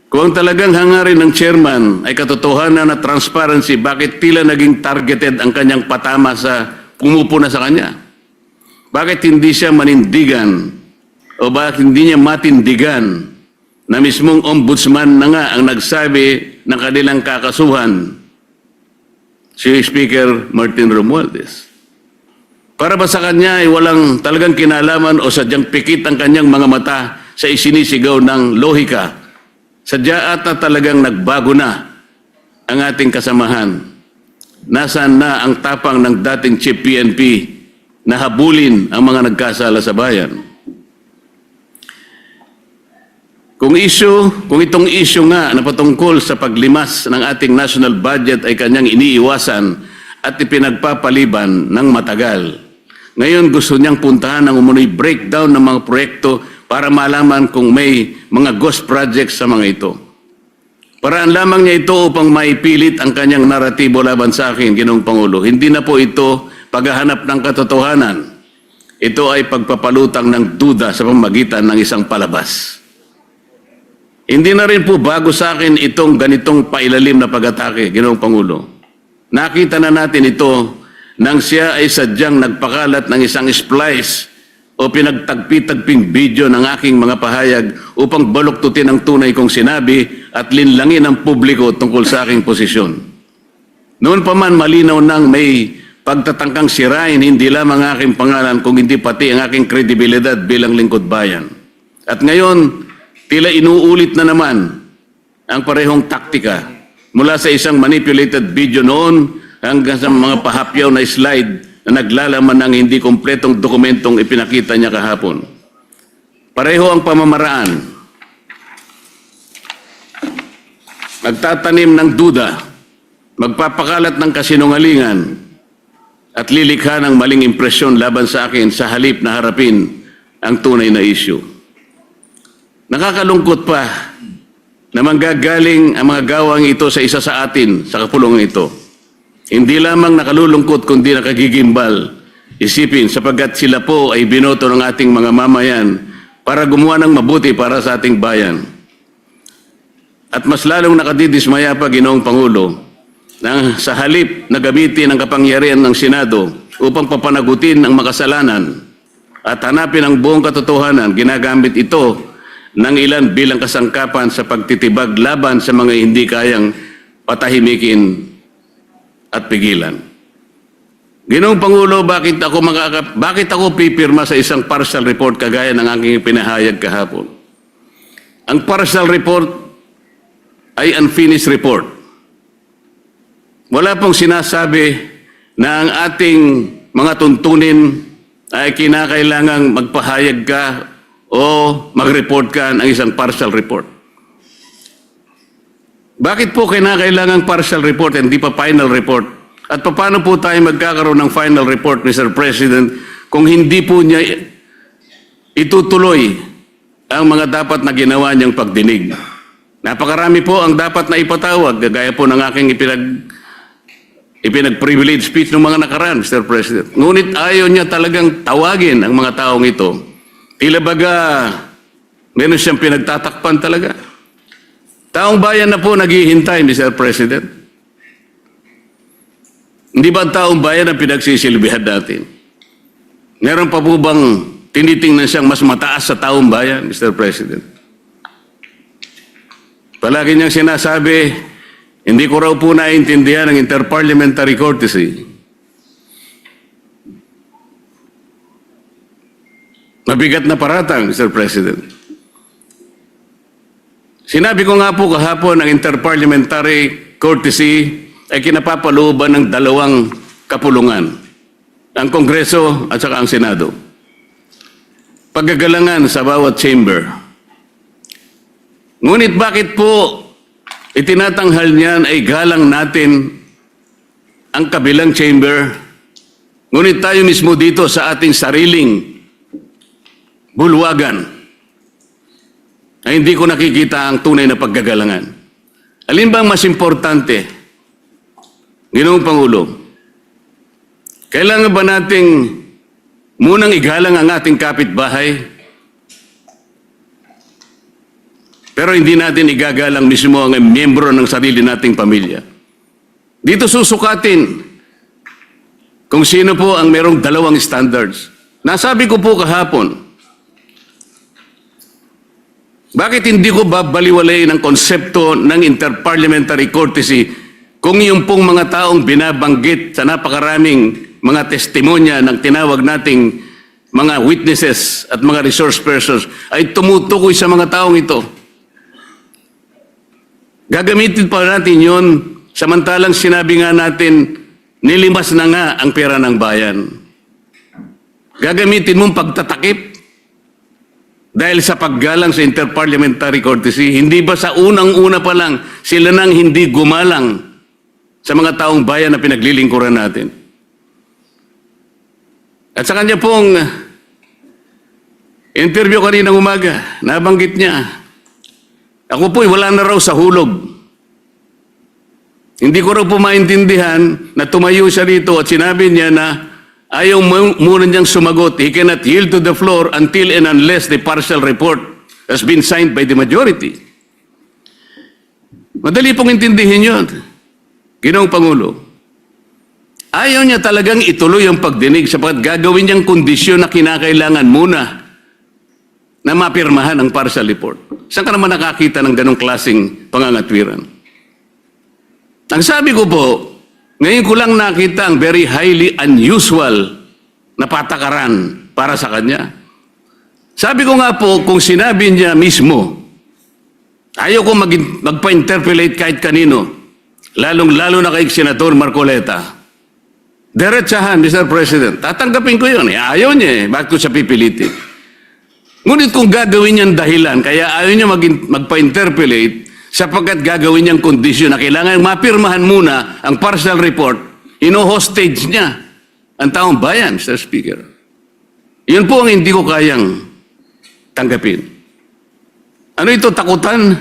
Kung talagang hangarin ng chairman ay katotohanan na transparency, bakit tila naging targeted ang kanyang patama sa pumupuna sa kanya? Bakit hindi siya manindigan o bakit hindi niya matindigan na mismong ombudsman na nga ang nagsabi ng kanilang kakasuhan, si Speaker Martin Romualdez? Para ba sa kanya ay walang talagang kinalaman o sadyang pikit ang kanyang mga mata sa isinisigaw ng lohika? Sadya ata talagang nagbago na ang ating kasamahan. Nasaan na ang tapang ng dating Chief PNP na habulin ang mga nagkasala sa bayan? Kung itong issue nga na patungkol sa paglimas ng ating national budget ay kanyang iniiwasan at ipinagpapaliban ng matagal, ngayon gusto niyang puntahan ng umunoy breakdown ng mga proyekto para malaman kung may mga ghost projects sa mga ito. Paraan lamang niya ito upang maipilit ang kanyang naratibo laban sa akin, Ginoong Pangulo. Hindi na po ito paghahanap ng katotohanan. Ito ay pagpapalutang ng duda sa pamamagitan ng isang palabas. Hindi na rin po bago sa akin itong ganitong pailalim na pag-atake, Ginoong Pangulo. Nakita na natin ito nang siya ay sadyang nagpakalat ng isang splice o pinagtagpi-tagping video ng aking mga pahayag upang baluktutin ang tunay kong sinabi at linlangin ang publiko tungkol sa aking posisyon. Noon pa man malinaw nang may pagtatangkang sirain hindi lamang aking pangalan kung hindi pati ang aking kredibilidad bilang lingkod bayan. At ngayon, tila inuulit na naman ang parehong taktika mula sa isang manipulated video noon hanggang sa mga pahapyaw na slide na naglalaman ng hindi kompletong dokumentong ipinakita niya kahapon. Pareho ang pamamaraan. Magtatanim ng duda, magpapakalat ng kasinungalingan, at lilikha ng maling impresyon laban sa akin sa halip na harapin ang tunay na issue. Nakakalungkot pa na manggagaling ang mga gawang ito sa isa sa atin sa kapulungan ito. Hindi lamang nakalulungkot kundi nakagigimbal isipin sapagkat sila po ay binoto ng ating mga mamayan para gumawa ng mabuti para sa ating bayan. At mas lalong nakadidismaya pa, Ginoong Pangulo, na sa halip na gamitin ang kapangyarihan ng Senado upang papanagutin ang makasalanan at hanapin ang buong katotohanan, ginagamit ito ng ilan bilang kasangkapan sa pagtitibag laban sa mga hindi kayang patahimikin at pigilan. Ginoong Pangulo, bakit ako pipirma sa isang partial report kagaya ng aking pinahayag kahapon? Ang partial report ay unfinished report. Wala pong sinasabi na ang ating mga tuntunin ay kinakailangang magpahayag ka o mag-report ka ng isang partial report. Bakit po kailangang partial report and hindi pa final report? At paano po tayo magkakaroon ng final report, Mr. President, kung hindi po niya itutuloy ang mga dapat na ginawa niyang pagdinig? Napakarami po ang dapat na ipatawag, gaya po ng aking ipinag-privilege speech ng mga nakaraan, Mr. President. Ngunit ayaw niya talagang tawagin ang mga taong ito. Tila baga, meron siyang pinagtatakpan talaga. Taong bayan na po naghihintay, Mr. President. Hindi ba ang taong bayan ang pinagsisilbihan natin? Meron pa po bang tinitingnan siyang mas mataas sa taong bayan, Mr. President? Palagi niyang sinasabi, hindi ko raw po naiintindihan ang interparliamentary courtesy. Mabigat na paratang, Mr. President. Sinabi ko nga po kahapon, ang interparliamentary courtesy ay kinapapalooban ng dalawang kapulungan, ang Kongreso at saka ang Senado. Paggagalangan sa bawat chamber. Ngunit bakit po itinatanghal niyan ay galang natin ang kabilang chamber, ngunit tayo mismo dito sa ating sariling bulwagan ay hindi ko nakikita ang tunay na paggagalangan. Alin ba ang mas importante, Ginoong Pangulo? Kailangan ba nating munang igalang ang ating kapitbahay, pero hindi natin igagalang mismo ang miyembro ng sarili nating pamilya? Dito susukatin kung sino po ang merong dalawang standards. Nasabi ko po kahapon, bakit hindi ko babaliwalayin ang konsepto ng interparliamentary courtesy kung yung pong mga taong binabanggit sa napakaraming mga testimonya ng tinawag nating mga witnesses at mga resource persons ay tumutukoy sa mga taong ito? Gagamitin pa natin yon samantalang sinabi nga natin nilimas na nga ang pera ng bayan. Gagamitin mong pagtatakip dahil sa paggalang sa interparliamentary courtesy. Hindi ba sa unang-una pa lang sila nang hindi gumalang sa mga taong bayan na pinaglilingkuran natin? At sa kanya pong interview kaninang umaga, nabanggit niya, ako po'y wala na raw sa hulog. Hindi ko raw po maintindihan na tumayo siya dito at sinabi niya na ayaw muna niyang sumagot. He cannot yield to the floor until and unless the partial report has been signed by the majority. Madali pong intindihin yun, Ginoong Pangulo. Ayaw niya talagang ituloy ang pagdinig sapagkat gagawin niyang kondisyon na kinakailangan muna na mapirmahan ang partial report. Saan ka naman nakakita ng ganong klaseng pangangatwiran? Ang sabi ko po, ngayon ko lang nakita ang very highly unusual na patakaran para sa kanya. Sabi ko nga po, kung sinabi niya mismo, ayaw ko magpa-interpolate kahit kanino, lalong-lalo na kay Senator Marcoleta. Diretsahan, Mr. President, tatanggapin ko yun. Ayaw niya bakit ko siya pipilitin? Ngunit kung gagawin niyang dahilan, kaya ayaw niya magpa-interpolate, sapagkat gagawin niyang kondisyon na kailangan mapirmahan muna ang partial report, ino-hostage niya ang taong bayan, Mr. Speaker. Yun po ang hindi ko kayang tanggapin. Ano ito, takutan?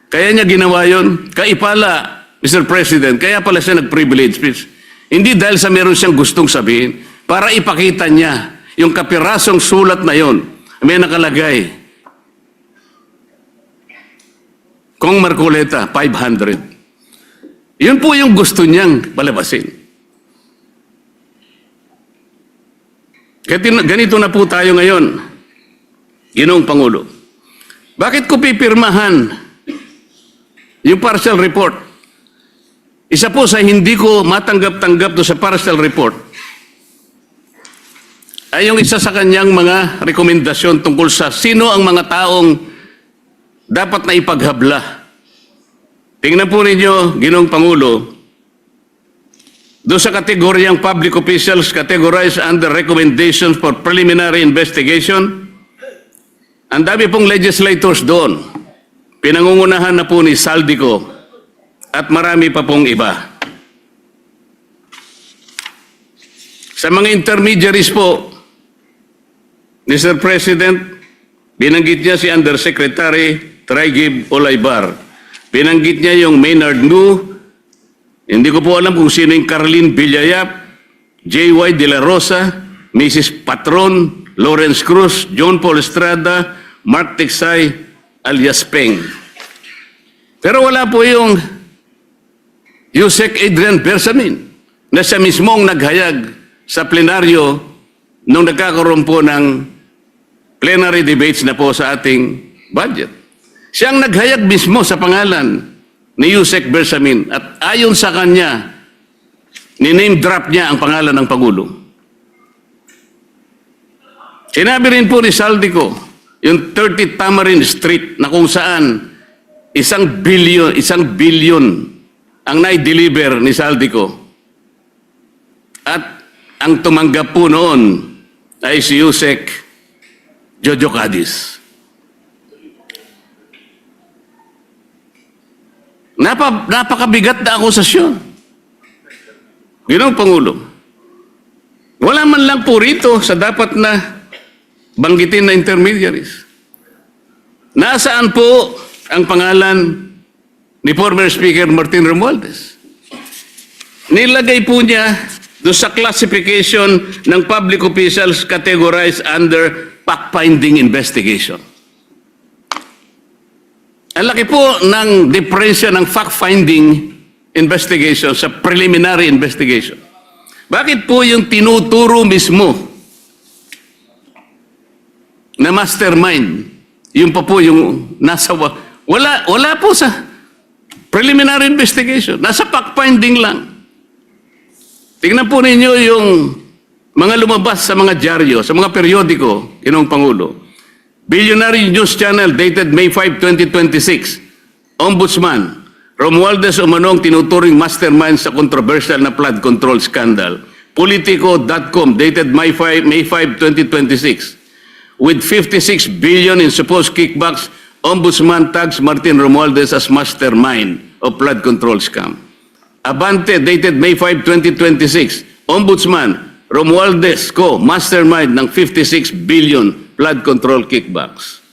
Kaya niya ginawa yun? Kaipala, Mr. President, kaya pala siya nag-privilege speech. Hindi dahil sa meron siyang gustong sabihin, para ipakita niya yung kapirasong sulat na yun, may nakalagay, Kong Marcoleta, 500. Yun po yung gusto niyang palabasin. Ganito na po tayo ngayon, Ginoong Pangulo. Bakit ko pipirmahan yung partial report? Isa po sa hindi ko matanggap-tanggap do sa partial report ay yung isa sa kanyang mga rekomendasyon tungkol sa sino ang mga taong dapat na ipaghabla. Tingnan po ninyo, Ginoong Pangulo, doon sa kategoryang public officials categorized under recommendations for preliminary investigation, ang dami pong legislators doon. Pinangungunahan na po ni Saldico, at marami pa pong iba. Sa mga intermediaries po, Mr. President, binanggit niya si Undersecretary Traigib Olaybar. Binanggit niya yung Maynard Ngu. Hindi ko po alam kung sino yung Carlin Villayap, J.Y. De La Rosa, Mrs. Patron, Lawrence Cruz, John Paul Estrada, Mark Tiksay, alias Peng. Pero wala po yung Yusek Adrian Bersamin na siya mismong naghayag sa plenaryo nung nagkakaroon po ng plenary debates na po sa ating budget. Siyang naghayag mismo sa pangalan ni Yusek Bersamin at ayon sa kanya, ni-name drop niya ang pangalan ng Pangulo. Sinabi rin po ni Saldico, yung 30 Tamarin Street na kung saan 1 billion ang nai-deliver ni Saldico. At ang tumanggap po noon ay si Yusek Jojo Cadiz. Napakabigat na akusasyon. Ginoong Pangulo, wala man lang po rito sa dapat na banggitin na intermediaries. Nasaan po ang pangalan ni former Speaker Martin Romualdez? Nilagay po niya doon sa classification ng public officials categorized under fact-finding investigation. Ang laki po ng diferensya ng fact-finding investigation sa preliminary investigation. Bakit po yung tinuturo mismo na mastermind, yung pa po yung nasa, wala po sa preliminary investigation, nasa fact-finding lang. Tingnan po ninyo yung mga lumabas sa mga dyaryo, sa mga periodiko, Ginoong Pangulo. Billionaire News Channel dated May 5, 2026. Ombudsman, Romualdez umanong tinuturing mastermind sa controversial na flood control scandal. Politico.com dated May 5, 2026. With 56 billion in supposed kickbacks, Ombudsman tags Martin Romualdez as mastermind of flood control scam. Abante dated May 5, 2026. Ombudsman, Romualdez mastermind ng 56 billion flood control kickbacks.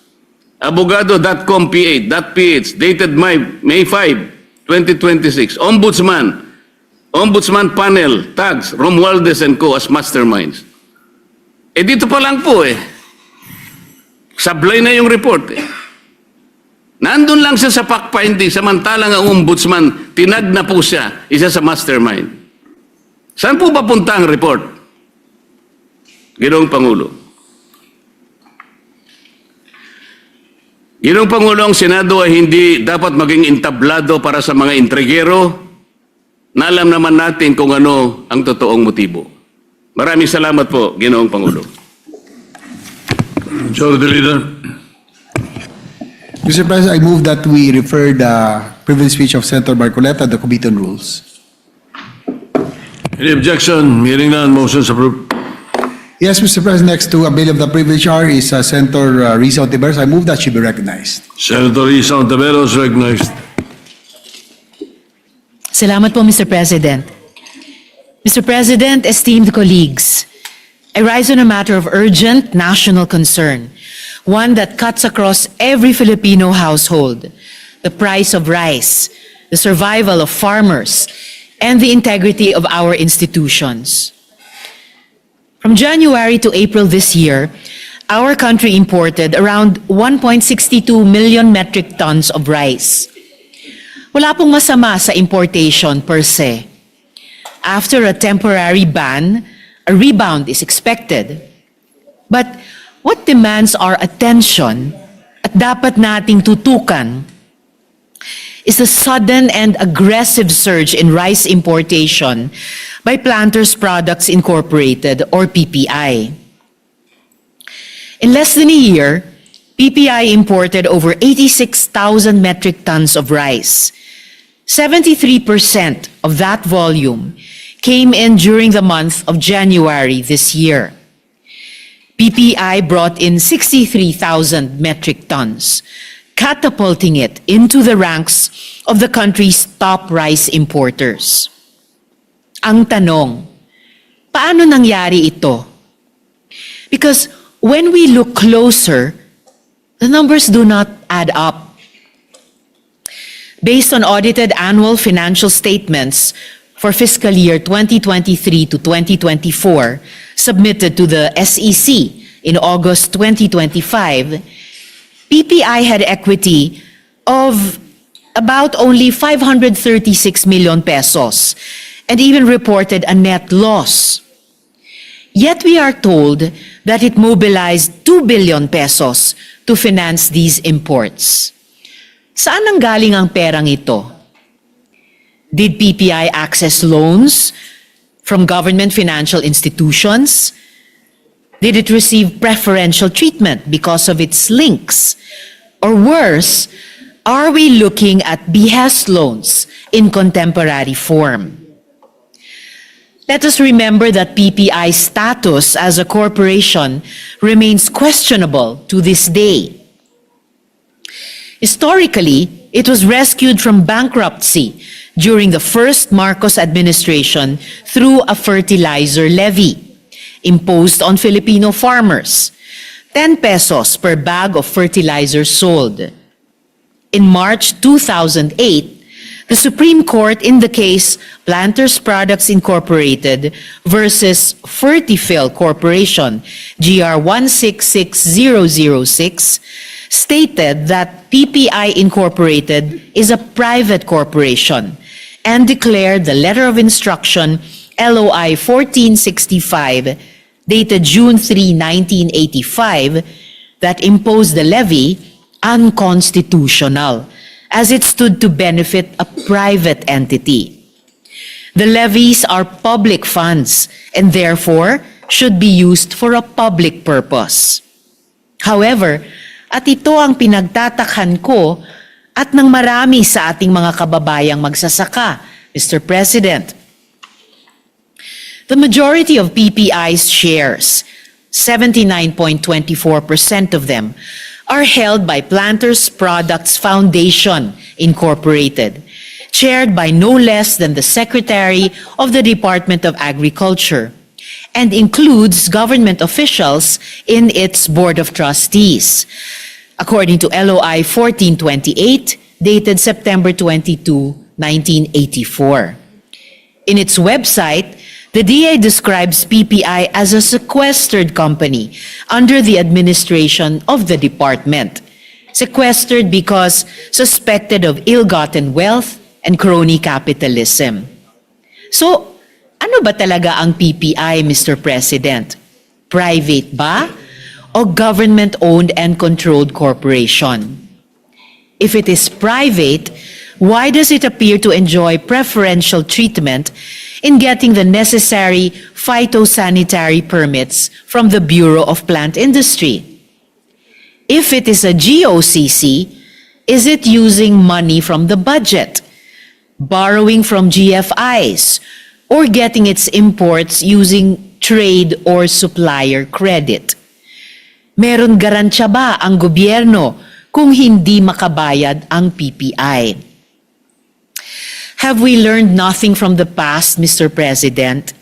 Abogado.com PH dated May 5, 2026. Ombudsman panel tags Romualdez and Co as masterminds. Dito pa lang po sablay na yung report Nandun lang siya sa fact-finding, samantalang ang ombudsman, tinag na po siya, isa sa mastermind. Saan po papunta ang report? Ginoong Pangulo. Ginoong Pangulo, ang Senado ay hindi dapat maging entablado para sa mga intrigero na alam naman natin kung ano ang totoong motibo. Maraming salamat po, Ginoong Pangulo. Majority Leader. Mr. President, I move that we refer the privilege speech of Senator Barcoleta to the Committee on Rules. Any objection? Hearing none, motions approved. Yes, Mr. President, next to avail of the privilege hour is Senator Risa Ontiveros. I move that she be recognized. Senator Risa Ontiveros recognized. Salamat po, Mr. President. Mr. President, esteemed colleagues, I rise on a matter of urgent national concern, one that cuts across every Filipino household: the price of rice, the survival of farmers, and the integrity of our institutions. From January to April this year, our country imported around 1.62 million metric tons of rice. Wala pong masama sa importation per se. After a temporary ban, a rebound is expected. But what demands our attention at dapat nating tutukan is the sudden and aggressive surge in rice importation by Planters Products Incorporated, or PPI. In less than a year, PPI imported over 86,000 metric tons of rice. 73% of that volume came in during the month of January this year. PPI brought in 63,000 metric tons, catapulting it into the ranks of the country's top rice importers. Ang tanong, paano nangyari ito? Because when we look closer, the numbers do not add up. Based on audited annual financial statements for fiscal year 2023 to 2024 submitted to the SEC in August 2025, PPI had equity of about only 536 million pesos and even reported a net loss. Yet we are told that it mobilized 2 billion pesos to finance these imports. Saan nanggaling ang perang ito? Did PPI access loans from government financial institutions? Did it receive preferential treatment because of its links? Or worse, are we looking at behest loans in contemporary form? Let us remember that PPI's status as a corporation remains questionable to this day. Historically, it was rescued from bankruptcy during the first Marcos administration through a fertilizer levy imposed on Filipino farmers, 10 pesos per bag of fertilizer sold. In March 2008, the Supreme Court in the case Planters Products Incorporated versus Fertifil Corporation, GR 166006, stated that PPI Incorporated is a private corporation and declared the letter of instruction LOI 1465 dated June 3, 1985 that imposed the levy unconstitutional as it stood to benefit a private entity. The levies are public funds and therefore should be used for a public purpose. However, at ito ang pinagtatakhan ko at ng marami sa ating mga kababayang magsasaka, Mr. President. The majority of PPI's shares, 79.24% of them, are held by Planters Products Foundation Incorporated, chaired by no less than the Secretary of the Department of Agriculture, and includes government officials in its Board of Trustees, according to LOI 1428, dated September 22, 1984. In its website, the DA describes PPI as a sequestered company under the administration of the department. Sequestered because suspected of ill-gotten wealth and crony capitalism. So, ano ba talaga ang PPI, Mr. President? Private ba o government-owned and controlled corporation? If it is private, why does it appear to enjoy preferential treatment in getting the necessary phytosanitary permits from the Bureau of Plant Industry? If it is a GOCC, is it using money from the budget, borrowing from GFIs, or getting its imports using trade or supplier credit? Meron garansya ba ang gobyerno kung hindi makabayad ang PPI? Have we learned nothing from the past, Mr. President?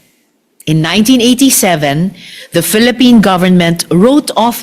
In 1987, the Philippine government wrote off the